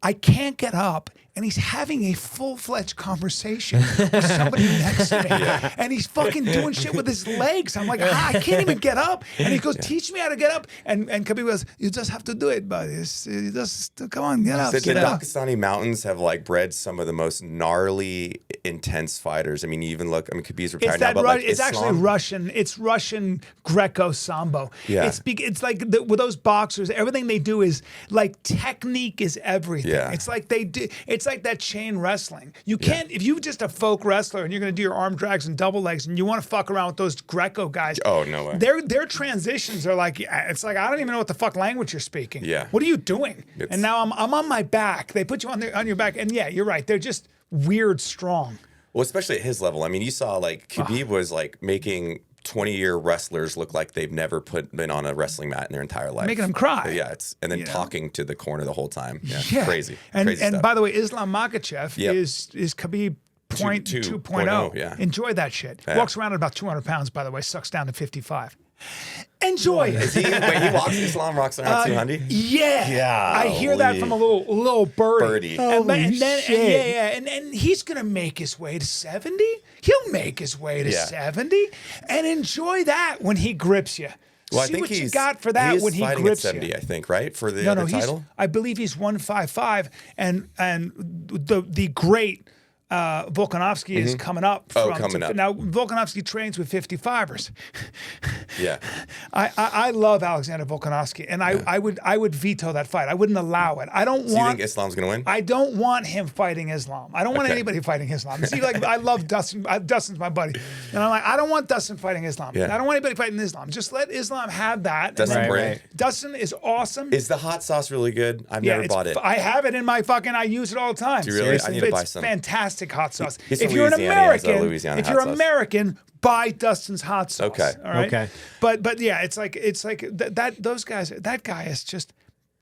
I can't get up, and he's having a full-fledged conversation with somebody next to me, and he's fucking doing shit with his legs. I'm like, I can't even get up, and he goes, teach me how to get up, and Khabib goes, you just have to do it, buddy. You just come on, get up. The Get up. Daghestani mountains have like bred some of the most gnarly, intense fighters. I mean, you even look. I mean, Khabib's retired It's now, that but like it's actually Islam- Russian. It's Russian Greco Sambo. Yeah. It's like with those boxers, everything they do is like technique is everything. Yeah. It's like they do. It's like that chain wrestling. You can't if you're just a folk wrestler and you're going to do your arm drags and double legs and you want to fuck around with those Greco guys. Oh, no way. Their transitions are like it's like I don't even know what the fuck language you're speaking. Yeah. What are you doing? It's- And now I'm on my back. They put you on your back, and yeah, you're right. They're just weird strong. Well, especially at his level. I mean, you saw like Khabib was like making 20-year wrestlers look like they've never been on a wrestling mat in their entire life. Making them cry. Yeah, and then You know? talking to the corner the whole time. Yeah, Yeah. crazy. And crazy and stuff. by the way, Islam Makhachev Yep. is Khabib point 2.0, 2.0. yeah. Enjoy that shit. Yeah. Walks around at about 200 pounds, by the way, sucks down to 55. Enjoy it. He walks Islam rocks around 200. Yeah. I hear that Golly. from a little birdie. Birdie. And he's gonna make his way to 70. He'll make his way to Yeah. 70 and enjoy that when he grips you. Well, I See think what you he's got for that he is when he fighting grips at 70, you. I think, right? For the No, other he's. title. I believe he's 155, and the great Volkanovski is coming up. Coming up. Now Volkanovski trains with 55ers. Yeah. I love Alexander Volkanovski, and I would veto that fight. I wouldn't allow it. I don't Do you want. think Islam's going to win? I don't want him fighting Islam. I don't want Okay. anybody fighting Islam. See, like I love Dustin. Dustin's my buddy, and I'm like, I don't want Dustin fighting Islam. Yeah. I don't want anybody fighting Islam. Just let Islam have that. and Dustin then- Brand. Dustin is awesome. Is the hot sauce really good? I've never it's- bought it. I have it in my fucking. I use it all the time. Do you really? I Seriously. need to It's buy some. Fantastic hot sauce. He's If from you're an Louisiana, he has a American, Louisiana if hot you're sauce. American, buy Dustin's hot sauce. Okay. All right. Okay. But yeah, it's like those guys. That guy is just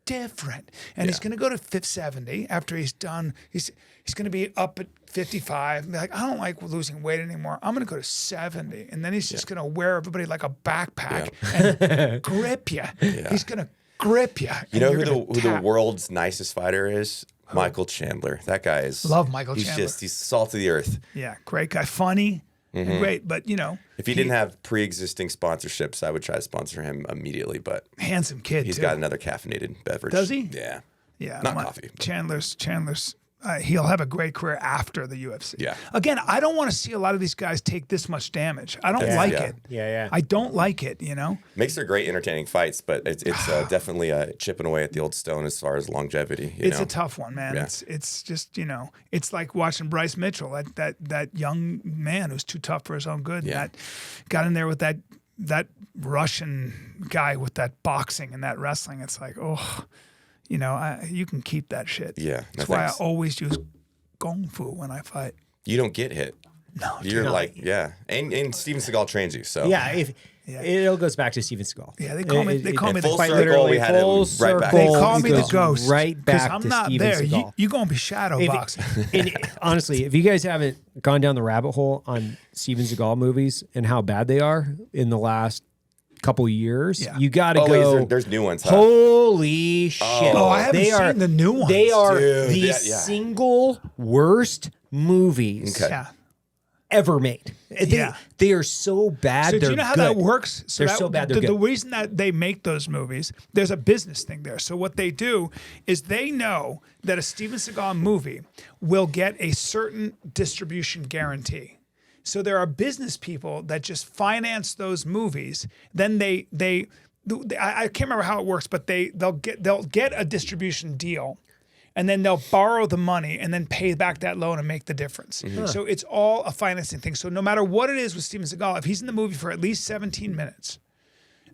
different, and he's Yeah. going to go to 70 after he's done. He's going to be up at 55. And be like, I don't like losing weight anymore. I'm going to go to 70, and then he's just going to wear everybody like a backpack and grip you. He's going to grip you. You know who the world's nicest fighter is? Michael Chandler. That guy is. Love Michael he's Chandler. He's salt of the earth. Yeah, great guy, funny, and great. But If he didn't have pre-existing sponsorships, I would try to sponsor him immediately. But handsome kid. he's too. got another caffeinated beverage. Does he? Yeah. Yeah, Not coffee, but- Chandler's. He'll have a great career after the UFC. Yeah. Again, I don't want to see a lot of these guys take this much damage. I don't Yeah. like Yeah. it. Yeah. I don't like it. Makes for great, entertaining fights, but it's definitely chipping away at the old stone as far as longevity. It's a tough one, man. Yeah. It's just it's like watching Bryce Mitchell, that young man who's too tough for his own good. Yeah. And that got in there with that Russian guy with that boxing and that wrestling. It's like, you can keep that shit. Yeah, no That's why I thanks. always use kung fu when I fight. You don't get hit. No, You're dude. like, yeah. And Steven Seagal trains you, so. Yeah, it all goes back to Steven Seagal. Yeah, they call me the full quite circle, literally we had him full right back. circle. They call It me the goes ghost. right 'cause back I'm to not Steven there. Seagal. You're going to be shadow If- boxing. and honestly, if you guys haven't gone down the rabbit hole on Steven Seagal movies and how bad they are in the last couple years, Yeah. you got to Oh, go. wait, there's new ones, huh? Holy shit! Oh, I haven't seen the new ones. They are Dude, the yeah. single worst movies Okay. Yeah. ever made. They are so bad. So do they're you know how good. that works? They're so bad, they're the good. reason that they make those movies, there's a business thing there. So what they do is they know that a Steven Seagal movie will get a certain distribution guarantee. So there are business people that just finance those movies. Then I can't remember how it works, but they'll get a distribution deal. And then they'll borrow the money and then pay back that loan and make the difference. So it's all a financing thing. So no matter what it is with Steven Seagal, if he's in the movie for at least 17 minutes,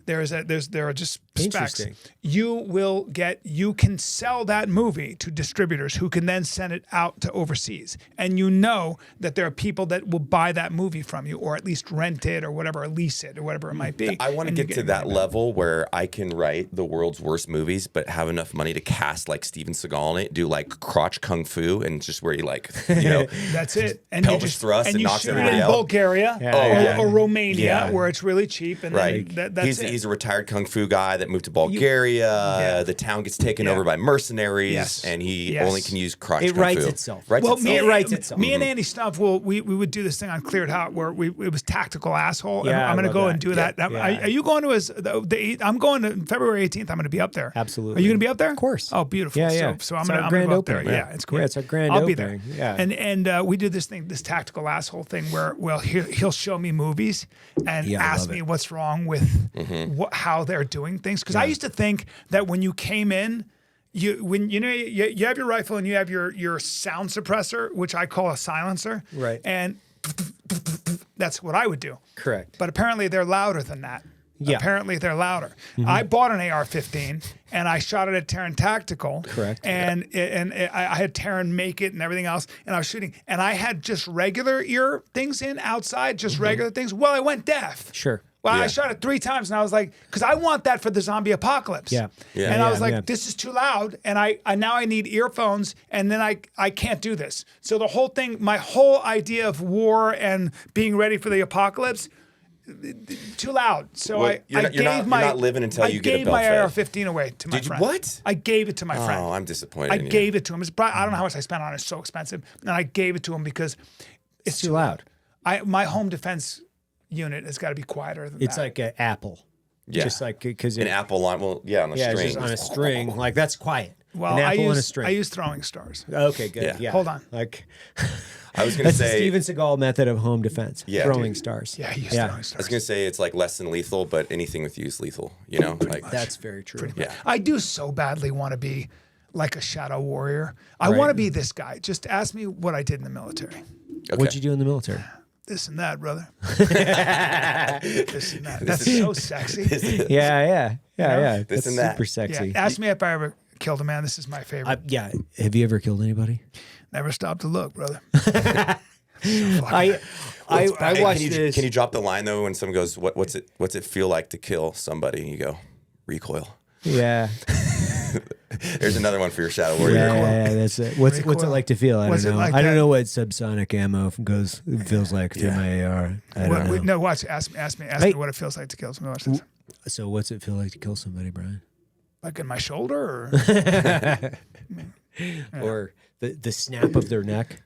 There are just specs. Interesting. You can sell that movie to distributors who can then send it out to overseas. And you know that there are people that will buy that movie from you, or at least rent it or whatever, or lease it or whatever it might be. I want to get to that level where I can write the world's worst movies, but have enough money to cast like Steven Seagal in it, do like crotch kung fu, and just where you like, that's it. And pelvis you just thrust and you knocks shoot it everybody in out. Bulgaria or Romania, Yeah. where it's really cheap. And Right. then that's it. He's a retired kung fu guy that moved to Bulgaria. The town gets taken over by mercenaries, and he only can use crotch kung fu. It writes itself. Writes Well, itself. me and Andy Stumpf, we would do this thing on Cleared Hot where it was tactical asshole. Yeah, and I'm going I to go love and do that. that. Yeah. Are you going to I'm going to February 18th. I'm going to be up there. Absolutely. Are you going to be up there? Of course. Oh, beautiful. Yeah, yeah. So It's I'm our going to grand go up there. opening. Yeah, it's great. Yeah, it's our grand I'll opening. be there. Yeah. And we do this thing, this tactical asshole thing where he'll show me movies and Yeah, I ask love me it. what's wrong with how they're doing things. Because I used to think that when you came in, you have your rifle and you have your sound suppressor, which I call a silencer. Right. And that's what I would do. Correct. But apparently they're louder than that. Yeah. Apparently they're louder. I bought an AR-15 and I shot it at Terran Tactical. Correct. And I had Terran make it and everything else, and I was shooting. And I had just regular ear things in outside, just regular things. Well, I went deaf. Sure. Well, Yeah. I shot it 3 times, and I was like, because I want that for the zombie apocalypse. Yeah. Yeah. And I was Yeah, like, yeah. this is too loud, and I now I need earphones, and then I can't do this. So the whole thing, my whole idea of war and being ready for the apocalypse, too loud. So Well, you're not living until you get a I gave my belt AR-15 away to my Did you- friend. what? I gave it to my friend. Oh, I'm disappointed. I in you. gave it to him. It's probably, I don't know how much I spent on it. It's so expensive, and I gave it to him because It's too loud. my home defense unit has got to be quieter than It's that. like an apple. Yeah. Just like because An Apple line. Well, yeah, on a yeah, it's string. just on a string. Like that's quiet. Well, an I apple and a use string. I use throwing stars. Okay, good. Yeah. Yeah. Hold on. Like I was going to that's the say. Steven Seagal method of home defense. Yeah, Throwing dude. stars. Yeah, I use Yeah. throwing I was stars. going to say it's like less than lethal, but anything with you is lethal. You know, like That's very true. yeah. I do so badly want to be like a shadow warrior. I Right. want to be this guy. Just ask me what I did in the military. Okay. What'd you do in the military? This and that, brother. This and that. That's so sexy. Yeah. This That's and that. super Yeah. sexy. Ask me if I ever killed a man. This is my favorite. Yeah. Have you ever killed anybody? Never stop to look, brother. I Hey, watched can you, this. Can you drop the line though when someone goes, "What's it feel like to kill somebody?" And you go, "Recoil." Yeah. There's another one for your shadow warrior. Yeah, that's it. What's it Recoil. like to feel? I What's don't it know. like I don't that? know what subsonic ammo feels like through Yeah. my AR. I don't know. No, watch. Ask me Hey. what it feels like to kill someone. Watch this. So what's it feel like to kill somebody, Brian? Like in my shoulder, or Or the snap of their neck?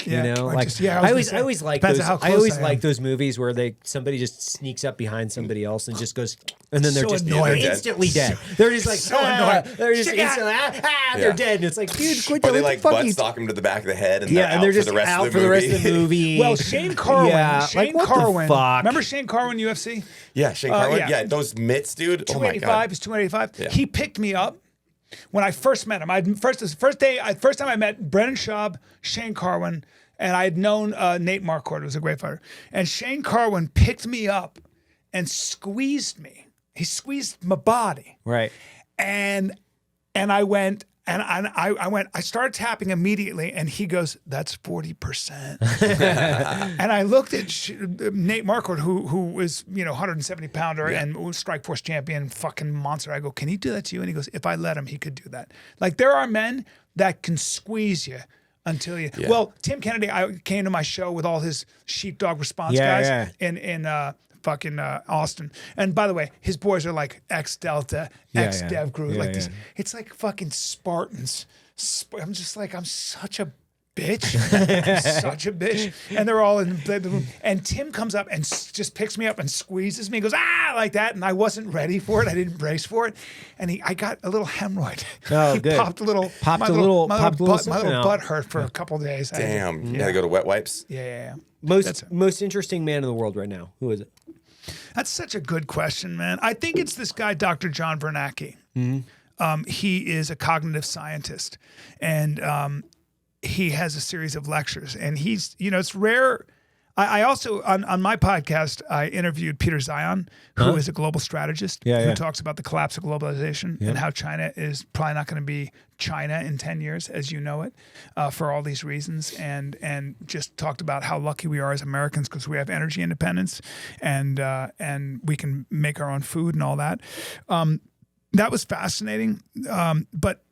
Yeah, You know, or like just- yeah, I I was always gonna say, like depends those. on how I close always I am. like those movies where somebody just sneaks up behind somebody else and just goes, and then they're So just annoying. they're instantly dead. They're just like So annoying. They're just Shit. instantly they're Yeah. dead. And it's like, dude, quit Or the they what like the fuck butt you stock him to the back of the head, and Yeah, they're and they're out just for the rest out of for the the movie. rest of the movie. well, Shane Carwin. Yeah, Shane like, what the Carwin. fuck? Remember Shane Carwin, UFC? Yeah, Shane Carwin. yeah. Yeah, those mitts, dude. Oh my 285 god. is 285. Yeah. He picked me up when I first met him. First time I met Brennan Schaub, Shane Carwin, and I had known Nate Marquardt, who was a great fighter. And Shane Carwin picked me up and squeezed me. He squeezed my body, right. and I went. And I started tapping immediately, and he goes, "That's 40%." And I looked at Nate Marquardt, who was 170 pounder and was Strikeforce champion, fucking monster. I go, "Can he do that to you?" And he goes, "If I let him, he could do that." Like there are men that can squeeze you until you. Yeah. Well, Tim Kennedy, I came to my show with all his sheepdog response Yeah, guys in fucking Austin. And by the way, his boys are like ex-Delta, ex-Dev Group. Yeah, like these, yeah. it's like fucking Spartans. I'm just like, I'm such a bitch. I'm such a bitch. And they're all in the room. And Tim comes up and just picks me up and squeezes me and goes, ah, like that. And I wasn't ready for it. I didn't brace for it. And I got a little hemorrhoid. Oh, He good. popped a little. Popped my a little butt, my something little out. butt hurt for a couple of days. Damn. You had to go to wet wipes. Yeah. Most interesting man in the world right now. Who is it? That's such a good question, man. I think it's this guy, Dr. John Bernanke. He is a cognitive scientist, and he has a series of lectures. And he's, it's rare. I also, on my podcast, I interviewed Peter Zion, who is a global strategist who talks about the collapse of globalization and how China is probably not going to be China in 10 years, as you know it, for all these reasons, and just talked about how lucky we are as Americans because we have energy independence and we can make our own food and all that. That was fascinating. But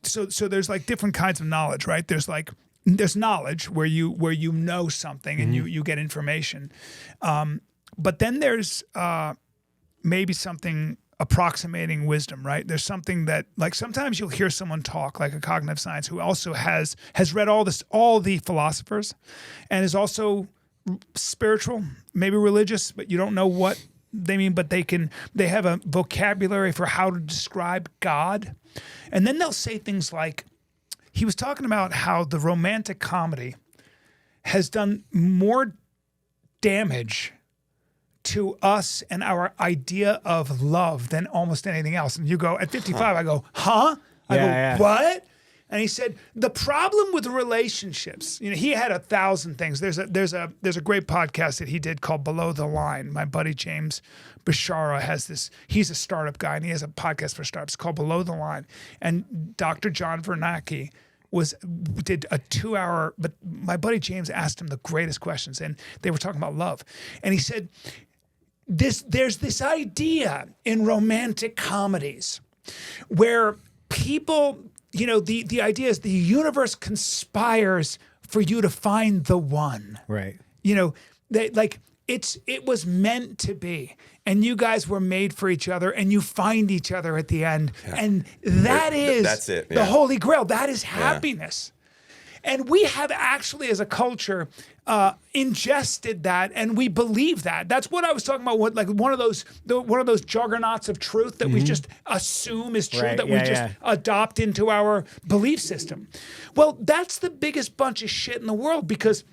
so there's like different kinds of knowledge, right? There's knowledge where you know something and you get information. But then there's maybe something approximating wisdom, right? There's something that, like, sometimes you'll hear someone talk, like a cognitive science who also has read all the philosophers and is also spiritual, maybe religious, but you don't know what they mean, but they have a vocabulary for how to describe God. And then they'll say things like, he was talking about how the romantic comedy has done more damage to us and our idea of love than almost anything else. And you go, at 55, I go, huh? I go, what? And he said, the problem with relationships, he had 1,000 things. There's a great podcast that he did called Below the Line. My buddy James Bashara has this, he's a startup guy and he has a podcast for startups called Below the Line. And Dr. John Vernacki did a 2-hour, but my buddy James asked him the greatest questions and they were talking about love. And he said, there's this idea in romantic comedies where people, the idea is the universe conspires for you to find the one. Right. It was meant to be, and you guys were made for each other, and you find each other at the end, and that's it. The Holy Grail. That is happiness. And we have actually, as a culture, ingested that, and we believe that. That's what I was talking about. What, like one of those juggernauts of truth that we just assume is true, that we just adopt into our belief system. Well, that's the biggest bunch of shit in the world, because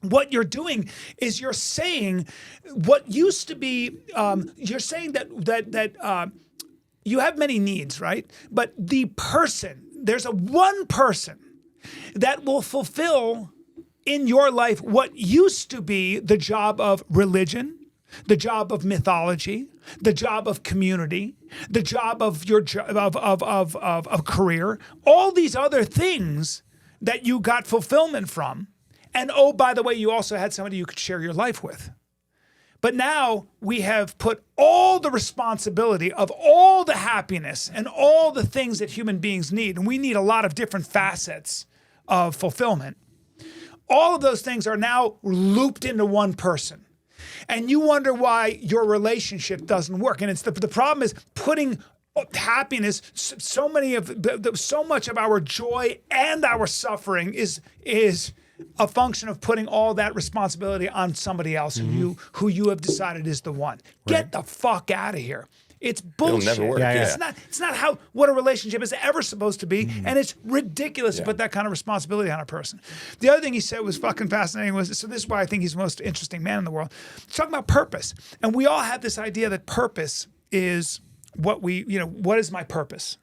what you're doing is you're saying what used to be. You're saying that you have many needs, right? But there's one person that will fulfill in your life what used to be the job of religion, the job of mythology, the job of community, the job of your of career, all these other things that you got fulfillment from. And oh, by the way, you also had somebody you could share your life with. But now we have put all the responsibility of all the happiness and all the things that human beings need, and we need a lot of different facets of fulfillment. All of those things are now looped into one person. And you wonder why your relationship doesn't work. And it's the problem is putting happiness, so much of our joy and our suffering is a function of putting all that responsibility on somebody else who you have decided is the one. Get the fuck out of here. It's bullshit. It'll never work. It's not what a relationship is ever supposed to be, and it's ridiculous to put that kind of responsibility on a person. The other thing he said was fucking fascinating. So this is why I think he's the most interesting man in the world. He's talking about purpose, and we all have this idea that purpose is what what is my purpose?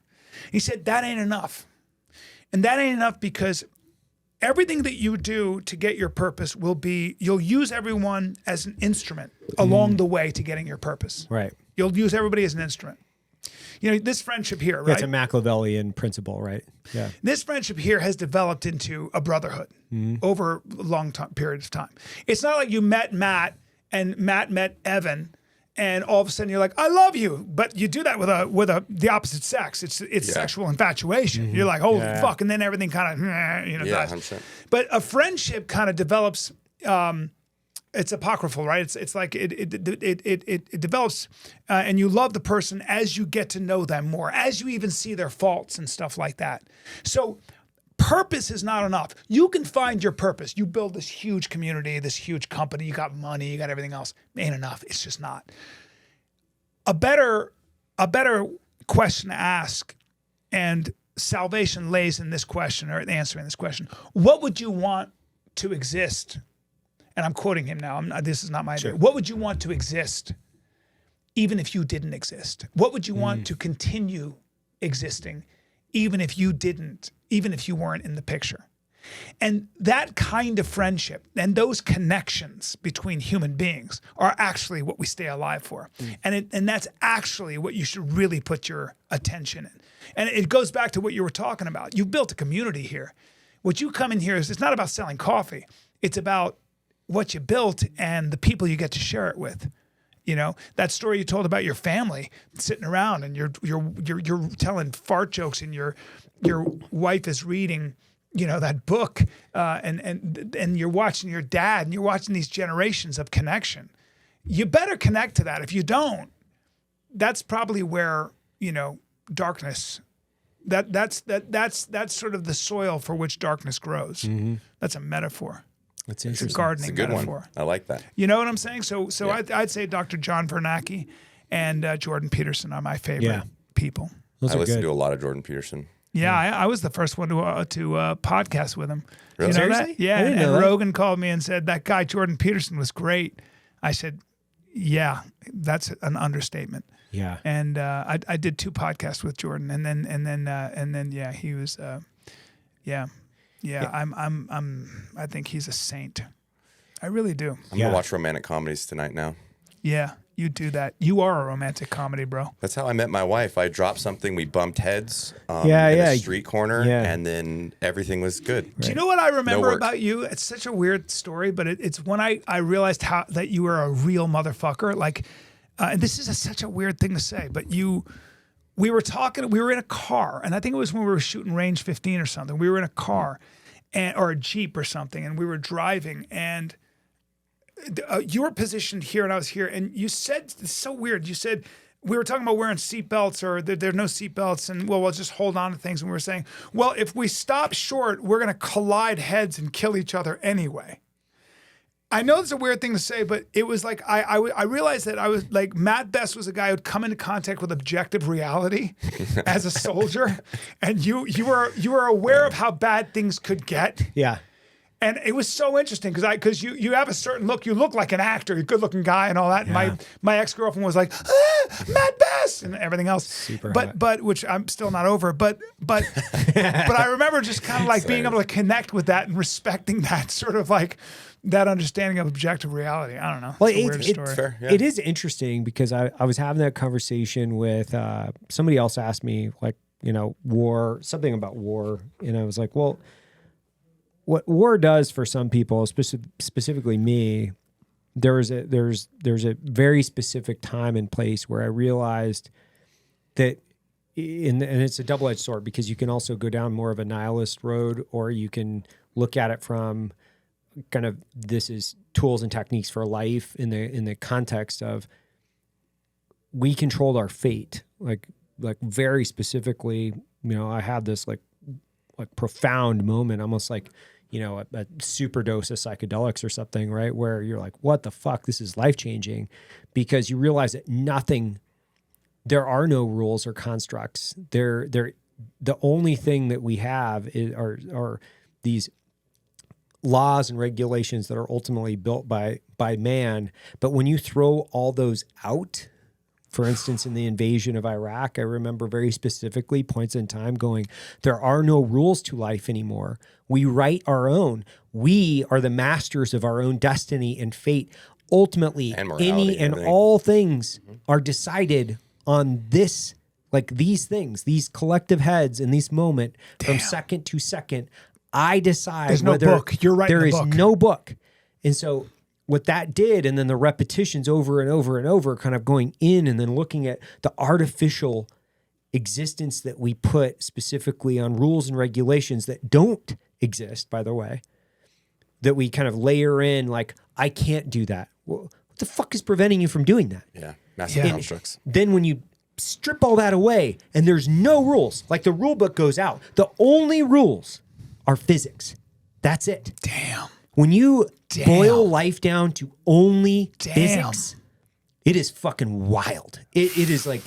He said that ain't enough, and that ain't enough because everything that you do to get your purpose you'll use everyone as an instrument along the way to getting your purpose. Right. You'll use everybody as an instrument. This friendship here, right? It's a Machiavellian principle, right? Yeah. This friendship here has developed into a brotherhood over a long period of time. It's not like you met Matt and Matt met Evan, and all of a sudden you're like, I love you. But you do that with the opposite sex. It's sexual infatuation. You're like, holy fuck. And then everything kind of, dies. 100%. But a friendship kind of develops, it's apocryphal, right? It's like it develops, and you love the person as you get to know them more, as you even see their faults and stuff like that. So purpose is not enough. You can find your purpose. You build this huge community, this huge company, you got money, you got everything else. Ain't enough. It's just not. A better question to ask, and salvation lays in this question, or answering this question. What would you want to exist? And I'm quoting him now. This is not my idea. What would you want to exist even if you didn't exist? What would you want to continue existing even if you weren't in the picture? And that kind of friendship and those connections between human beings are actually what we stay alive for. And that's actually what you should really put your attention in. And it goes back to what you were talking about. You've built a community here. What you come in here is, it's not about selling coffee. It's about what you built and the people you get to share it with. You know, that story you told about your family sitting around and you're telling fart jokes and your wife is reading, you know, that book, and you're watching your dad and you're watching these generations of connection. You better connect to that. If you don't, that's probably where, you know, darkness. That's sort of the soil for which darkness grows. Mm-hmm. That's a metaphor. That's It's a interesting. gardening It's a good metaphor. one. I like that. You know what I'm saying? So Yeah. I'd say Dr. John Bernanke and Jordan Peterson are my favorite Yeah. people. Those I are listen good. to a lot of Jordan Peterson. Yeah, I was the first one to podcast with him. Really? You know Seriously? that? Yeah, I didn't and know that. Rogan called me and said that guy Jordan Peterson was great. I said, yeah, that's an understatement. Yeah. And I did 2 podcasts with Jordan, and then yeah, he was yeah. I think he's a saint. I really do. I'm gonna watch romantic comedies tonight now. Yeah, you do that. You are a romantic comedy, bro. That's how I met my wife. I dropped something. We bumped heads in Yeah. a street corner, Yeah. and then everything was good. Do you know what I remember work. about you? It's such a weird story, but it's when I realized that you were a real motherfucker. Like, and this is such a weird thing to say, but we were talking, we were in a car, and I think it was when we were shooting Range 15 or something. We were in a car or a Jeep or something, and we were driving, and you were positioned here and I was here, and you said, it's so weird. You said, we were talking about wearing seatbelts or there are no seatbelts, and we'll just hold on to things. And we were saying, well, if we stop short, we're going to collide heads and kill each other anyway. I know it's a weird thing to say, but it was like, I realized that I was like, Matt Best was a guy who'd come into contact with objective reality as a soldier. And you were aware of how bad things could get. Yeah. And it was so interesting because you have a certain look. You look like an actor, a good looking guy, and all that. Yeah. And my ex girlfriend was like, Matt Best, and everything else. Super but hot. but which I'm still not over. But I remember just kind of like being able to connect with that and respecting that sort of like that understanding of objective reality. I don't know. Well, it's a weird story. Fair, yeah. It is interesting because I was having that conversation with somebody else asked me, like, you know, war, something about war. And I was like, well, what war does for some people, specifically me, there's a very specific time and place where I realized that, and it's a double-edged sword, because you can also go down more of a nihilist road, or you can look at it from kind of, this is tools and techniques for life in the context of we controlled our fate, like very specifically. You know, I had this like profound moment, almost like, you know, a super dose of psychedelics or something, right? Where you're like, what the fuck? This is life-changing, because you realize that there are no rules or constructs. The only thing that we have are these laws and regulations that are ultimately built by man. But when you throw all those out, for instance, in the invasion of Iraq, I remember very specifically points in time going, there are no rules to life anymore. We write our own. We are the masters of our own destiny and fate. Ultimately, And morality, any and everything. all things are decided on this, like these things, these collective heads in this moment. From second to second, I decide. There's no whether book. You're writing there the is book. no book. And so what that did, and then the repetitions over and over and over, kind of going in and then looking at the artificial existence that we put specifically on rules and regulations that don't exist, by the way, that we kind of layer in, like, I can't do that. Well, what the fuck is preventing you from doing that? Yeah, massive Yeah. constructs. Then when you strip all that away and there's no rules, like the rule book goes out, the only rules are physics. That's it. Damn. When you Damn. boil life down to only Damn. physics, it is fucking wild. It is like,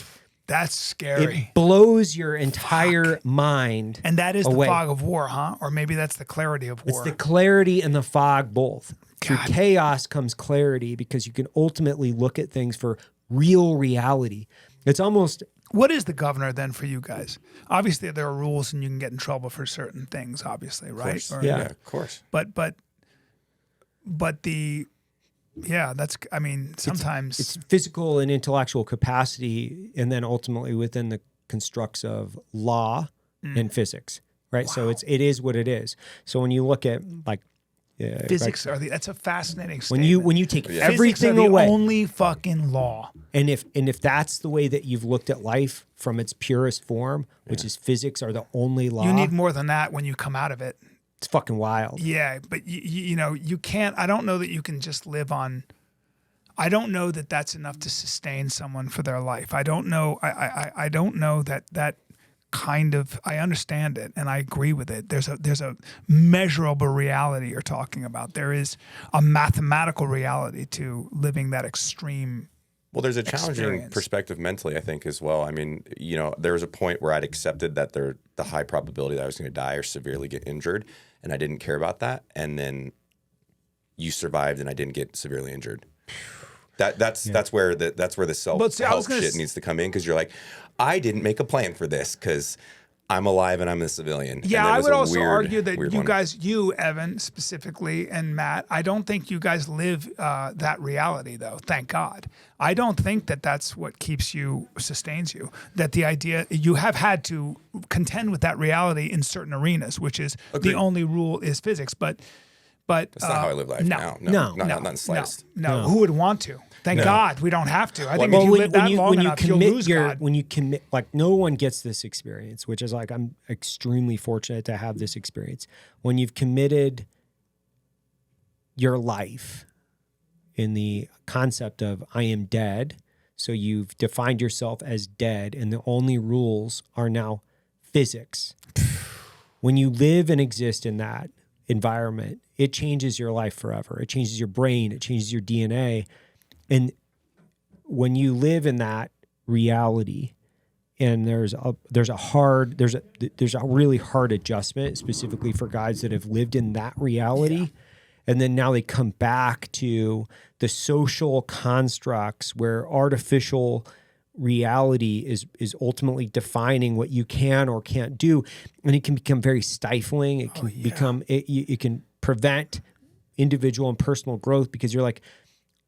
That's scary. it blows your entire mind. And that is away. the fog of war, huh? Or maybe that's the clarity of It's war. the clarity and the fog both. Through God. chaos comes clarity, because you can ultimately look at things for real reality. It's almost What is the governor then for you guys? Obviously, there are rules, and you can get in trouble for certain things. Obviously, right? course. Or- Yeah. Yeah, of course. But the that's. I mean, sometimes it's physical and intellectual capacity, and then ultimately within the constructs of law and physics, right? So it is what it is. So when you look at like physics are that's a fascinating when statement. you take Physics are everything the away, only fucking law. and if that's the way that you've looked at life from its purest form, which is physics are the only law, You need more than that when you come out of it. it's fucking wild. Yeah, but you know, you can't. I don't know that you can just live on. I don't know that that's enough to sustain someone for their life. I don't know. I don't know that kind of. I understand it and I agree with it. There's a measurable reality you're talking about. There is a mathematical reality to living that extreme. Well, there's a challenging experience. perspective mentally, I think, as well. I mean, you know, there was a point where I'd accepted that the high probability that I was going to die or severely get injured, and I didn't care about that. And then you survived, and I didn't get severely injured. That's where the self-help shit needs to come in, because you're like, I didn't make a plan for this because I'm alive and I'm a civilian. Yeah, And it I was would a also weird- argue that weird you one. guys, you, Evan, specifically, and Matt, I don't think you guys live that reality, though. Thank God. I don't think that that's what keeps you, sustains you. That the idea, you have had to contend with that reality in certain arenas, which is Agreed. the only rule is physics. But That's not how I live life now. No. Not in the slightest. No. Who would want to? Thank God we don't have to. I think Well, if you live that long enough, you'll lose God. when you commit, like no one gets this experience, which is like I'm extremely fortunate to have this experience. When you've committed your life in the concept of I am dead, so you've defined yourself as dead, and the only rules are now physics. When you live and exist in that environment, it changes your life forever. It changes your brain. It changes your DNA. And when you live in that reality, and there's a really hard adjustment specifically for guys that have lived in that reality, and then now they come back to the social constructs where artificial reality is ultimately defining what you can or can't do, and it can become very stifling. It can become it can prevent individual and personal growth, because you're like,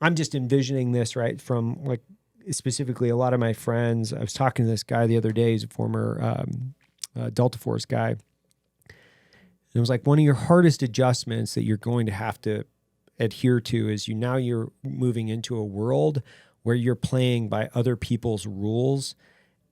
I'm just envisioning this right from like specifically a lot of my friends. I was talking to this guy the other day. He's a former Delta Force guy. And it was like one of your hardest adjustments that you're going to have to adhere to is you're moving into a world where you're playing by other people's rules,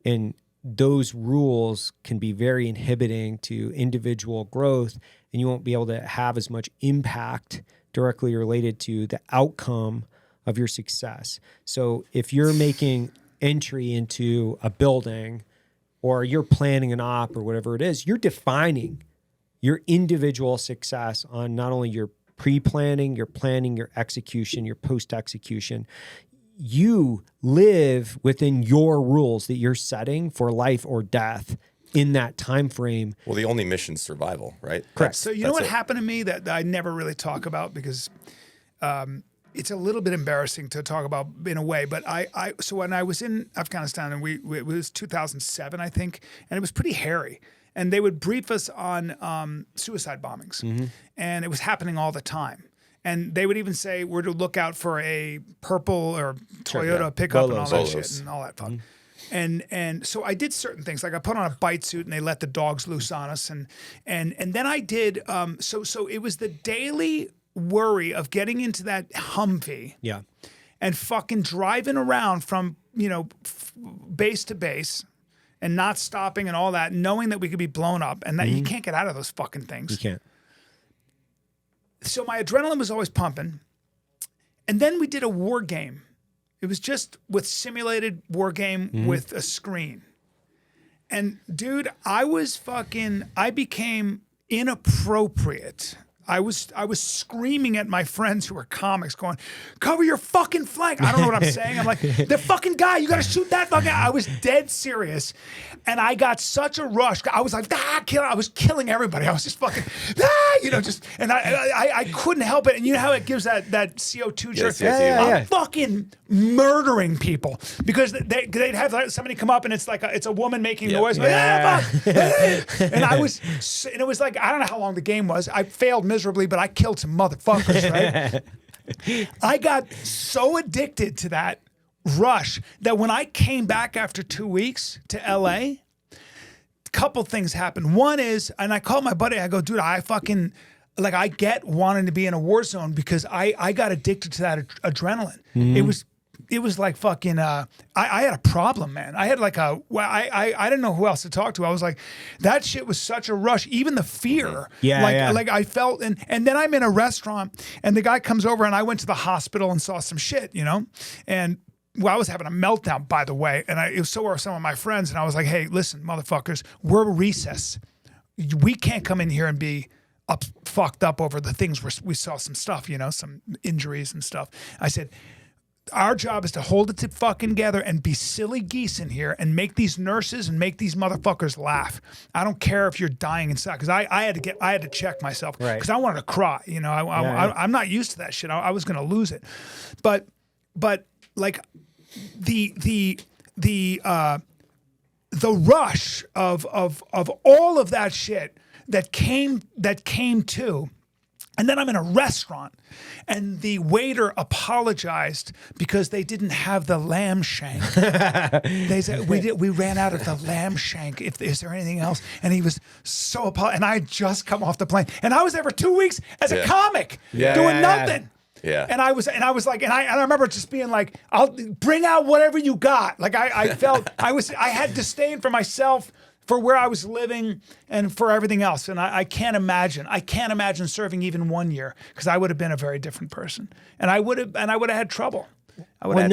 and those rules can be very inhibiting to individual growth, and you won't be able to have as much impact directly related to the outcome of your success. So if you're making entry into a building, or you're planning an op or whatever it is, you're defining your individual success on not only your pre-planning, your planning, your execution, your post-execution. You live within your rules that you're setting for life or death in that time frame. Well, the only mission's survival, right? Correct. So you know what That's it. happened to me that I never really talk about, because it's a little bit embarrassing to talk about in a way. But so when I was in Afghanistan, and it was 2007, I think, and it was pretty hairy. And they would brief us on suicide bombings, and it was happening all the time. And they would even say we're to look out for a purple or Toyota pickup and all that Bolos. shit and all that fun. And so I did certain things, like I put on a bite suit and they let the dogs loose on us, and then I did so it was the daily worry of getting into that Humvee Yeah. and fucking driving around from base to base and not stopping and all that, knowing that we could be blown up and that you can't get out of those fucking things. You can't. So my adrenaline was always pumping. And then we did a war game. It was just with simulated war game with a screen. And dude, I became inappropriate. I was screaming at my friends who were comics, going, "Cover your fucking flank!" I don't know what I'm saying. I'm like, "The fucking guy, you got to shoot that fucking." I was dead serious, and I got such a rush. I was like, kill! I was killing everybody. I was just fucking, and I couldn't help it. And you know how it gives that CO2 jerk? I'm fucking murdering people because they'd have somebody come up and it's like it's a woman making noise. And it was like, I don't know how long the game was. I failed miserably, but I killed some motherfuckers, right? I got so addicted to that rush that when I came back after 2 weeks to LA, a couple things happened. One is, and I called my buddy, I go, dude, I fucking, like, I get wanting to be in a war zone because I got addicted to that adrenaline. It was like fucking, I had a problem, man. I had like I didn't know who else to talk to. I was like, that shit was such a rush. Even the fear. Like I felt, and then I'm in a restaurant and the guy comes over and I went to the hospital and saw some shit, and I was having a meltdown, by the way. And so were some of my friends. And I was like, hey, listen, motherfuckers, we're recess. We can't come in here and be fucked up over the things we saw some stuff, some injuries and stuff. I said, our job is to hold it together and be silly geese in here and make these nurses and make these motherfuckers laugh. I don't care if you're dying inside, because I had to check myself because I wanted to cry. I'm not used to that shit. I was going to lose it, but like the rush of all of that shit that came to. And then I'm in a restaurant, and the waiter apologized because they didn't have the lamb shank. They said, we ran out of the lamb shank. Is there anything else? And he was so and I had just come off the plane, and I was there for 2 weeks as a comic, doing nothing. Yeah. And I was like, and I remember just being like, I'll bring out whatever you got. Like I felt I had disdain for myself, for where I was living and for everything else. And I can't imagine serving even 1 year, because I would have been a very different person. And I would have had trouble. And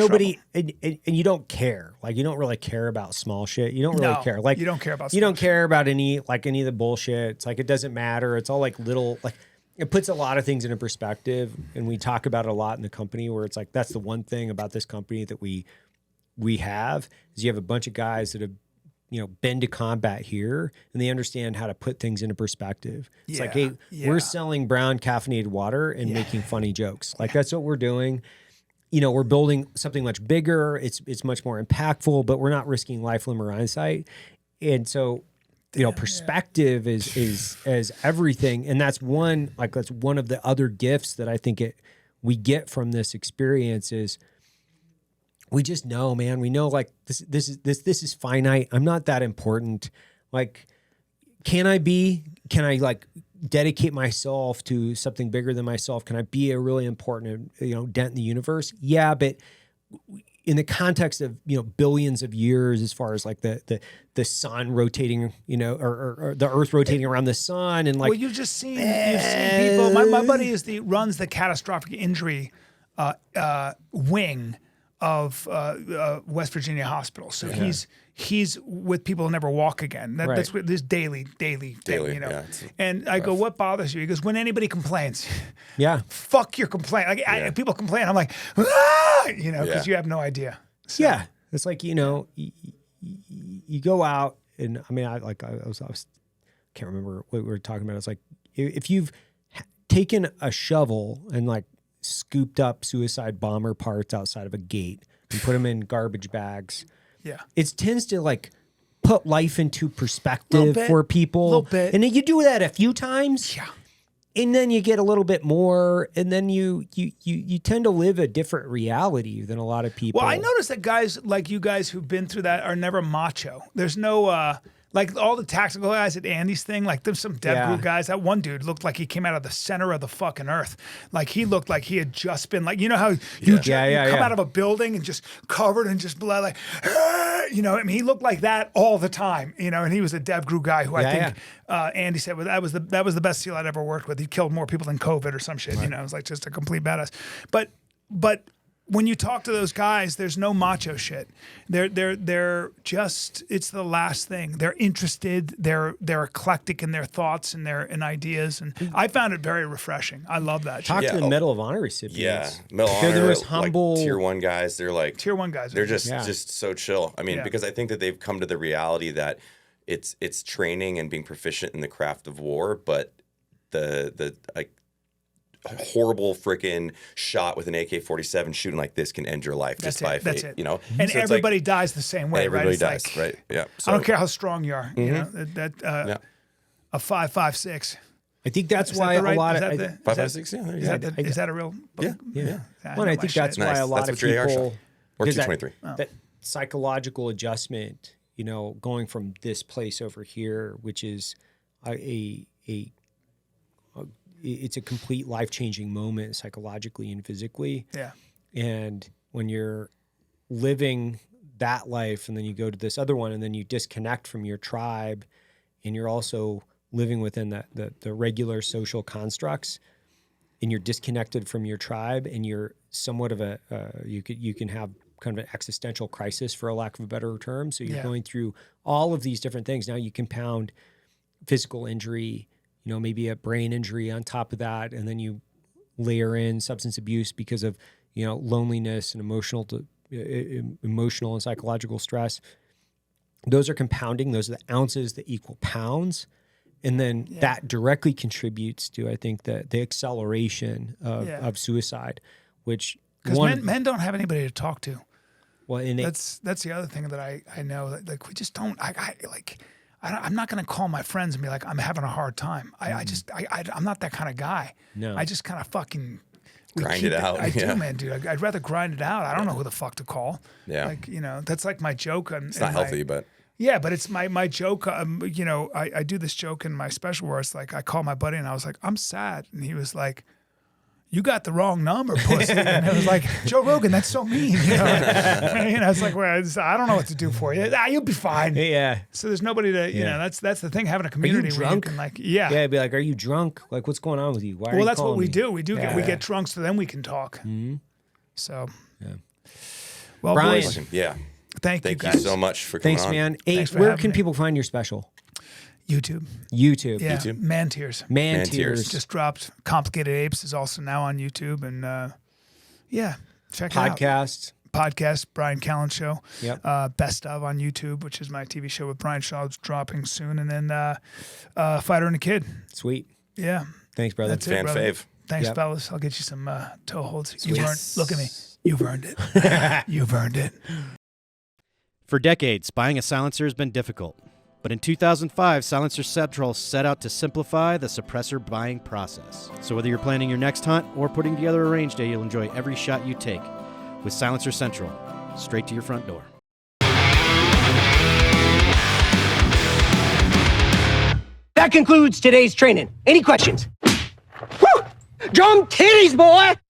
you don't care. Like, you don't really care about small shit. You don't really care. Like, you don't care about you don't care about any of the bullshit. It's like, it doesn't matter. It's all like little, like, it puts a lot of things into perspective. And we talk about it a lot in the company, where it's like, that's the one thing about this company that we have, is you have a bunch of guys that have been to combat here, and they understand how to put things into perspective. It's like, hey, we're selling brown caffeinated water and making funny jokes. Like, that's what we're doing. We're building something much bigger. It's much more impactful, but we're not risking life, limb, or eyesight. And so, perspective is everything. And that's one of the other gifts that I think we get from this experience is, we just know, man. We know, like, this is finite. I'm not that important. Like, can I like dedicate myself to something bigger than myself? Can I be a really important, dent in the universe? Yeah, but in the context of billions of years, as far as like the sun rotating, or the Earth rotating around the sun, and like, well, you've seen people. My buddy runs the catastrophic injury wing of West Virginia Hospital. So he's with people who never walk again. That's what this daily thing, And I go, what bothers you? He goes, when anybody complains. Yeah. Fuck your complaint. Like, people complain. I'm like, because you have no idea. So. Yeah. It's like, you go out, and I mean, I can't remember what we were talking about. It's like, if you've taken a shovel and like scooped up suicide bomber parts outside of a gate and put them in garbage bags. Yeah. It tends to like put life into perspective for people. A little bit. And then you do that a few times. Yeah. And then you get a little bit more, and then you tend to live a different reality than a lot of people. Well, I noticed that guys like you guys who've been through that are never macho. There's no like all the tactical guys at Andy's thing, like there's some dev group guys. That one dude looked like he came out of the center of the fucking earth. Like he looked like he had just been like, how you come out of a building and just covered in just blood, like, I mean, he looked like that all the time, and he was a dev group guy who I think Andy said, well, that was the best SEAL I'd ever worked with. He killed more people than COVID or some shit, It was like just a complete badass. But when you talk to those guys, there's no macho shit. They're just, it's the last thing. They're interested. They're eclectic in their thoughts and their ideas, and I found it very refreshing. I love that. Talk shit. to the Medal of Honor recipients. Yeah, Medal of They're the Honor, most humble, like tier 1 guys. They're like Tier 1 guys. They're just so chill. I mean, Yeah. because I think that they've come to the reality that it's training and being proficient in the craft of war, but the like horrible freaking shot with an AK-47 shooting like this can end your life That's just by it. That's fate, it. you know. And So it's everybody dies the same way, everybody right? It's dies, like, right? Yeah. I don't care how strong you are. You know Yeah. a 5.56. I think that's Is why that the right, a lot is of that the, 5.56. Yeah, there you go. is that a real? Yeah. yeah. I Well, and know I my think shit. that's why Nice. a lot That's of what your AR people shot. Or because 223. that psychological adjustment, you know, going from this place over here, which is it's a complete life-changing moment psychologically and physically. Yeah. And when you're living that life and then you go to this other one and then you disconnect from your tribe and you're also living within the regular social constructs and you're disconnected from your tribe and you're somewhat of a you can have kind of an existential crisis, for a lack of a better term. So you're going through all of these different things. Now you compound physical injury, you know, maybe a brain injury on top of that, and then you layer in substance abuse because of, you know, loneliness and emotional and psychological stress. Those are compounding. Those are the ounces that equal pounds. And then that directly contributes to, I think, the acceleration of suicide, which because men don't have anybody to talk to. Well, and that's the other thing that I know, that like we just don't. I'm not going to call my friends and be like, I'm having a hard time. I'm not that kind of guy. No. I just kind of fucking Grind it out. I Yeah. do, man, dude. I'd rather grind it out. I don't know who the fuck to call. Yeah. Like, you know, that's like my joke. It's not healthy, but yeah, but it's my joke. You know, I do this joke in my special where it's like, I call my buddy and I was like, I'm sad. And he was like, you got the wrong number, pussy. And I was like, Joe Rogan, that's so mean. You know, and I was like, well, I don't know what to do for you. You'll be fine. yeah. So there's nobody to, you know, that's the thing, having a community. drunk? Where you can, like, yeah. Yeah, I'd be like, are you drunk? Like, what's going on with you? Why are Well, you that's what calling we me? do. We do Yeah. we get drunk so then we can talk. Mm-hmm. So, Yeah. well, Brian. boys, yeah. thank you Thank guys. you so much for coming Thanks, on. man. Hey, Thanks for where having can me. people find your special? YouTube. YouTube. Yeah. YouTube. Man Tears. Man Man Tears. Tears. Just dropped. Complicated Apes is also now on YouTube. And yeah, check it out. Podcast, Bryan Callen Show. Yep. Best of on YouTube, which is my TV show with Brian Shaw, dropping soon. And then Fighter and the Kid. Sweet. Yeah. Thanks, brother. That's it, Fan brother. fave. Thanks, Yep. fellas. I'll get you some toe holds. Yes. Look at me. You've earned it. You've earned it. For decades, buying a silencer has been difficult. But in 2005, Silencer Central set out to simplify the suppressor buying process. So whether you're planning your next hunt or putting together a range day, you'll enjoy every shot you take with Silencer Central, straight to your front door. That concludes today's training. Any questions? Woo! Drum titties, boy!